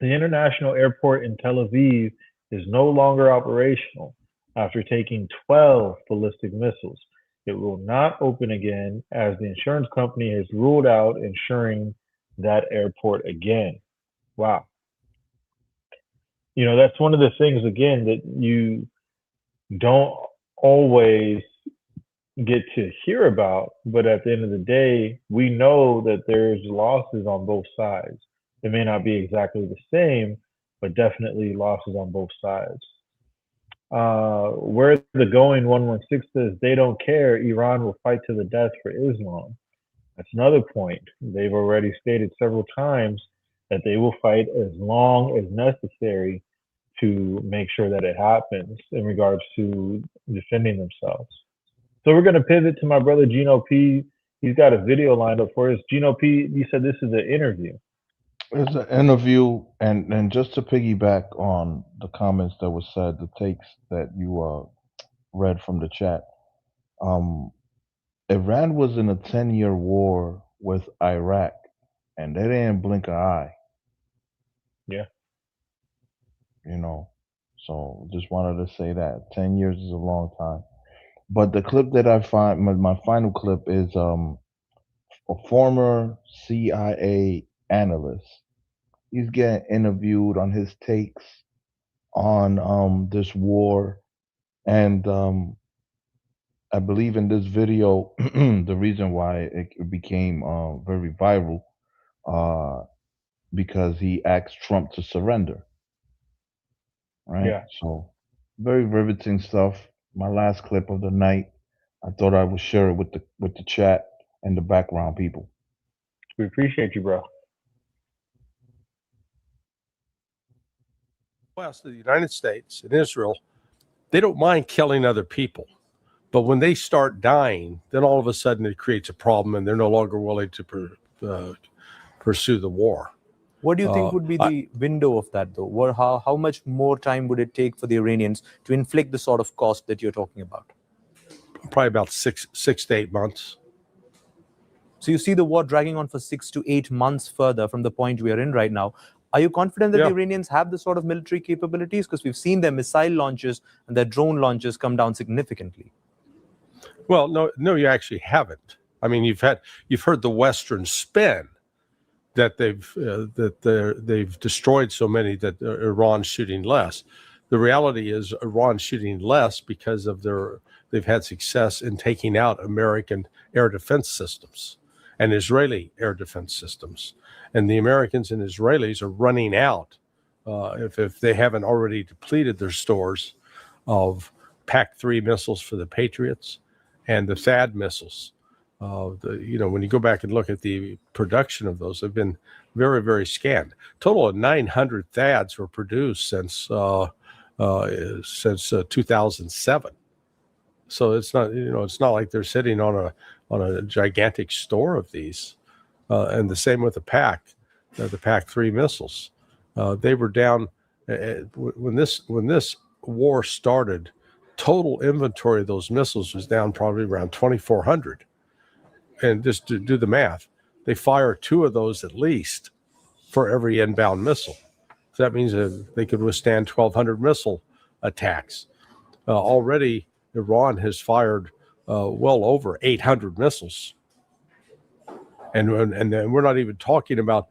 the international airport in Tel Aviv is no longer operational after taking 12 ballistic missiles. It will not open again as the insurance company has ruled out insuring that airport again. Wow. That's one of the things, again, that you don't always get to hear about. But at the end of the day, we know that there's losses on both sides. It may not be exactly the same, but definitely losses on both sides. Where the going 116 says they don't care. Iran will fight to the death for Islam. That's another point. They've already stated several times that they will fight as long as necessary to make sure that it happens in regards to defending themselves. So we're going to pivot to my brother Gino P. He's got a video lined up for us. Gino P, you said this is an interview. It's an interview, and just to piggyback on the comments that were said, the takes that you read from the chat. Iran was in a 10-year war with Iraq, and they didn't blink an eye. Yeah. So just wanted to say that 10 years is a long time. But the clip that I find, my final clip is a former CIA analyst. He's getting interviewed on his takes on this war, and I believe in this video, the reason why it became very viral, because he asked Trump to surrender. Right? Yeah. So very riveting stuff. My last clip of the night. I thought I would share it with the chat and the background people. We appreciate you, bro. West, the United States and Israel, they don't mind killing other people. But when they start dying, then all of a sudden it creates a problem and they're no longer willing to pursue the war. What do you think would be the window of that, though? How much more time would it take for the Iranians to inflict the sort of cost that you're talking about? Probably about six to 8 months. So you see the war dragging on for 6 to 8 months further from the point we are in right now. Are you confident that the Iranians have the sort of military capabilities? Because we've seen their missile launches and their drone launches come down significantly. Well, no, you actually haven't. I mean, you've heard the Western spin that they've destroyed so many that Iran's shooting less. The reality is Iran's shooting less because of they've had success in taking out American air defense systems and Israeli air defense systems. And the Americans and Israelis are running out, if they haven't already depleted their stores of PAC-3 missiles for the Patriots and the THAAD missiles. When you go back and look at the production of those, they've been very, very scant. Total of 900 THAADs were produced since 2007. So it's not like they're sitting on a gigantic store of these. And the same with the PAC-3 missiles. They were down when this war started. Total inventory of those missiles was down probably around 2,400. And just to do the math, they fire 2 of those at least for every inbound missile. So that means that they could withstand 1,200 missile attacks. already Iran has fired well over 800 missiles. And then we're not even talking about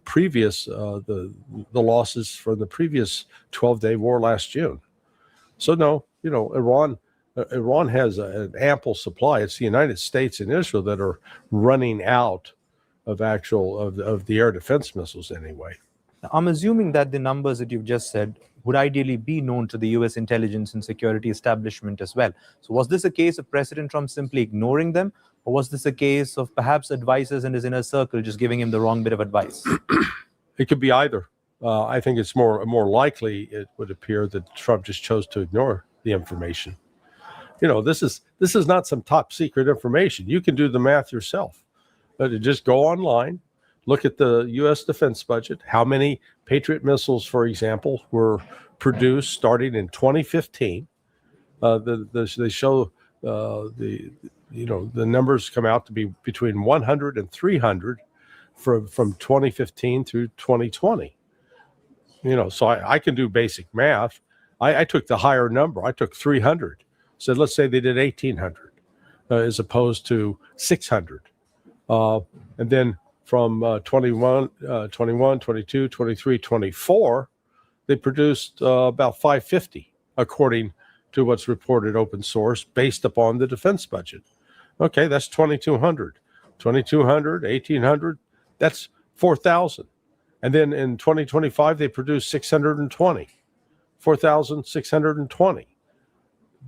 previous the losses from the previous 12-day war last June. So no, Iran has an ample supply. It's the United States and Israel that are running out of of the air defense missiles anyway. I'm assuming that the numbers that you've just said would ideally be known to the US intelligence and security establishment as well. So was this a case of President Trump simply ignoring them, or was this a case of perhaps advisors in his inner circle just giving him the wrong bit of advice? It could be either. I think it's more likely, it would appear, that Trump just chose to ignore the information. This is not some top secret information. You can do the math yourself. But just go online, look at the U.S. defense budget, how many Patriot missiles, for example, were produced starting in 2015. They show the numbers come out to be between 100 and 300 from 2015 through 2020. So I can do basic math. I took the higher number. I took 300. So let's say they did 1,800 as opposed to 600. And then from 21, 22, 23, 24, they produced about 550, according to what's reported open source, based upon the defense budget. Okay, that's 2,200. 2,200, 1,800, that's 4,000. And then in 2025, they produced 620, 4,620.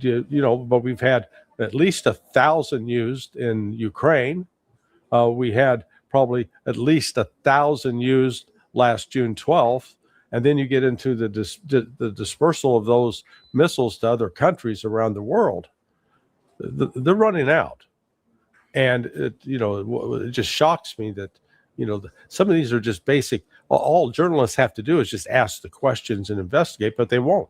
But we've had at least 1,000 used in Ukraine. We had probably at least 1,000 used last June 12th. And then you get into the dispersal of those missiles to other countries around the world. They're running out. And it just shocks me that some of these are just basic. All journalists have to do is just ask the questions and investigate, but they won't.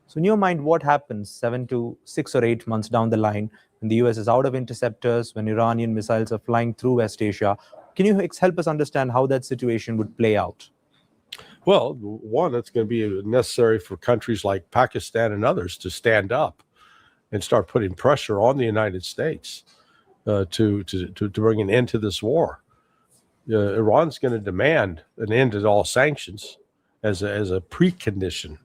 So in your mind, what happens 7 to 6 or 8 months down the line when the US is out of interceptors, when Iranian missiles are flying through West Asia? Can you help us understand how that situation would play out? Well, one, it's going to be necessary for countries like Pakistan and others to stand up and start putting pressure on the United States to bring an end to this war. Iran's going to demand an end to all sanctions as a precondition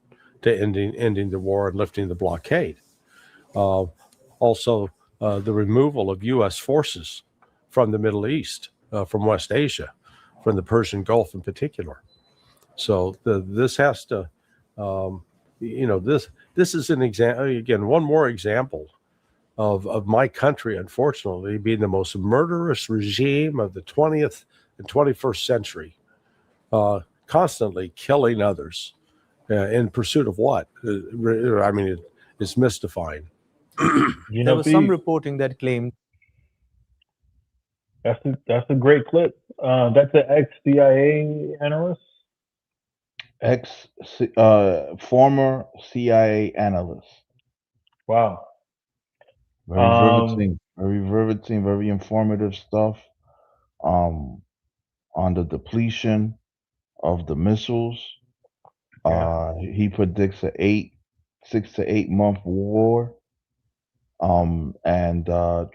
to ending the war and lifting the blockade. Also, the removal of U.S. forces from the Middle East, from West Asia, from the Persian Gulf in particular. So this has to, this is an example, again, one more example of my country, unfortunately, being the most murderous regime of the 20th and 21st century, constantly killing others in pursuit of what? I mean, it's mystifying. There was some reporting that claimed. That's a great clip. That's an ex-CIA analyst. Former CIA analyst. Wow. Very riveting, very informative stuff. On the depletion of the missiles. He predicts 6 to 8 month war. And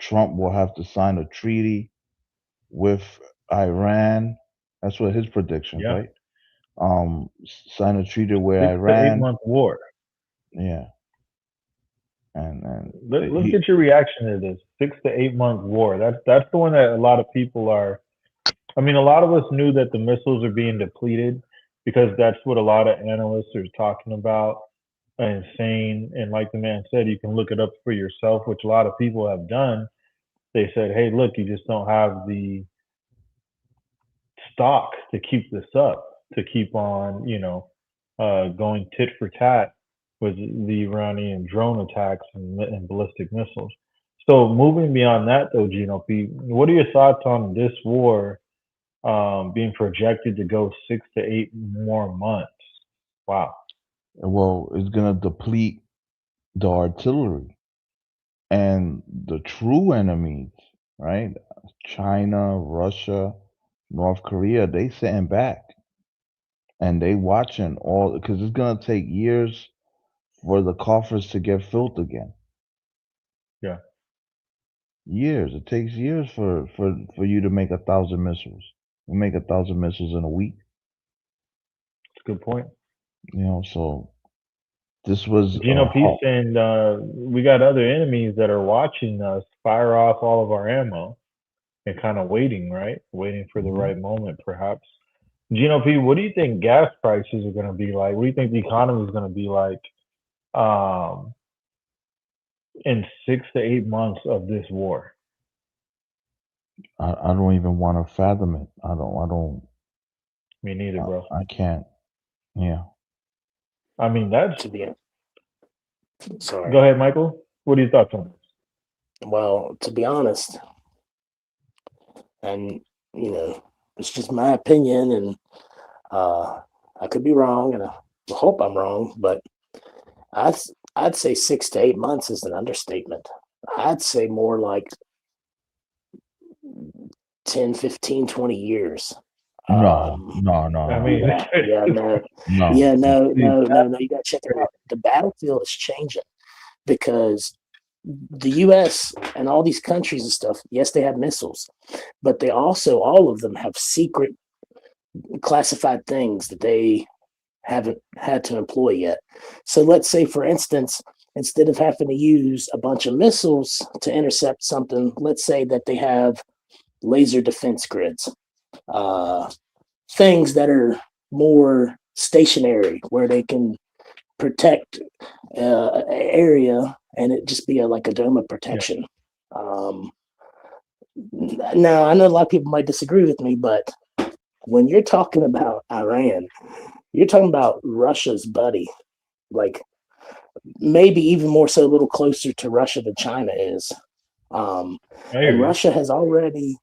Trump will have to sign a treaty with Iran. That's what his predictions, right? Sign a treaty with Iran. 6 to 8 month war. Yeah. And let's get your reaction to this 6 to 8 month war. That's the one that a lot of people are. I mean, a lot of us knew that the missiles are being depleted because that's what a lot of analysts are talking about and saying. And like the man said, you can look it up for yourself, which a lot of people have done. They said, hey, look, you just don't have the stock to keep this up, to keep on, going tit for tat with the Iranian drone attacks and ballistic missiles. So moving beyond that, though, Gino P, what are your thoughts on this war being projected to go 6 to 8 more months? Wow. Well, it's going to deplete the artillery and the true enemies, right? China, Russia, North Korea, they sitting back and they watching all, because it's going to take years for the coffers to get filled again. Yeah. Years. It takes years for you to make 1,000 missiles. We make 1,000 missiles in a week. That's a good point. You know, so this was P saying we got other enemies that are watching us fire off all of our ammo and kind of waiting, right? Waiting for the right moment, perhaps. Gino P, what do you think gas prices are going to be like? What do you think the economy is going to be like in 6 to 8 months of this war? I don't even want to fathom it. I don't. Me neither, bro. I can't. Yeah. I mean, that's. Sorry. Go ahead, Michael. What are your thoughts on this? Well, to be honest, and it's just my opinion, and I could be wrong, and I hope I'm wrong, but I'd say 6 to 8 months is an understatement. I'd say more like 10, 15, 20 years. No. I mean, no. You gotta check it out. The battlefield is changing because the US and all these countries and stuff, yes, they have missiles, but they also, all of them have secret classified things that they haven't had to employ yet. So let's say, for instance, instead of having to use a bunch of missiles to intercept something, let's say that they have laser defense grids, things that are more stationary where they can protect an area and it just be like a dome of protection. Now, I know a lot of people might disagree with me, but when you're talking about Iran, you're talking about Russia's buddy, like maybe even more so, a little closer to Russia than China is. And Russia has already.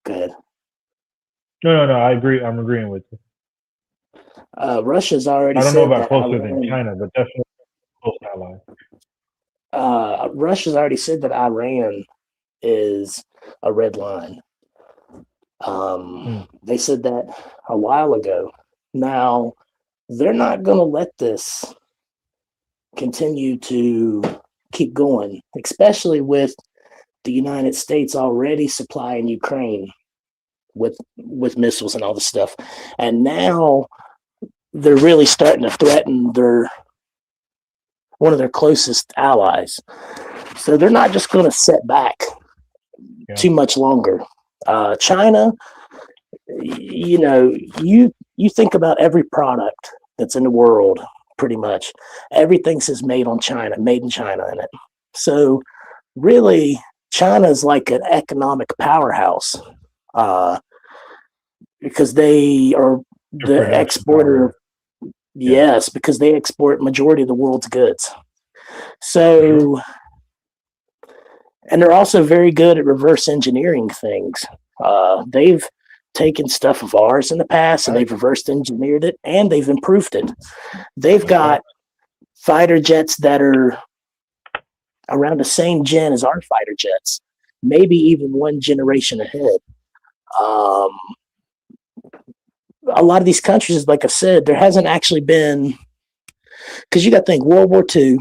Good. No, I agree. I'm agreeing with you. Russia's already. I don't said know about closer Iran, than China, but definitely close ally. Russia's already said that Iran is a red line. They said that a while ago. Now, they're not going to let this continue to keep going, especially with the United States already supplying Ukraine with missiles and all this stuff. And now they're really starting to threaten one of their closest allies. So they're not just going to sit back too much longer. China, you think about every product that's in the world, pretty much everything says made in China in it. So really, China's like an economic powerhouse because they are the exporter. Yes, because they export majority of the world's goods. So, and they're also very good at reverse engineering things. They've taken stuff of ours in the past and they've reverse engineered it and they've improved it. They've got fighter jets that are around the same gen as our fighter jets, maybe even one generation ahead. A lot of these countries, like I said, there hasn't actually been, because you got to think World War II,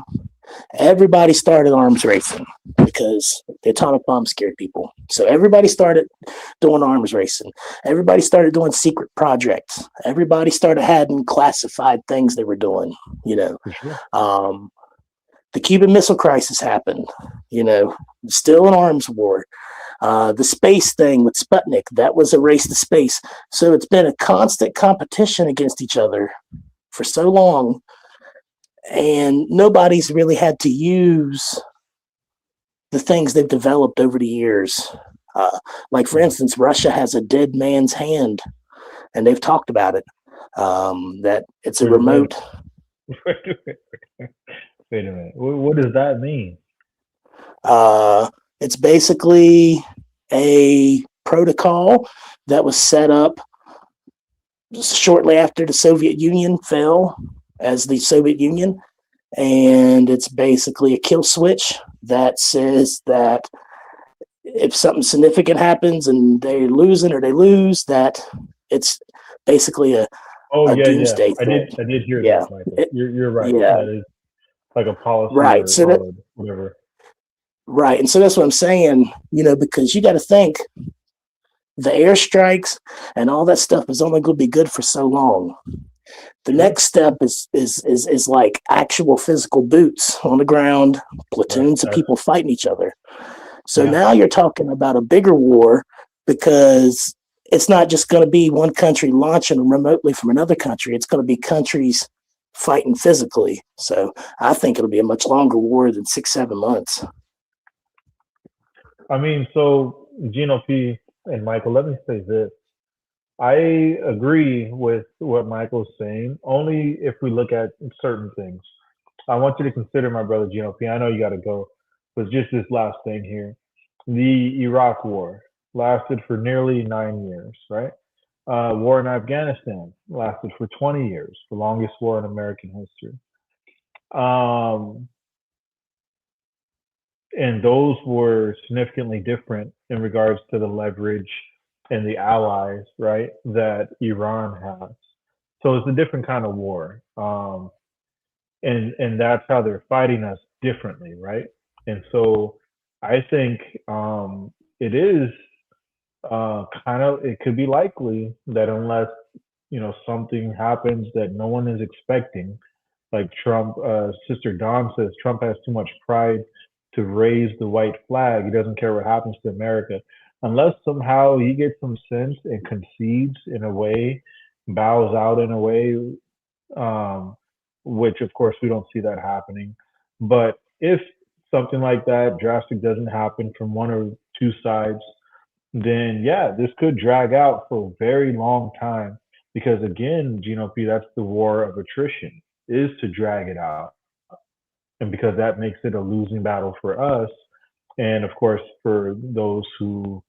everybody started arms racing because the atomic bomb scared people. So everybody started doing arms racing. Everybody started doing secret projects. Everybody started having classified things they were doing, The Cuban Missile Crisis happened, still an arms war. The space thing with Sputnik, that was a race to space. So it's been a constant competition against each other for so long. And nobody's really had to use the things they've developed over the years. Like, for instance, Russia has a dead man's hand, and they've talked about it, that it's a remote. Wait a minute. What does that mean? It's basically a protocol that was set up shortly after the Soviet Union fell as the Soviet Union. And it's basically a kill switch that says that if something significant happens and they're losing or they lose, that it's basically a doomsday thing. I did hear that, Michael. You're right. Yeah. That is like a policy Right. So that or whatever. right. And so that's what I'm saying, because you got to think the airstrikes and all that stuff is only going to be good for so long. The next step is like actual physical boots on the ground, platoons of people fighting each other. So now you're talking about a bigger war, because it's not just going to be one country launching remotely from another country. It's going to be countries fighting physically. So I think it'll be a much longer war than 6-7 months. I mean, so Gino P and Michael, let me say this. I agree with what Michael's saying, only if we look at certain things. I want you to consider, my brother Gino P. I know you got to go, but just this last thing here. The Iraq War lasted for nearly 9 years, right? War in Afghanistan lasted for 20 years, the longest war in American history. And those were significantly different in regards to the leverage and the allies, right, that Iran has. So it's a different kind of war. And that's how they're fighting us differently, right? And so I think it is it could be likely that unless, something happens that no one is expecting, like Trump, Sister Dawn says, Trump has too much pride to raise the white flag. He doesn't care what happens to America. Unless somehow he gets some sense and concedes in a way, bows out in a way, which of course we don't see that happening. But if something like that drastic doesn't happen from one or two sides, then yeah, this could drag out for a very long time. Because again, Gino P, that's the war of attrition, is to drag it out. And because that makes it a losing battle for us. And of course, for those who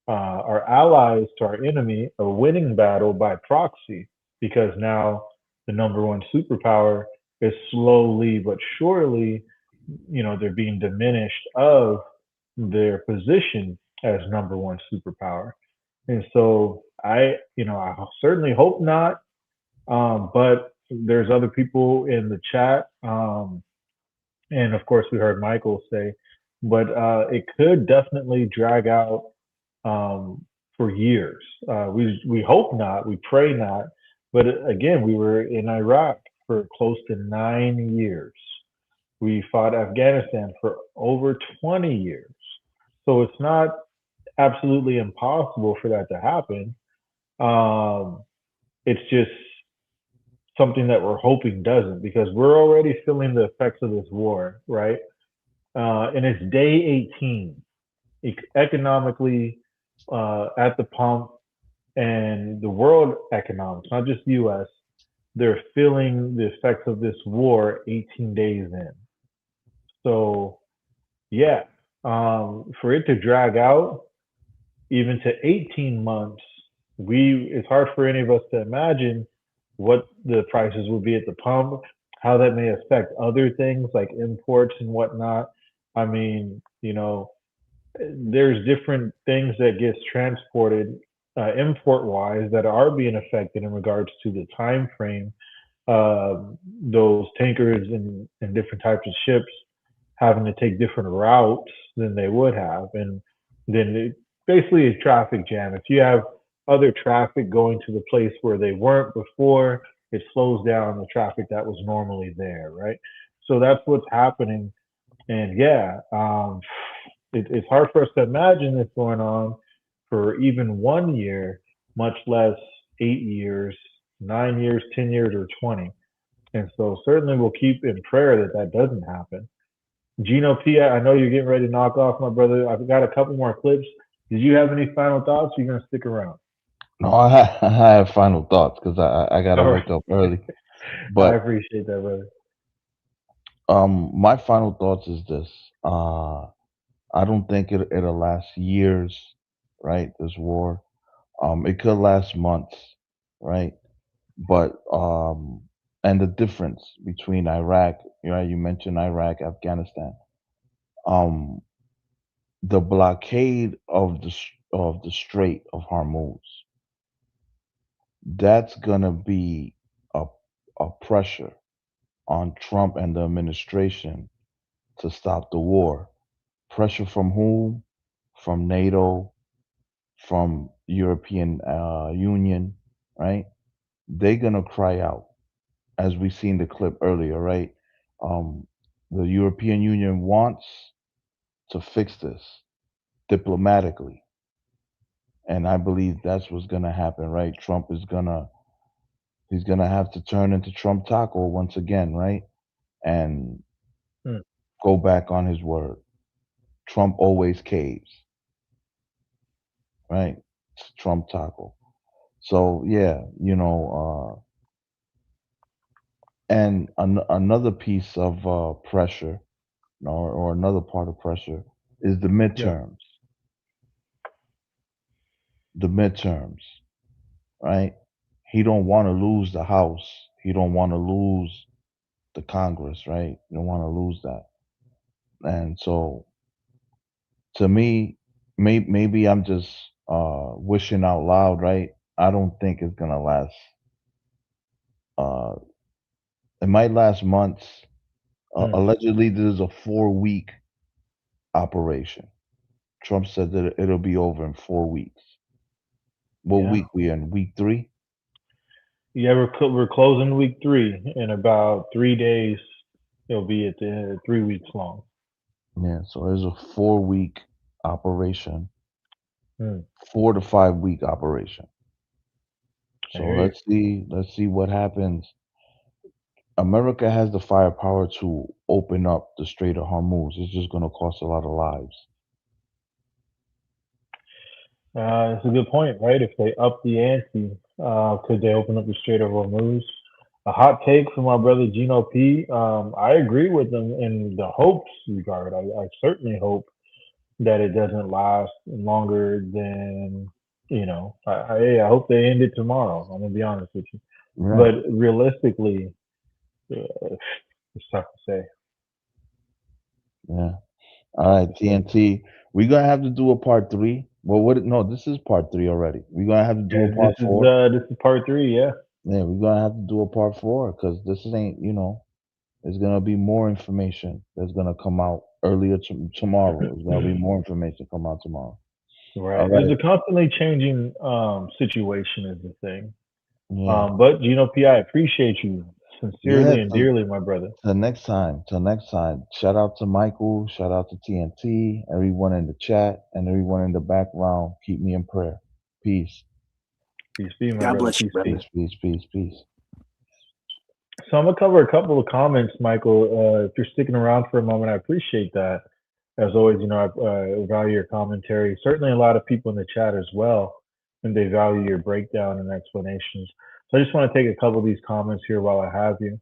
are allies to our enemy, a winning battle by proxy, because now the number one superpower is slowly but surely, they're being diminished of their position as number one superpower. And so I certainly hope not. But there's other people in the chat. And of course, we heard Michael say, but it could definitely drag out for years. We hope not. We pray not. But again, we were in Iraq for close to 9 years. We fought Afghanistan for over 20 years. So it's not absolutely impossible for that to happen. It's just something that we're hoping doesn't, because we're already feeling the effects of this war, right? And it's day 18 economically at the pump, and the world economics, not just U.S., they're feeling the effects of this war 18 days in. So, yeah, for it to drag out even to 18 months, it's hard for any of us to imagine what the prices will be at the pump, how that may affect other things like imports and whatnot. I mean, there's different things that gets transported import wise that are being affected in regards to the time frame. Those tankers and different types of ships having to take different routes than they would have, and then basically a traffic jam. If you have other traffic going to the place where they weren't before, it slows down the traffic that was normally there, right? So that's what's happening. And yeah, it's hard for us to imagine this going on for even 1 year, much less 8 years, 9 years, 10 years, or 20. And so certainly we'll keep in prayer that that doesn't happen. Gino P, I know you're getting ready to knock off, my brother. I've got a couple more clips. Did you have any final thoughts? Or are you going to stick around? No, I have final thoughts because I got to wake up early. But I appreciate that, brother. My final thoughts is this. I don't think it'll last years, right? This war. It could last months, right? But and the difference between Iraq, you mentioned Iraq, Afghanistan. The blockade of the Strait of Hormuz, that's gonna be a pressure on Trump and the administration to stop the war. Pressure from whom? From NATO, from European Union, right? They're gonna cry out, as we seen the clip earlier, right? The European Union wants to fix this diplomatically, and I believe that's what's gonna happen, right? He's gonna have to turn into Trump Taco once again, right? And go back on his word. Trump always caves, right? It's Trump Taco. So yeah, and another piece of pressure, or another part of pressure, is the midterms. The midterms, right? He don't want to lose the House. He don't want to lose the Congress, right? You don't want to lose that. And so, to me, maybe I'm just wishing out loud, right? I don't think it's gonna last. Uh, it might last months. Allegedly, this is a 4-week operation. Trump said that it'll be over in 4 weeks. What week we in? Week 3? Yeah, we're closing week 3. In about 3 days, it'll be at the 3 weeks long. Yeah, so it's a 4-week operation, Hmm. 4 to 5 week operation. I So hear you. let's see what happens. America has the firepower to open up the Strait of Hormuz. It's just going to cost a lot of lives. It's a good point, right? If they up the ante, could they open up the Strait of Hormuz? A hot take from my brother Gino P. I agree with them in the hopes regard. I certainly hope that it doesn't last longer than, I hope they end it tomorrow. I'm gonna be honest with you, Right. but realistically, it's tough to say. Yeah. All right, TNT. We're gonna have to do a part 3. Well, no, this is part 3 already. We're gonna have to do a part 4. This is part 3. Yeah. Yeah, we're gonna have to do a part 4 because this ain't, there's gonna be more information that's gonna come out earlier tomorrow. There's gonna be more information come out tomorrow. Right. All There's right. a constantly changing situation is the thing. Yeah. But Gino P, I appreciate you sincerely Yeah. and dearly, my brother. Till next time. Till next time. Shout out to Michael. Shout out to TNT. Everyone in the chat and everyone in the background. Keep me in prayer. Peace. Peace be, my God brother. bless you, Peace, brother. peace. Peace. So I'm gonna cover a couple of comments, Michael. If you're sticking around for a moment, I appreciate that. As always, I value your commentary. Certainly, a lot of people in the chat as well, and they value your breakdown and explanations. So I just want to take a couple of these comments here while I have you.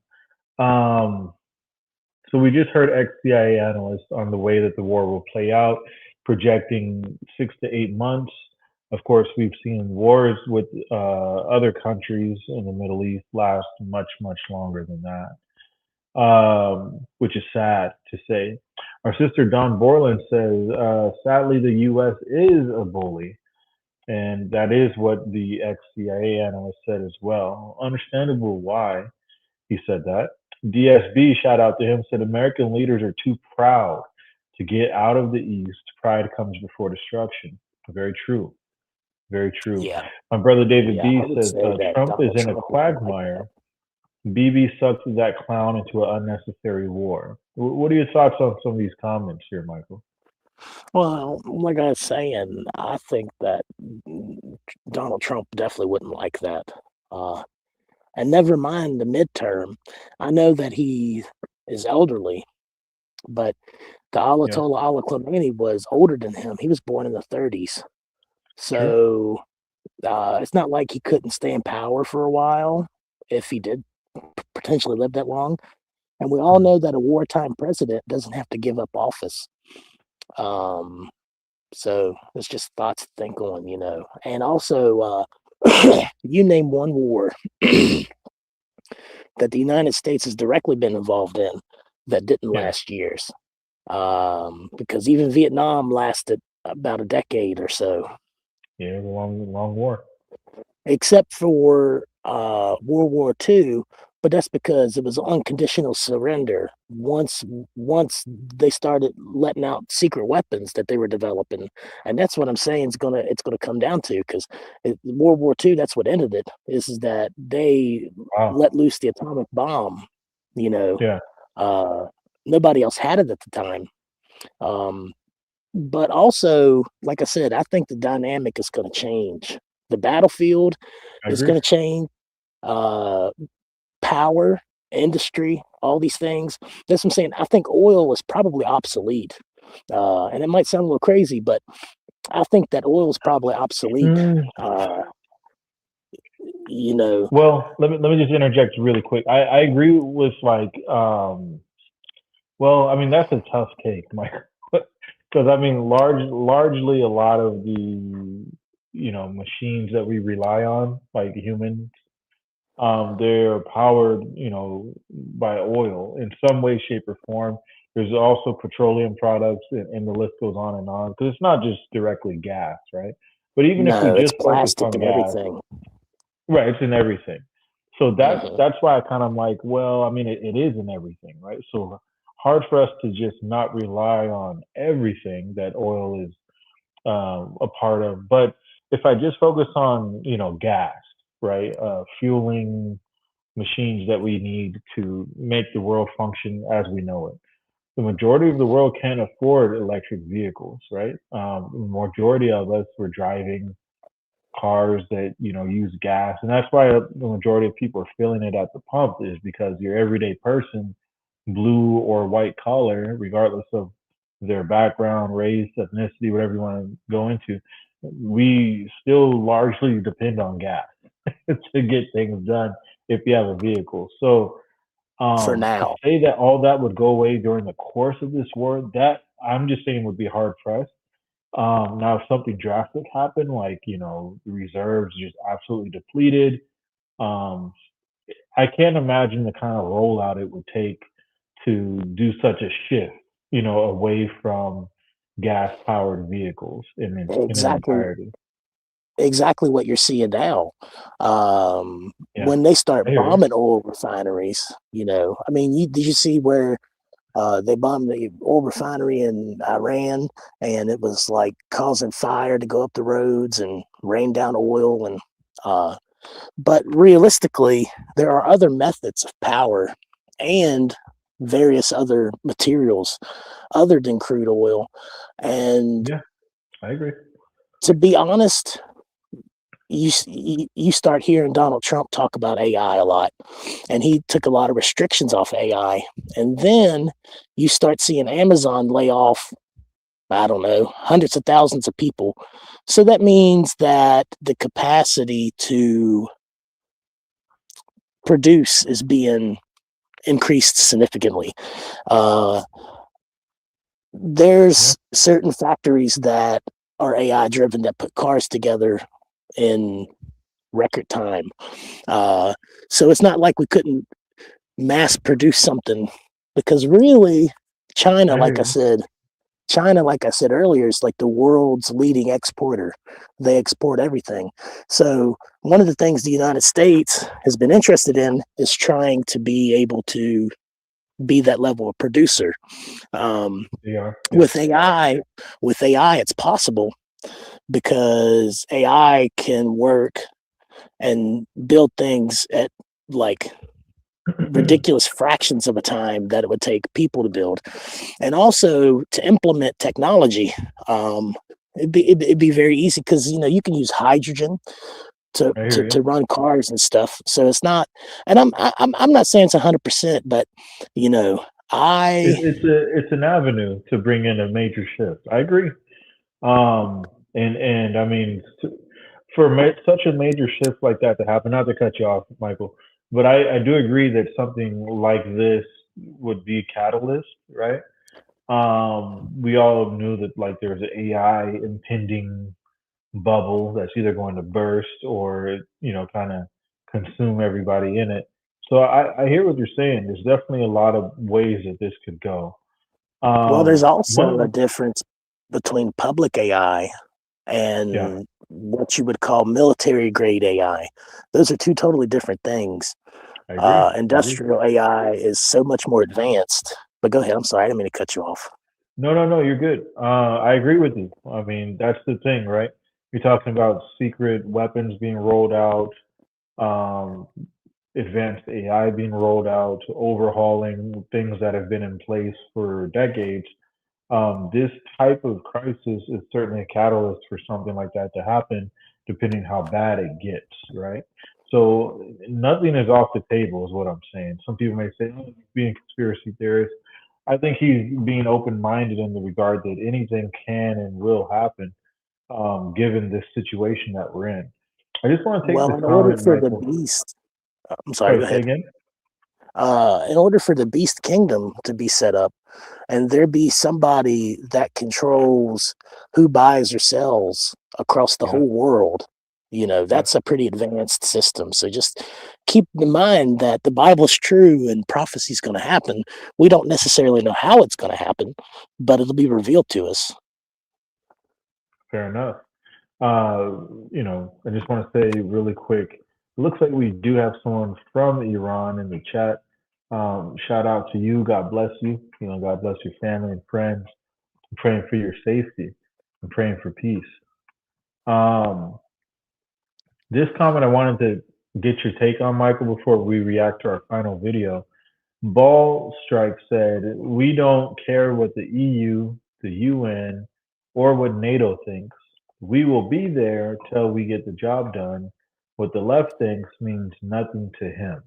So we just heard ex-CIA analysts on the way that the war will play out, projecting 6 to 8 months. Of course, we've seen wars with other countries in the Middle East last much, much longer than that, which is sad to say. Our sister Dawn Borland says, sadly, the U.S. is a bully. And that is what the ex-CIA analyst said as well. Understandable why he said that. DSB, shout out to him, said American leaders are too proud to get out of the East. Pride comes before destruction. Very true. Very true. Yeah. My brother David Yeah, B I would says say that Trump is Donald in a Trump would like quagmire. BB sucks that clown into an unnecessary war. What are your thoughts on some of these comments here, Michael? Well, like I was saying, I think that Donald Trump definitely wouldn't like that. And never mind the midterm. I know that he is elderly, but the Ayatollah Ali Khamenei was older than him. He was born in the 30s. So it's not like he couldn't stay in power for a while if he did potentially live that long. And we all know that a wartime president doesn't have to give up office. So it's just thoughts to think on, And also, you name one war that the United States has directly been involved in that didn't last years. Because even Vietnam lasted about a decade or so. Yeah, it was a long war. Except for World War II, but that's because it was unconditional surrender. Once they started letting out secret weapons that they were developing, and that's what I'm saying it's gonna come down to, because World War II, that's what ended it. Is that they let loose the atomic bomb. Nobody else had it at the time. But also, like I said, I think the dynamic is going to change. The battlefield is going to change. Power, industry, all these things. That's what I'm saying. I think oil is probably obsolete. And it might sound a little crazy, but I think that oil is probably obsolete. Well, let me just interject really quick. I agree with well, I mean, that's a tough cake, Mike. Because I mean, largely a lot of the machines that we rely on, like humans, they're powered by oil in some way, shape, or form. There's also petroleum products, and the list goes on and on. Because it's not just directly gas, right? But even if we just focus on gas, right? It's in everything. So that's why I kind of like, well, I mean, it is in everything, right? So hard for us to just not rely on everything that oil is a part of. But if I just focus on gas, right, fueling machines that we need to make the world function as we know it. The majority of the world can't afford electric vehicles, right? The majority of us were driving cars that use gas, and that's why the majority of people are feeling it at the pump, is because your everyday person, blue or white collar, regardless of their background, race, ethnicity, whatever you want to go into, we still largely depend on gas to get things done if you have a vehicle. So for now, to say that all that would go away during the course of this war, that I'm just saying would be hard pressed. Now, if something drastic happened, like the reserves just absolutely depleted, I can't imagine the kind of rollout it would take to do such a shift, away from gas-powered vehicles in its entirety. Exactly what you're seeing now. When they start bombing oil refineries, I mean, did you see where they bombed the oil refinery in Iran, and it was like causing fire to go up the roads and rain down oil? And but realistically, there are other methods of power and various other materials other than crude oil. And yeah, I agree. To be honest, you start hearing Donald Trump talk about AI a lot, and he took a lot of restrictions off AI. And then you start seeing Amazon lay off, I don't know, hundreds of thousands of people. So that means that the capacity to produce is being increased significantly. There's certain factories that are AI driven that put cars together in record time. So it's not like we couldn't mass produce something, because really China, like I said earlier, is like the world's leading exporter. They export everything. So one of the things the United States has been interested in is trying to be able to be that level of producer. With AI, it's possible, because AI can work and build things at like ridiculous fractions of a time that it would take people to build. And also to implement technology, it'd be very easy, because you can use hydrogen to run cars and stuff. So it's not, and I'm not saying it's 100%, but it's an avenue to bring in a major shift. I agree. And I mean, for such a major shift like that to happen, not to cut you off, Michael, but I do agree that something like this would be a catalyst, right? We all knew that there's an AI impending bubble that's either going to burst or kind of consume everybody in it. So I hear what you're saying. There's definitely a lot of ways that this could go. Well, there's also a difference between public AI and what you would call military grade AI. Those are two totally different things. I agree. Industrial AI is so much more advanced. But go ahead. I'm sorry. I didn't mean to cut you off. No, you're good. I agree with you. I mean, that's the thing, right? You're talking about secret weapons being rolled out, um, advanced AI being rolled out, overhauling things that have been in place for decades. This type of crisis is certainly a catalyst for something like that to happen, depending how bad it gets, right? So nothing is off the table, is what I'm saying. Some people may say, oh, he's being conspiracy theorist. I think he's being open-minded in the regard that anything can and will happen, given this situation that we're in. I just want to take Well, this in order comment, for the Michael. beast, I'm sorry, Sorry, go say ahead. again. In order for the beast kingdom to be set up and there be somebody that controls who buys or sells across the Yeah. whole world, that's a pretty advanced system. So just keep in mind that the Bible's true and prophecy is going to happen. We don't necessarily know how it's going to happen, but it'll be revealed to us. Fair enough. I just want to say really quick, it looks like we do have someone from Iran in the chat. Shout out to you. God bless you. God bless your family and friends. I'm praying for your safety. I'm praying for peace. This comment I wanted to get your take on, Michael, before we react to our final video. Ball Strike said, we don't care what the EU, the UN, or what NATO thinks. We will be there till we get the job done. What the left thinks means nothing to him.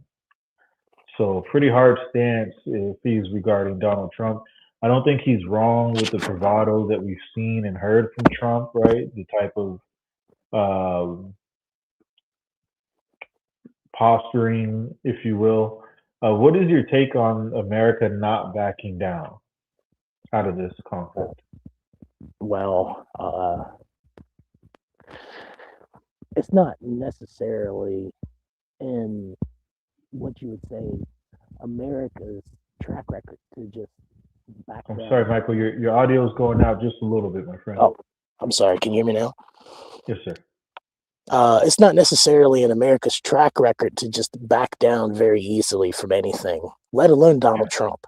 So pretty hard stance if he's regarding Donald Trump. I don't think he's wrong with the bravado that we've seen and heard from Trump, right? The type of posturing, if you will. What is your take on America not backing down out of this conflict? Well, it's not necessarily in what you would say America's track record to just back I'm down. sorry, Michael, your audio is going out just a little bit, my friend. Oh, I'm sorry. Can you hear me now? Yes, sir. It's not necessarily in America's track record to just back down very easily from anything, let alone Donald Trump.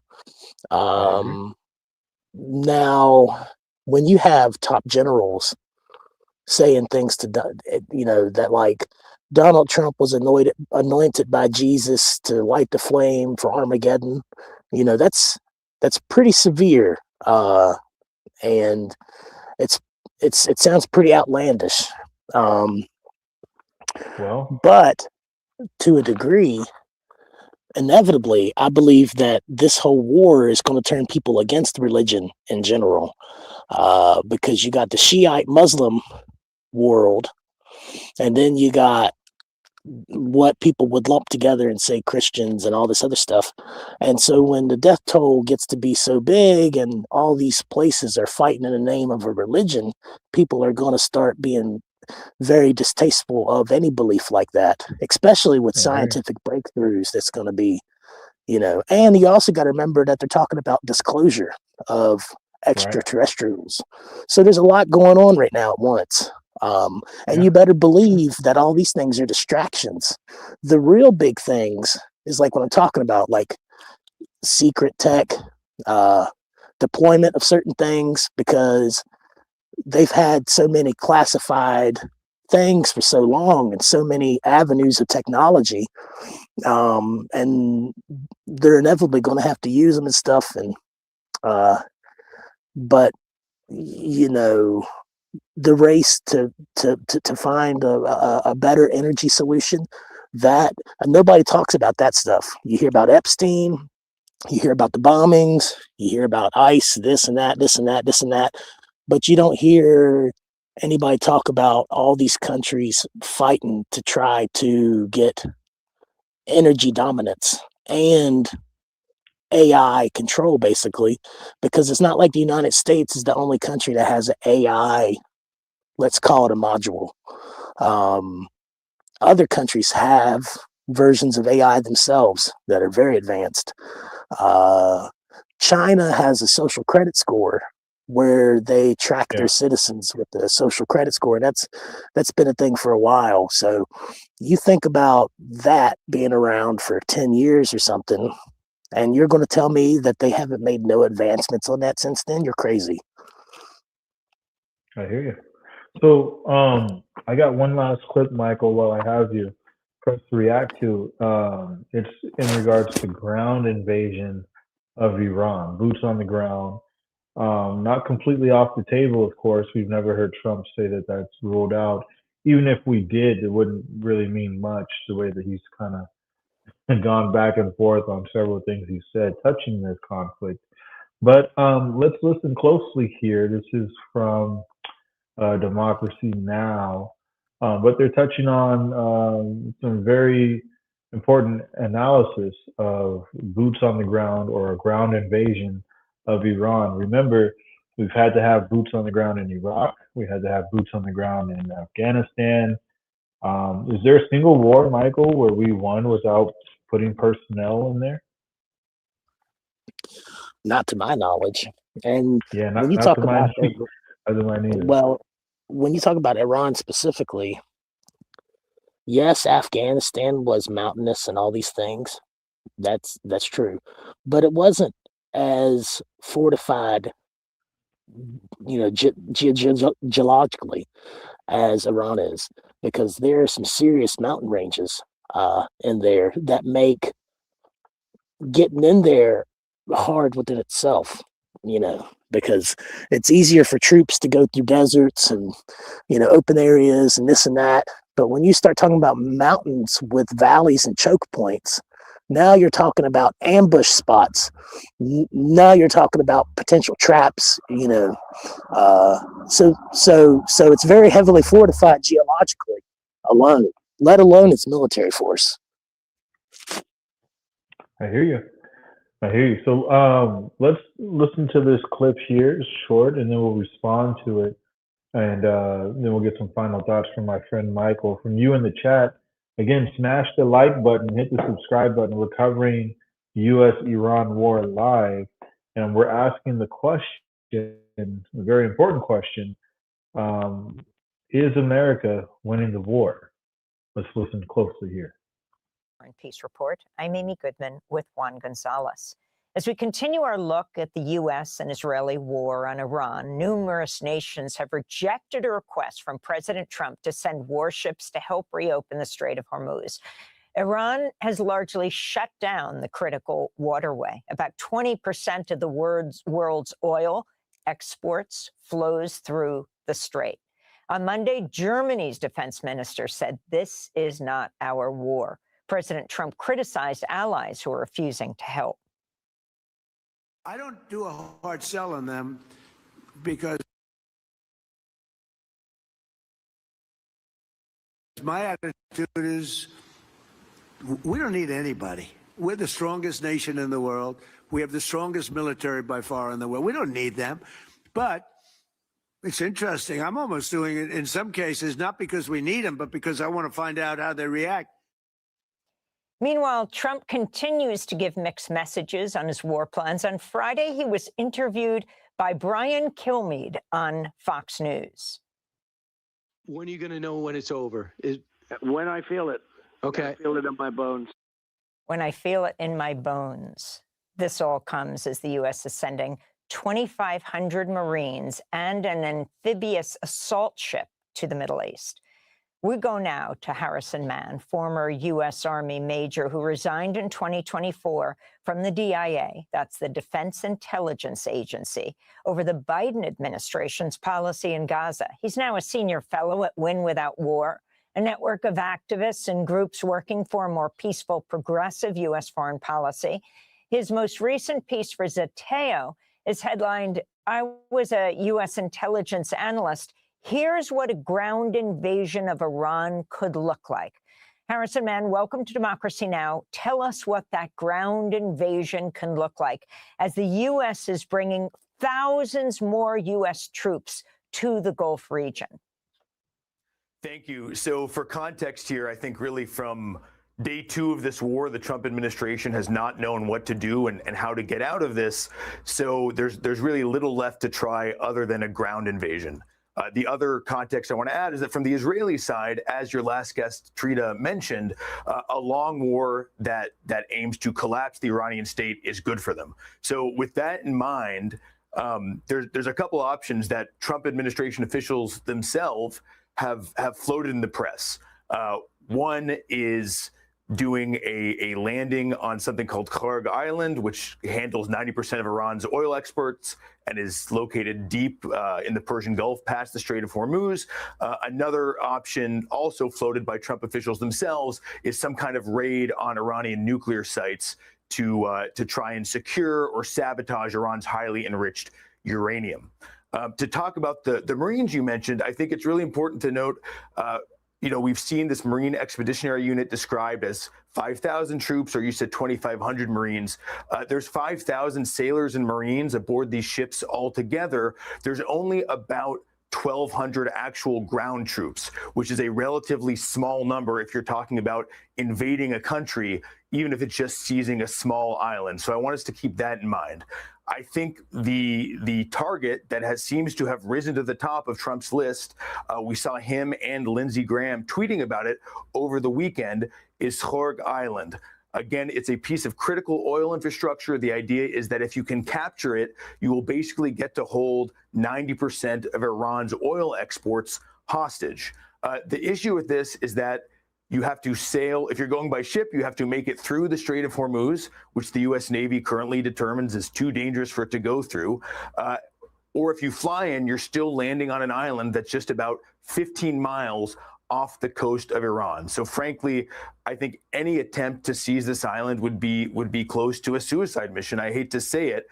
Now, when you have top generals saying things to, that like Donald Trump was anointed by Jesus to light the flame for Armageddon, that's pretty severe, and it sounds pretty outlandish. But to a degree, inevitably, I believe that this whole war is going to turn people against religion in general, because you got the Shiite Muslim world, and then you got what people would lump together and say Christians and all this other stuff. And so when the death toll gets to be so big and all these places are fighting in the name of a religion, people are going to start being very distasteful of any belief like that, especially with scientific breakthroughs. That's going to be, and you also got to remember that they're talking about disclosure of extraterrestrials. So there's a lot going on right now at once. And you better believe that all these things are distractions. The real big things is like what I'm talking about, like secret tech, deployment of certain things, because they've had so many classified things for so long and so many avenues of technology, and they're inevitably going to have to use them and stuff. And but the race to find a better energy solution, that nobody talks about that stuff. You hear about Epstein, you hear about the bombings, you hear about ICE, this and that, but you don't hear anybody talk about all these countries fighting to try to get energy dominance and AI control, basically, because it's not like the United States is the only country that has an AI, let's call it a module. Other countries have versions of AI themselves that are very advanced. China has a social credit score where they track their citizens with the social credit score. That's been a thing for a while. So you think about that being around for 10 years or something, and you're going to tell me that they haven't made no advancements on that since then? You're crazy. I hear you. So I got one last clip, Michael, while I have you for us to react to. It's in regards to ground invasion of Iran, boots on the ground. Not completely off the table, of course. We've never heard Trump say that that's ruled out. Even if we did, it wouldn't really mean much the way that he's kind of gone back and forth on several things he said touching this conflict. But let's listen closely here. This is from Democracy Now. But they're touching on some very important analysis of boots on the ground or a ground invasion of Iran. Remember, we've had to have boots on the ground in Iraq. We had to have boots on the ground in Afghanistan. Is there a single war, Michael, where we won without putting personnel in there? Not to my knowledge. And Yeah, when you not talk to mine, about, not to mine either. well, when you talk about Iran specifically, yes, Afghanistan was mountainous and all these things. That's true, but it wasn't as fortified, geologically as Iran is, because there are some serious mountain ranges in there that make getting in there hard within itself, because it's easier for troops to go through deserts and, open areas and this and that. But when you start talking about mountains with valleys and choke points, now you're talking about ambush spots. Now you're talking about potential traps, So it's very heavily fortified geologically alone, let alone its military force. I hear you. So let's listen to this clip here. It's short, and then we'll respond to it. And then we'll get some final thoughts from my friend Michael. From you in the chat, again, smash the like button, hit the subscribe button. We're covering U.S.-Iran war live, and we're asking the question, a very important question, is America winning the war? Let's listen closely here. Peace Report. I'm Amy Goodman with Juan Gonzalez. As we continue our look at the U.S. and Israeli war on Iran, numerous nations have rejected a request from President Trump to send warships to help reopen the Strait of Hormuz. Iran has largely shut down the critical waterway. About 20% of the world's oil exports flows through the strait. On Monday, Germany's defense minister said, "This is not our war." President Trump criticized allies who are refusing to help. I don't do a hard sell on them because my attitude is we don't need anybody. We're the strongest nation in the world. We have the strongest military by far in the world. We don't need them. But it's interesting. I'm almost doing it in some cases, not because we need them, but because I want to find out how they react. Meanwhile, Trump continues to give mixed messages on his war plans. On Friday, he was interviewed by Brian Kilmeade on Fox News. When are you going to know when it's over? When I feel it. Okay. I feel it in my bones. When I feel it in my bones. This all comes as the U.S. is sending 2,500 Marines and an amphibious assault ship to the Middle East. We go now to Harrison Mann, former U.S. Army major who resigned in 2024 from the DIA, that's the Defense Intelligence Agency, over the Biden administration's policy in Gaza. He's now a senior fellow at Win Without War, a network of activists and groups working for a more peaceful, progressive U.S. foreign policy. His most recent piece for Zeteo is headlined, "I was a U.S. intelligence analyst. Here's what a ground invasion of Iran could look like." Harrison Mann, welcome to Democracy Now! Tell us what that ground invasion can look like as the U.S. is bringing thousands more U.S. troops to the Gulf region. Thank you. So for context here, I think really from day 2 of this war, the Trump administration has not known what to do and how to get out of this. So there's really little left to try other than a ground invasion. The other context I want to add is that from the Israeli side, as your last guest, Trita, mentioned, a long war that aims to collapse the Iranian state is good for them. So with that in mind, there's a couple options that Trump administration officials themselves have floated in the press. One is doing a landing on something called Kharg Island, which handles 90% of Iran's oil exports and is located deep in the Persian Gulf past the Strait of Hormuz. Another option also floated by Trump officials themselves is some kind of raid on Iranian nuclear sites to try and secure or sabotage Iran's highly enriched uranium. To talk about the Marines you mentioned, I think it's really important to note we've seen this Marine Expeditionary Unit described as 5,000 troops, or you said 2,500 Marines. There's 5,000 sailors and Marines aboard these ships altogether. There's only about 1,200 actual ground troops, which is a relatively small number if you're talking about invading a country, even if it's just seizing a small island. So I want us to keep that in mind. I think the target that seems to have risen to the top of Trump's list, we saw him and Lindsey Graham tweeting about it over the weekend, is Kharg Island. Again, it's a piece of critical oil infrastructure. The idea is that if you can capture it, you will basically get to hold 90% of Iran's oil exports hostage. The issue with this is that you have to sail. If you're going by ship, you have to make it through the Strait of Hormuz, which the U.S. Navy currently determines is too dangerous for it to go through. Or if you fly in, you're still landing on an island that's just about 15 miles off the coast of Iran. So frankly, I think any attempt to seize this island would be close to a suicide mission. I hate to say it,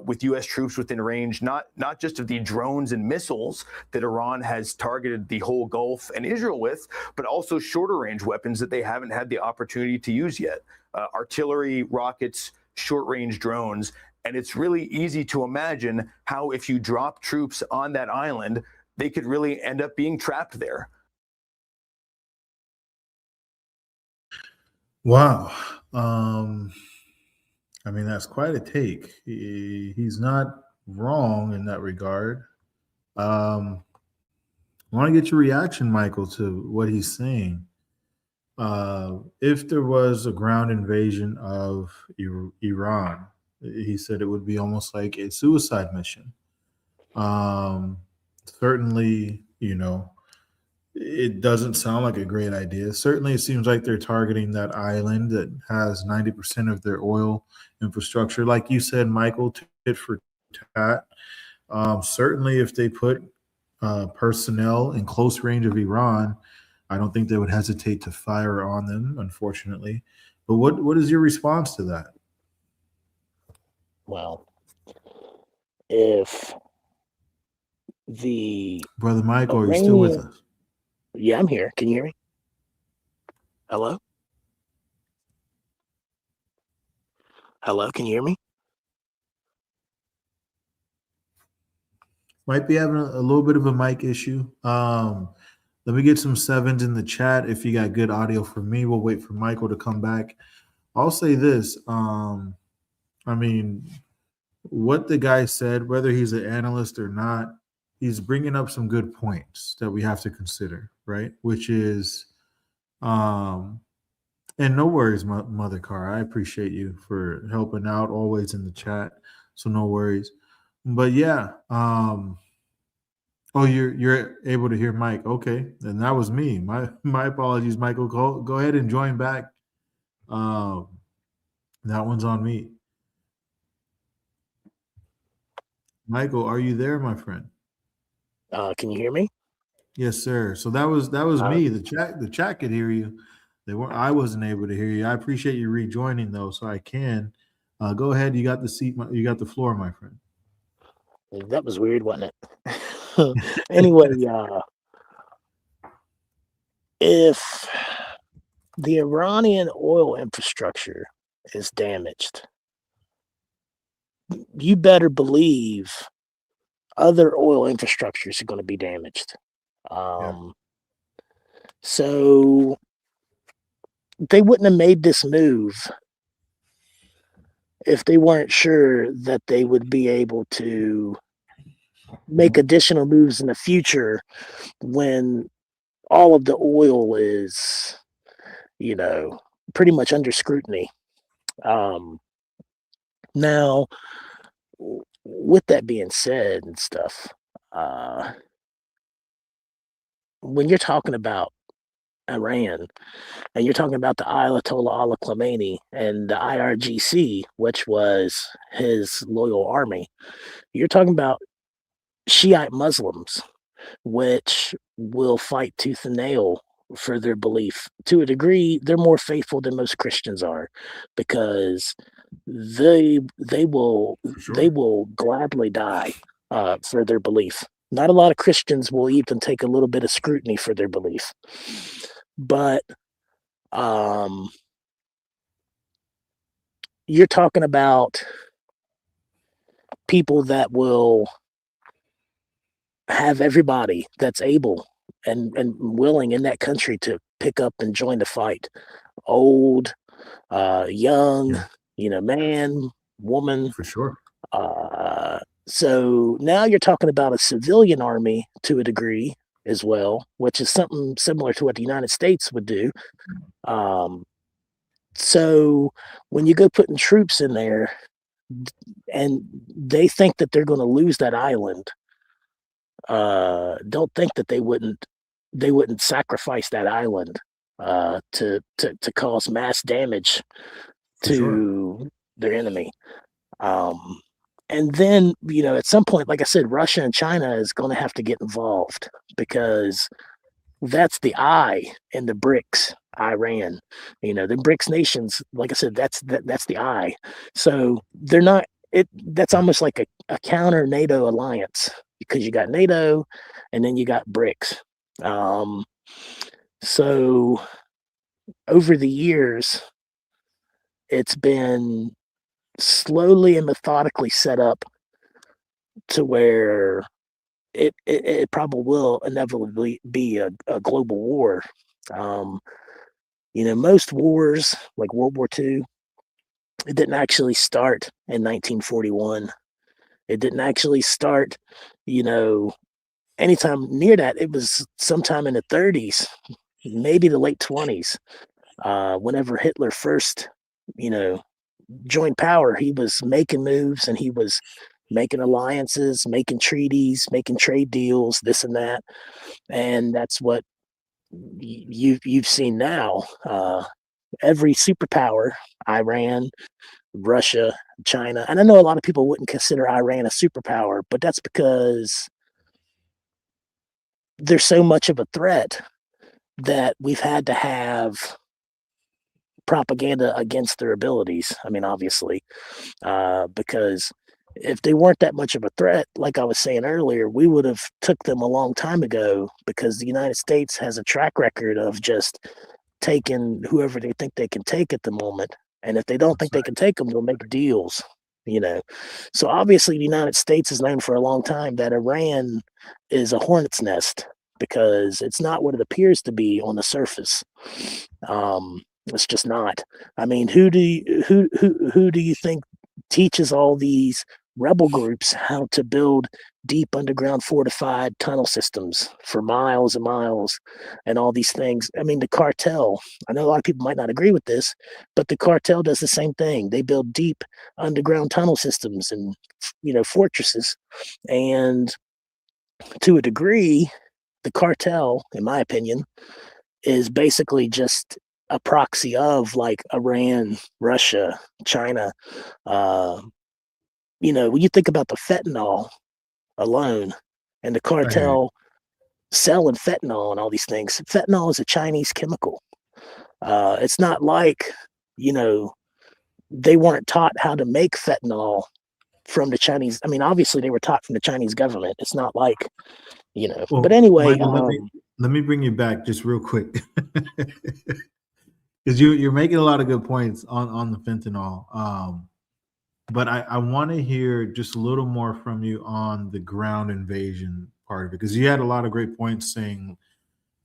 with U.S. troops within range, not just of the drones and missiles that Iran has targeted the whole Gulf and Israel with, but also shorter range weapons that they haven't had the opportunity to use yet. Artillery, rockets, short range drones. And it's really easy to imagine how if you drop troops on that island, they could really end up being trapped there. Wow. I mean, that's quite a take. He's not wrong in that regard. I want to get your reaction, Michael, to what he's saying. If there was a ground invasion of Iran, he said it would be almost like a suicide mission. Certainly, it doesn't sound like a great idea. Certainly, it seems like they're targeting that island that has 90% of their oil infrastructure. Like you said, Michael, tit for tat. Certainly, if they put personnel in close range of Iran, I don't think they would hesitate to fire on them, unfortunately. But what is your response to that? Well, if the Brother Michael, are you still with us? Yeah, I'm here. Can you hear me? Hello? Hello, can you hear me? Might be having a little bit of a mic issue. Let me get some sevens in the chat. If you got good audio for me, we'll wait for Michael to come back. I'll say this. I mean, what the guy said, whether he's an analyst or not, he's bringing up some good points that we have to consider, right? Which is, and no worries, Mother Car. I appreciate you for helping out always in the chat. So no worries. But yeah, oh, you're able to hear Mike. Okay, then that was me. My apologies, Michael. Go ahead and join back. That one's on me. Michael, are you there, my friend? Can you hear me? Yes, sir. So that was me. The chat could hear you. I wasn't able to hear you. I appreciate you rejoining though, so I can. Go ahead. You got the seat. You got the floor, my friend. That was weird, wasn't it? Anyway, if the Iranian oil infrastructure is damaged, you better believe other oil infrastructures are going to be damaged. So they wouldn't have made this move if they weren't sure that they would be able to make additional moves in the future when all of the oil is, pretty much under scrutiny. Now, with that being said and stuff, when you're talking about Iran and you're talking about the Ayatollah Ali Khamenei and the IRGC, which was his loyal army, you're talking about Shiite Muslims, which will fight tooth and nail for their belief. To a degree, they're more faithful than most Christians are, because they will gladly die for their belief. Not a lot of Christians will even take a little bit of scrutiny for their belief, but you're talking about people that will have everybody that's able and willing in that country to pick up and join the fight. Old, young, man, woman. For sure. So now you're talking about a civilian army to a degree as well, which is something similar to what the United States would do. So when you go putting troops in there and they think that they're going to lose that island, don't think that they wouldn't sacrifice that island to cause mass damage to their enemy. And then, at some point, like I said, Russia and China is going to have to get involved, because that's the I in the BRICS, Iran. The BRICS nations, like I said, that's the I. So they're not. That's almost like a counter NATO alliance, because you got NATO, and then you got BRICS. So over the years, it's been slowly and methodically set up to where it probably will inevitably be a global war. Most wars, like World War II, it didn't actually start in 1941. It didn't actually start, anytime near that. It was sometime in the 30s, maybe the late 20s, whenever Hitler first, joined power. He was making moves, and he was making alliances, making treaties, making trade deals, this and that. And that's what you've seen now. Every superpower, Iran, Russia, China, and I know a lot of people wouldn't consider Iran a superpower, but that's because they're so much of a threat that we've had to have propaganda against their abilities. I mean, obviously, because if they weren't that much of a threat, like I was saying earlier, we would have took them a long time ago, because the United States has a track record of just taking whoever they think they can take at the moment. And if they don't think they can take them, they'll make deals, So obviously the United States has known for a long time that Iran is a hornet's nest, because it's not what it appears to be on the surface. It's just not. I mean, who do you think teaches all these rebel groups how to build deep underground fortified tunnel systems for miles and miles and all these things? I mean, the cartel, I know a lot of people might not agree with this, but the cartel does the same thing. They build deep underground tunnel systems and, fortresses. And to a degree, the cartel, in my opinion, is basically just a proxy of like Iran, Russia, China. When you think about the fentanyl alone and the cartel selling fentanyl and all these things, fentanyl is a Chinese chemical. It's not like, they weren't taught how to make fentanyl from the Chinese. I mean, obviously they were taught from the Chinese government. It's not like, Well, but anyway, Michael, let me bring you back just real quick. Because you're making a lot of good points on the fentanyl. But I want to hear just a little more from you on the ground invasion part of it, because you had a lot of great points saying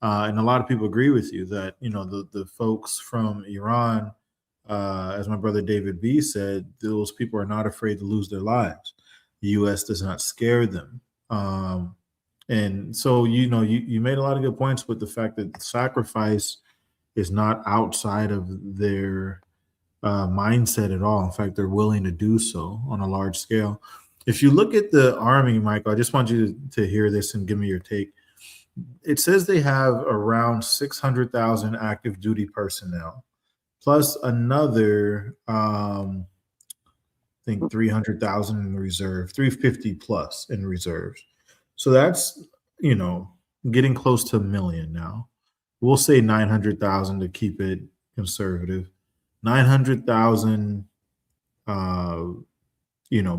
And a lot of people agree with you that, the folks from Iran, as my brother David B said, those people are not afraid to lose their lives. The U.S. does not scare them. And so, you made a lot of good points with the fact that the sacrifice is not outside of their mindset at all. In fact, they're willing to do so on a large scale. If you look at the Army, Michael, I just want you to hear this and give me your take. It says they have around 600,000 active duty personnel, plus another, I think 300,000 in reserve, 350 plus in reserves. So that's, getting close to 1 million now. We'll say 900,000 to keep it conservative. 900,000,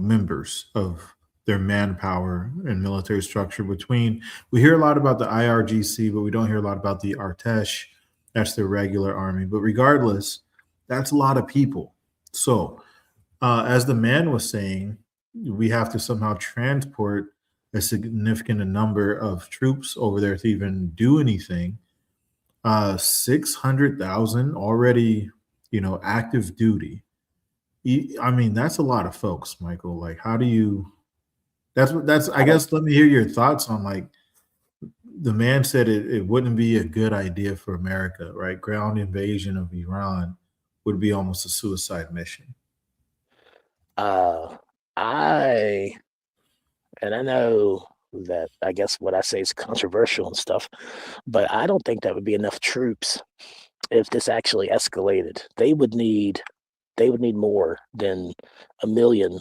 members of their manpower and military structure we hear a lot about the IRGC, but we don't hear a lot about the Artesh. That's the regular army. But regardless, that's a lot of people. So as the man was saying, we have to somehow transport a significant number of troops over there to even do anything. 600,000 already, active duty. I mean, that's a lot of folks, Michael. Like, how do you, I guess, let me hear your thoughts on, like, the man said it wouldn't be a good idea for America, right? Ground invasion of Iran would be almost a suicide mission. I know that, I guess what I say is controversial and stuff, but I don't think that would be enough troops if this actually escalated. They would need more than a million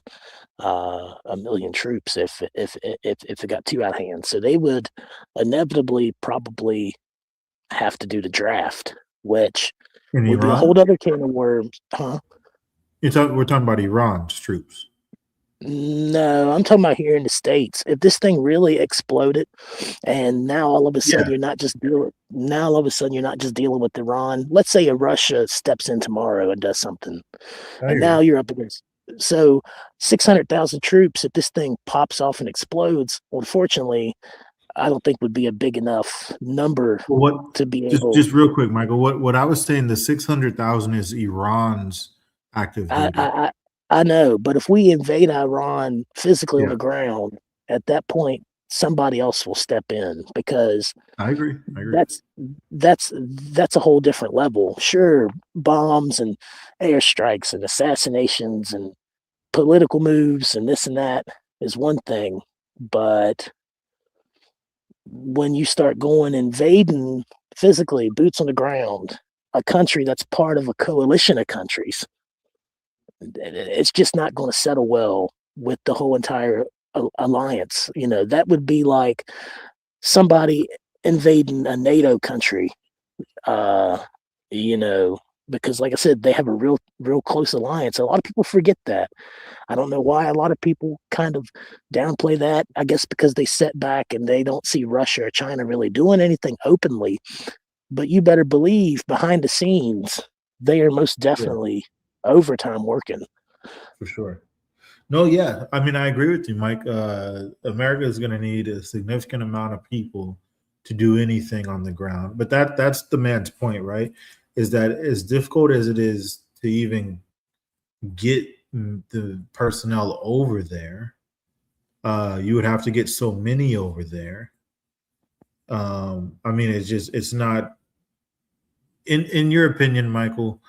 troops if it got too out of hand. So they would inevitably probably have to do the draft, which would be a whole other can of worms, huh? We're talking about Iran's troops. No, I'm talking about here in the States. If this thing really exploded, and now all of a sudden you're not just dealing with Iran. Let's say Russia steps in tomorrow and does something, and now you're up against. So 600,000 troops. If this thing pops off and explodes, unfortunately, I don't think would be a big enough number to be able. Just real quick, Michael. What I was saying, the 600,000 is Iran's active duty. I know, but if we invade Iran physically on the ground, at that point, somebody else will step in, because I agree. That's a whole different level. Sure, bombs and airstrikes and assassinations and political moves and this and that is one thing, but when you start going invading physically, boots on the ground, a country that's part of a coalition of countries, it's just not going to settle well with the whole entire alliance. That would be like somebody invading a NATO country, because, like I said, they have a real close alliance. A lot of people forget that. I don't know why a lot of people kind of downplay that. I guess because they sit back and they don't see Russia or China really doing anything openly. But you better believe behind the scenes, they are most definitely overtime working. For sure. No, yeah. I mean, I agree with you, Mike. America is going to need a significant amount of people to do anything on the ground. But that's the man's point, right? Is that as difficult as it is to even get the personnel over there, you would have to get so many over there. I mean, it's not, in your opinion, Michael,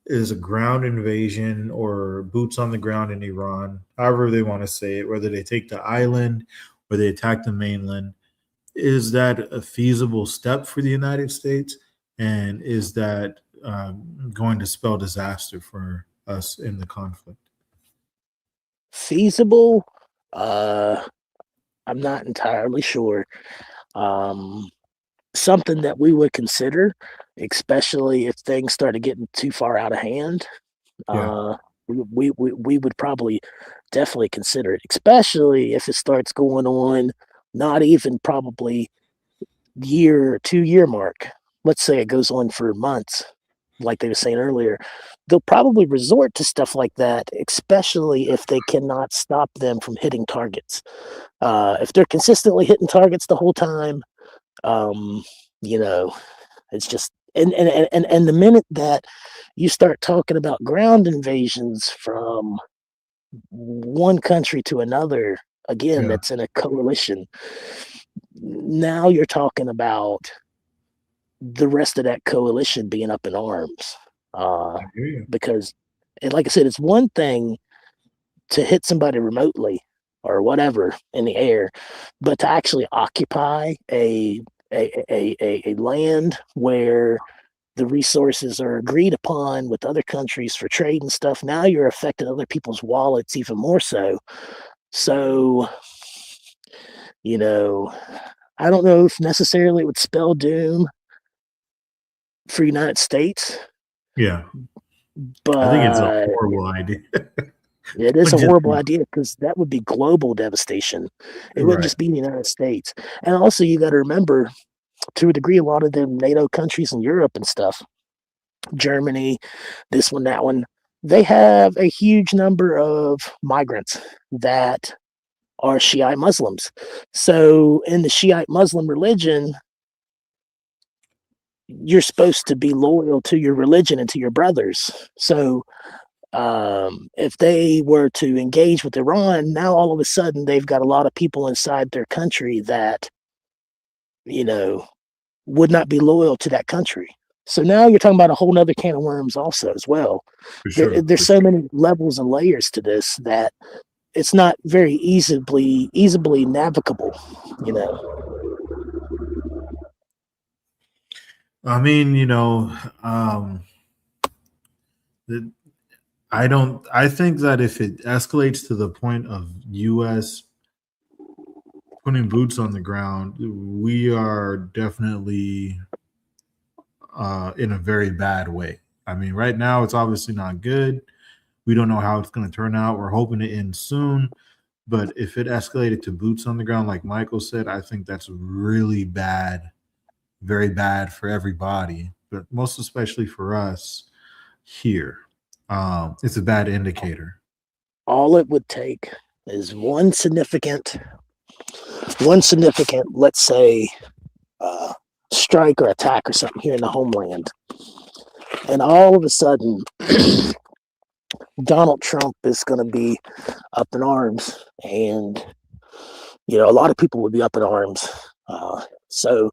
is a ground invasion or boots on the ground in Iran, however they want to say it, whether they take the island or they attack the mainland, is that a feasible step for the United States? And is that going to spell disaster for us in the conflict? Feasible? I'm not entirely sure. Something that we would consider, especially if things started getting too far out of hand. We would probably definitely consider it, especially if it starts going on not even probably year or 2 year mark. Let's say it goes on for months, like they were saying earlier. They'll probably resort to stuff like that, especially if they cannot stop them from hitting targets. If they're consistently hitting targets the whole time, You know, it's just and the minute that you start talking about ground invasions from one country to another, again, that's in a coalition, now you're talking about the rest of that coalition being up in arms. Because, and like I said, it's one thing to hit somebody remotely or whatever in the air, but to actually occupy a land where the resources are agreed upon with other countries for trade and stuff, now you're affecting other people's wallets even more so. So, you know, I don't know if necessarily it would spell doom for United States. Yeah. But I think it's a horrible idea. It is a horrible idea because that would be global devastation. It wouldn't Right. just be in the United States. And also, you got to remember, to a degree, a lot of them NATO countries in Europe and stuff, Germany, this one, that one, they have a huge number of migrants that are Shiite Muslims. So in the Shiite Muslim religion, you're supposed to be loyal to your religion and to your brothers. So if they were to engage with Iran, now all of a sudden they've got a lot of people inside their country that, you know, would not be loyal to that country. So now you're talking about a whole nother can of worms also as well. There's so many levels and layers to this that it's not very easily navigable, you know. I mean, you know, I think that if it escalates to the point of U.S. putting boots on the ground, we are definitely in a very bad way. I mean, right now it's obviously not good. We don't know how it's going to turn out. We're hoping it ends soon. But if it escalated to boots on the ground, like Michael said, I think that's really bad, very bad for everybody, but most especially for us here. It's a bad indicator. All it would take is one significant, let's say, strike or attack or something here in the homeland. And all of a sudden, Donald Trump is going to be up in arms. And, you know, a lot of people would be up in arms. So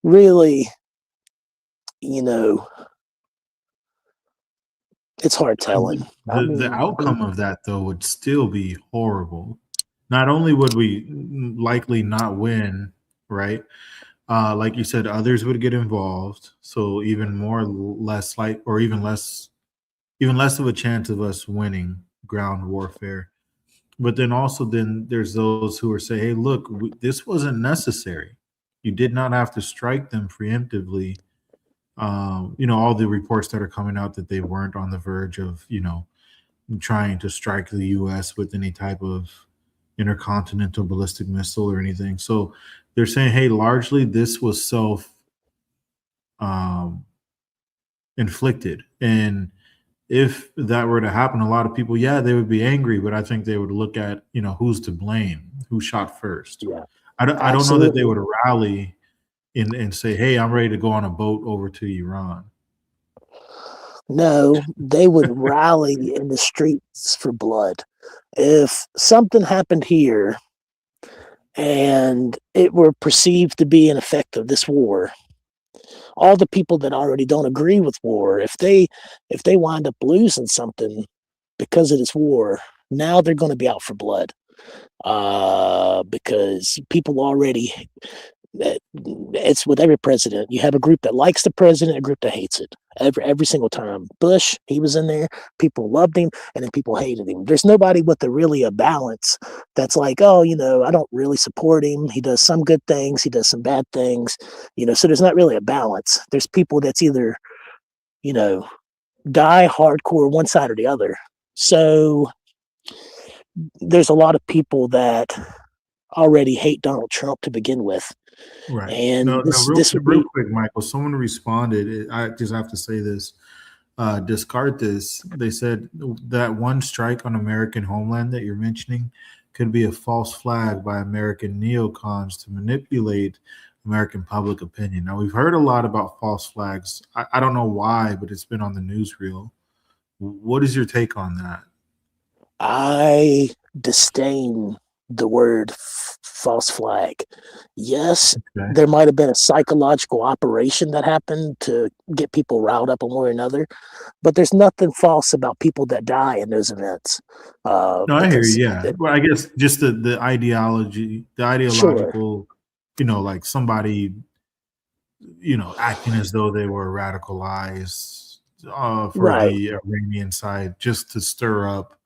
really, you know, it's hard telling. The outcome of that, though, would still be horrible. Not only would we likely not win, right? Like you said, others would get involved, so even less of a chance of us winning ground warfare. But then also, there's those who are saying, "Hey, look, this wasn't necessary. You did not have to strike them preemptively." You know, all the reports that are coming out that they weren't on the verge of, you know, trying to strike the U.S. with any type of intercontinental ballistic missile or anything. So they're saying, hey, largely this was inflicted. And if that were to happen, a lot of people, they would be angry, but I think they would look at, you know, who's to blame, who shot first. Yeah, I don't know that they would rally and say, hey, I'm ready to go on a boat over to Iran. No, they would rally in the streets for blood. If something happened here and it were perceived to be an effect of this war, all the people that already don't agree with war, if they wind up losing something because of this war, now they're going to be out for blood. Because people already, it's with every president. You have a group that likes the president, a group that hates it. Every single time. Bush, he was in there. People loved him, and then people hated him. There's nobody with a balance that's like, oh, you know, I don't really support him. He does some good things. He does some bad things. You know, so there's not really a balance. There's people that's either, you know, die hardcore one side or the other. So there's a lot of people that already hate Donald Trump to begin with. Right. And real quick, Michael, someone responded. I just have to say this. Discard this. They said that one strike on American homeland that you're mentioning could be a false flag by American neocons to manipulate American public opinion. Now, we've heard a lot about false flags. I don't know why, but it's been on the newsreel. What is your take on that? I disdain the word false flag. Yes, Okay. there might have been a psychological operation that happened to get people riled up one way or another, but there's nothing false about people that die in those events. No, I hear you. Yeah. Well, I guess just the ideology, the ideological, like somebody, acting as though they were radicalized for the Iranian side, just to stir up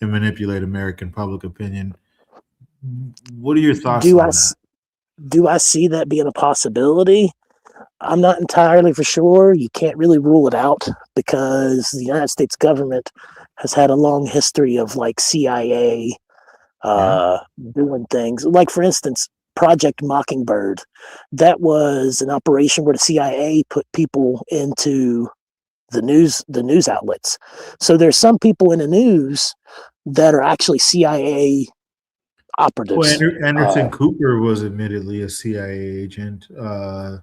and manipulate American public opinion. What are your thoughts on that? Do I see that being a possibility? I'm not entirely for sure. You can't really rule it out because the United States government has had a long history of like CIA doing things. Like, for instance, Project Mockingbird. That was an operation where the CIA put people into the news outlets. So there's some people in the news that are actually CIA operatives. Well, Anderson Cooper was admittedly a CIA agent. I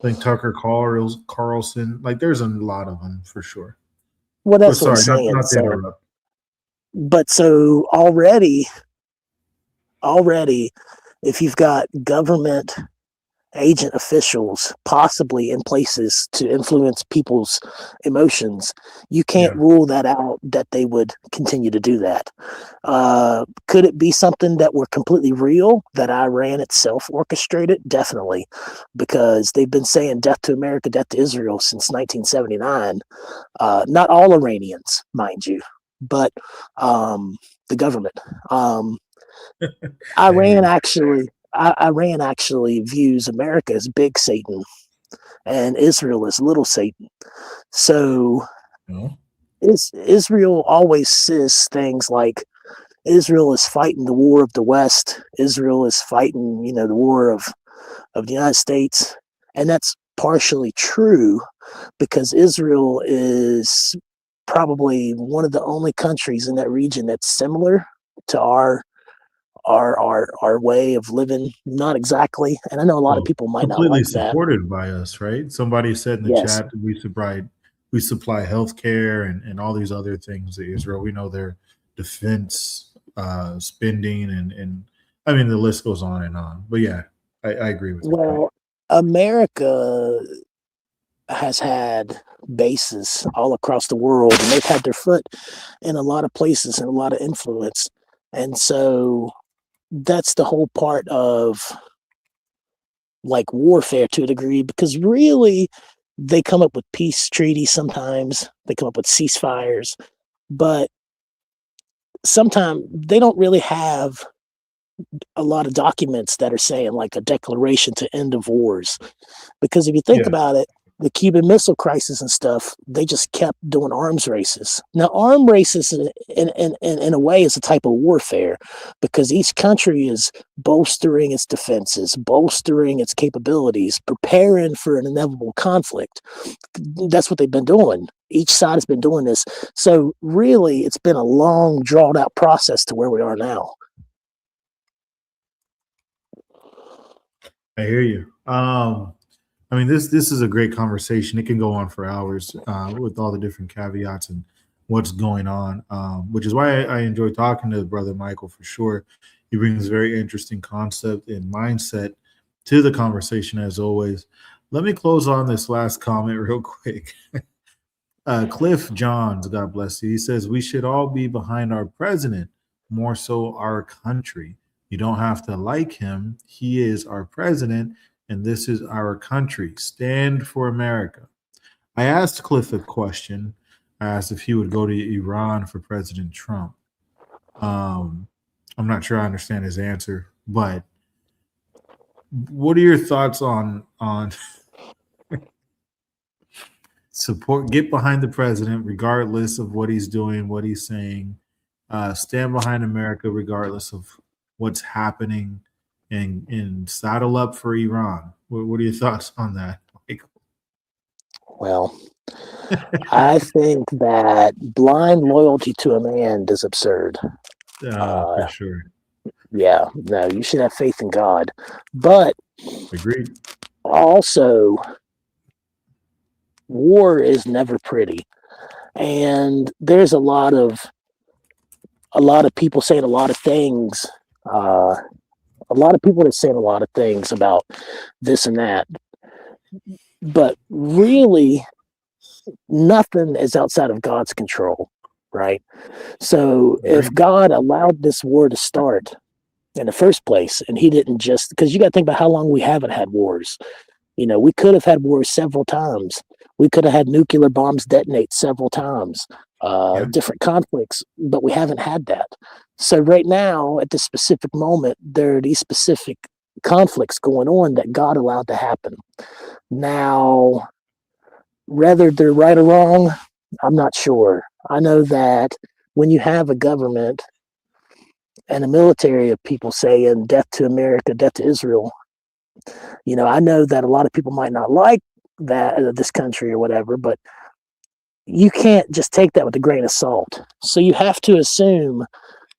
think Tucker Carlson. Like, there's a lot of them for sure. Well, that's what I'm saying. Not to interrupt. But so already, if you've got government agent officials possibly in places to influence people's emotions, you can't rule that out that they would continue to do that. Could it be something that were completely real, that Iran itself orchestrated? Definitely, because they've been saying death to America, death to Israel since 1979. Not all Iranians, mind you, but the government. Iran actually views America as big Satan and Israel as little Satan. So Israel always says things like Israel is fighting the war of the West. Israel is fighting, the war of the United States. And that's partially true because Israel is probably one of the only countries in that region that's similar to our way of living. Not exactly, and I know a lot of people might not like that. Supported by us, right? Somebody said in the chat that we supply healthcare and all these other things to Israel. We know their defense spending and I mean the list goes on and on. But yeah, I agree with you. Well, America has had bases all across the world, and they've had their foot in a lot of places and a lot of influence, and so that's the whole part of like warfare to a degree, because really they come up with peace treaties sometimes, they come up with ceasefires, but sometimes they don't really have a lot of documents that are saying like a declaration to end of wars. Because if you think about it, the Cuban Missile Crisis and stuff, they just kept doing arms races. Now, arms races in a way is a type of warfare because each country is bolstering its defenses, bolstering its capabilities, preparing for an inevitable conflict. That's what they've been doing. Each side has been doing this. So really, it's been a long, drawn out process to where we are now. I hear you. I mean, this is a great conversation. It can go on for hours with all the different caveats and what's going on, which is why I enjoy talking to Brother Michael for sure. He brings a very interesting concept and mindset to the conversation as always. Let me close on this last comment real quick. Cliff Johns, God bless you. He says, we should all be behind our president, more so our country. You don't have to like him. He is our president. And this is our country. Stand for America. I asked Cliff a question. I asked if he would go to Iran for President Trump. I'm not sure I understand his answer, but what are your thoughts on support? Get behind the president regardless of what he's doing, what he's saying. Stand behind America regardless of what's happening. And saddle up for Iran. What are your thoughts on that, Michael? Well, I think that blind loyalty to a man is absurd. For sure. Yeah, no, you should have faith in God. But Agreed. Also, war is never pretty, and there's a lot of people saying a lot of things. A lot of people that saying a lot of things about this and that, but really, nothing is outside of God's control, right? So if God allowed this war to start in the first place, and he didn't just, because you got to think about how long we haven't had wars. You know, we could have had wars several times. We could have had nuclear bombs detonate several times, different conflicts, but we haven't had that. So right now, at this specific moment, there are these specific conflicts going on that God allowed to happen. Now, whether they're right or wrong, I'm not sure. I know that when you have a government and a military of people saying death to America, death to Israel, you know, I know that a lot of people might not like that, this country or whatever, but you can't just take that with a grain of salt. So you have to assume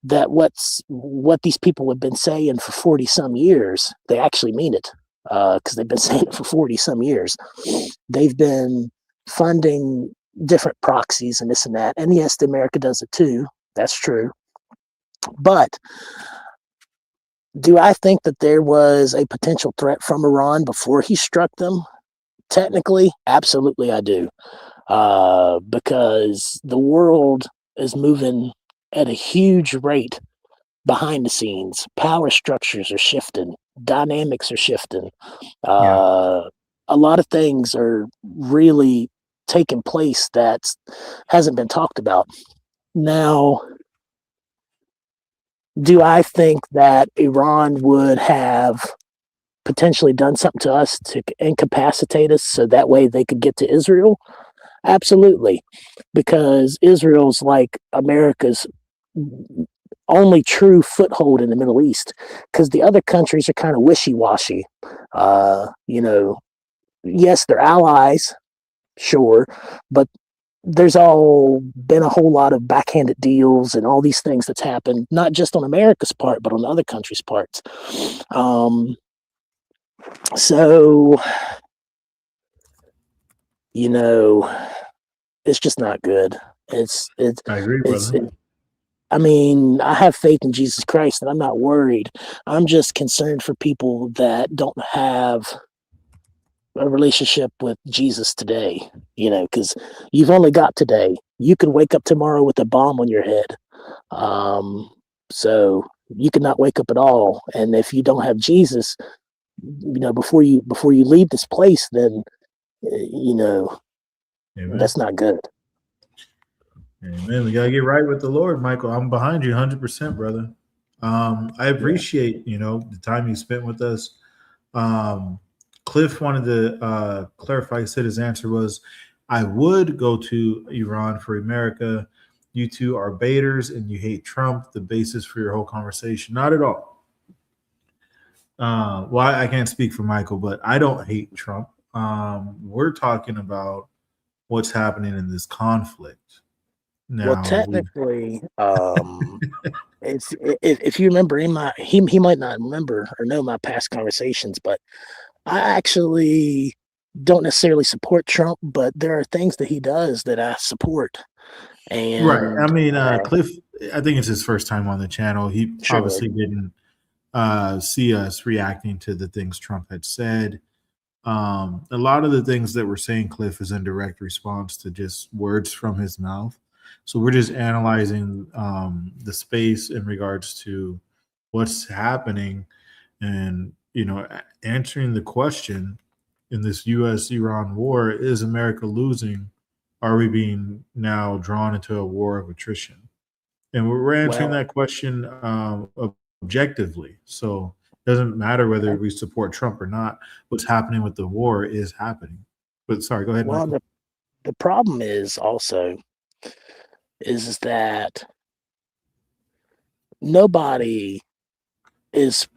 that what these people have been saying for 40 some years, they actually mean it, because they've been saying it for 40 some years. They've been funding different proxies and this and that. And yes, America does it too. That's true. But do I think that there was a potential threat from Iran before he struck them? Technically, absolutely I do. Because the world is moving at a huge rate behind the scenes. Power structures are shifting. Dynamics are shifting. A lot of things are really taking place that hasn't been talked about. Now, do I think that Iran would have potentially done something to us to incapacitate us so that way they could get to Israel? Absolutely. Because Israel's like America's only true foothold in the Middle East, because the other countries are kind of wishy-washy. You know, yes, they're allies, sure, but there's been a whole lot of backhanded deals and all these things that's happened, not just on America's part, but on other countries' parts. So, you know, it's just not good. I agree, brother. I mean, I have faith in Jesus Christ, and I'm not worried. I'm just concerned for people that don't have a relationship with Jesus today, you know, because you've only got today. You could wake up tomorrow with a bomb on your head. So you could not wake up at all. And if you don't have Jesus, you know, before you leave this place, then, you know, Amen. That's not good. Amen. We gotta get right with the Lord, Michael. I'm behind you 100%, brother. I appreciate, you know, the time you spent with us. Cliff wanted to clarify. He said his answer was, I would go to Iran for America. You two are baiters and you hate Trump, the basis for your whole conversation. Not at all. Well, I can't speak for Michael, but I don't hate Trump. We're talking about what's happening in this conflict. Now, well, technically, it's if you remember he might not remember or know my past conversations, but I actually don't necessarily support Trump, but there are things that he does that I support. And right. I mean, Cliff, I think it's his first time on the channel. He obviously didn't see us reacting to the things Trump had said. A lot of the things that we're saying, Cliff, is in direct response to just words from his mouth. So we're just analyzing the space in regards to what's happening and, you know, answering the question in this U.S.-Iran war, is America losing? Are we being now drawn into a war of attrition? And we're answering that question objectively. So it doesn't matter whether we support Trump or not. What's happening with the war is happening. But sorry, go ahead. Well, the problem is also is that nobody is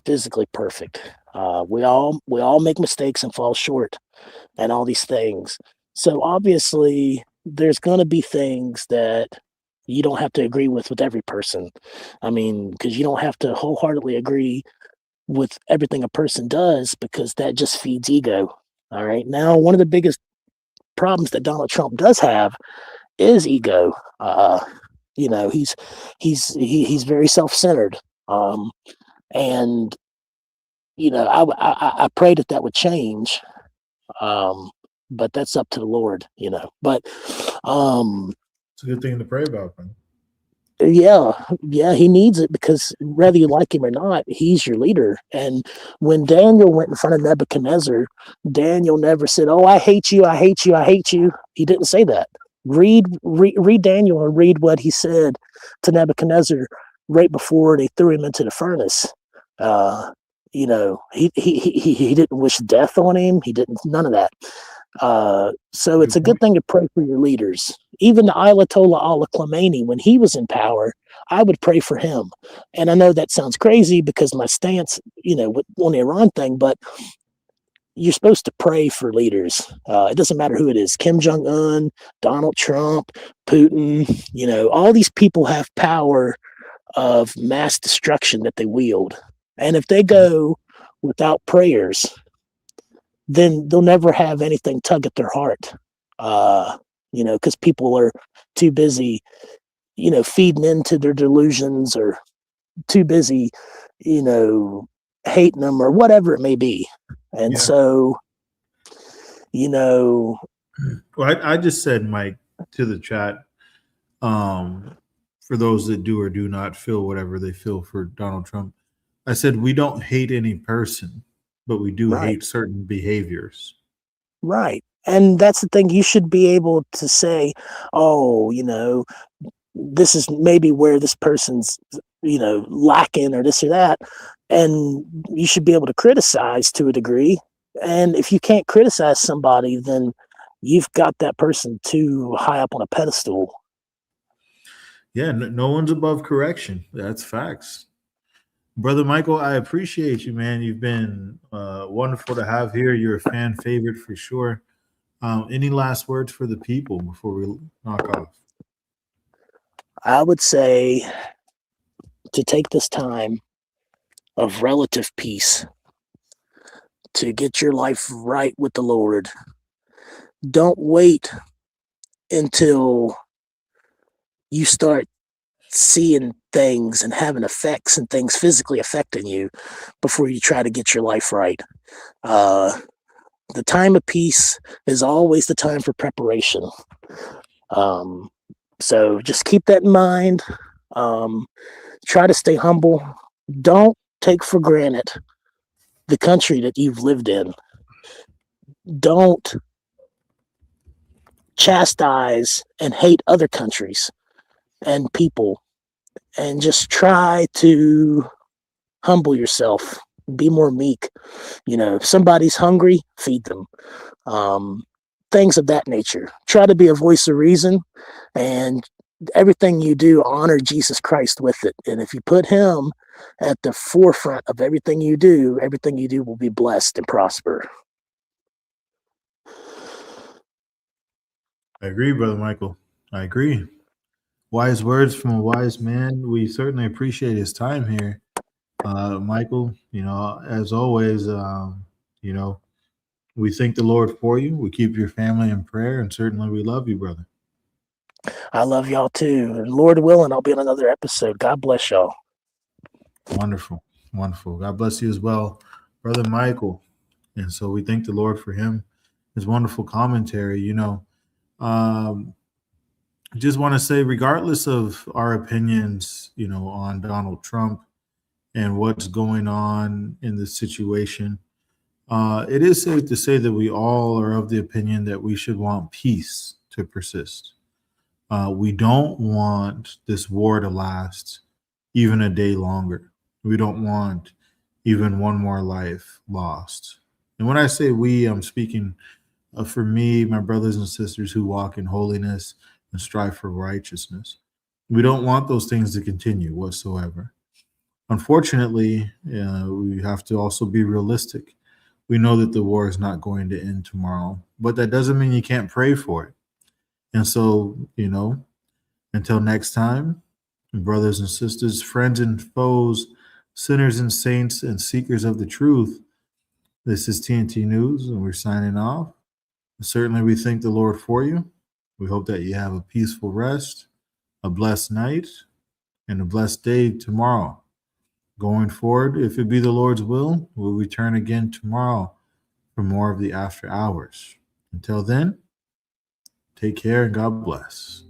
physically perfect. We all make mistakes and fall short and all these things. So obviously there's going to be things that you don't have to agree with every person. I mean, because you don't have to wholeheartedly agree with everything a person does, because that just feeds ego. All right. Now, one of the biggest problems that Donald Trump does have is ego. He's very self-centered. And I prayed that would change. But that's up to the Lord, But it's a good thing to pray about, man. Yeah, he needs it, because whether you like him or not, he's your leader. And when Daniel went in front of Nebuchadnezzar, Daniel never said, "Oh, I hate you, I hate you, I hate you." He didn't say that. Read Daniel and read what he said to Nebuchadnezzar right before they threw him into the furnace. He didn't wish death on him. He didn't, none of that. So it's a good thing to pray for your leaders. Even the Ayatollah Ali Khamenei, when he was in power, I would pray for him. And I know that sounds crazy because my stance, on the Iran thing, but you're supposed to pray for leaders. It doesn't matter who it is. Kim Jong-un, Donald Trump, Putin, all these people have power of mass destruction that they wield. And if they go without prayers, then they'll never have anything tug at their heart, because people are too busy, feeding into their delusions, or too busy, hating them, or whatever it may be. And so, Well, I just said, Mike, to the chat, for those that do or do not feel whatever they feel for Donald Trump, I said we don't hate any person, but we do hate certain behaviors. Right. And that's the thing. You should be able to say, oh, this is maybe where this person's, lacking, or this or that. And you should be able to criticize to a degree. And if you can't criticize somebody, then you've got that person too high up on a pedestal. Yeah, no one's above correction. That's facts. Brother Michael, I appreciate you, man. You've been wonderful to have here. You're a fan favorite for sure. Any last words for the people before we knock off? I would say to take this time of relative peace to get your life right with the Lord. Don't wait until you start seeing things and having effects and things physically affecting you before you try to get your life right. The time of peace is always the time for preparation. So just keep that in mind. Try to stay humble. Don't take for granted the country that you've lived in. Don't chastise and hate other countries and people, and just try to humble yourself. Be more meek. If somebody's hungry, feed them. Things of that nature. Try to be a voice of reason, and everything you do, honor Jesus Christ with it. And if you put him at the forefront of everything you do will be blessed and prosper. I agree, Brother Michael. I agree. Wise words from a wise man. We certainly appreciate his time here. Michael, as always, we thank the Lord for you. We keep your family in prayer, and certainly we love you, brother. I love y'all too. And Lord willing, I'll be on another episode. God bless y'all. Wonderful. Wonderful. God bless you as well, Brother Michael. And so we thank the Lord for him, his wonderful commentary. Just want to say, regardless of our opinions, on Donald Trump and what's going on in this situation, it is safe to say that we all are of the opinion that we should want peace to persist. We don't want this war to last even a day longer. We don't want even one more life lost. And when I say we, I'm speaking for me, my brothers and sisters who walk in holiness and strive for righteousness. We don't want those things to continue whatsoever. Unfortunately, we have to also be realistic. We know that the war is not going to end tomorrow, but that doesn't mean you can't pray for it. And so, until next time, brothers and sisters, friends and foes, sinners and saints and seekers of the truth, this is TNT News, and we're signing off. Certainly, we thank the Lord for you. We hope that you have a peaceful rest, a blessed night, and a blessed day tomorrow. Going forward, if it be the Lord's will, we'll return again tomorrow for more of the After Hours. Until then, take care and God bless.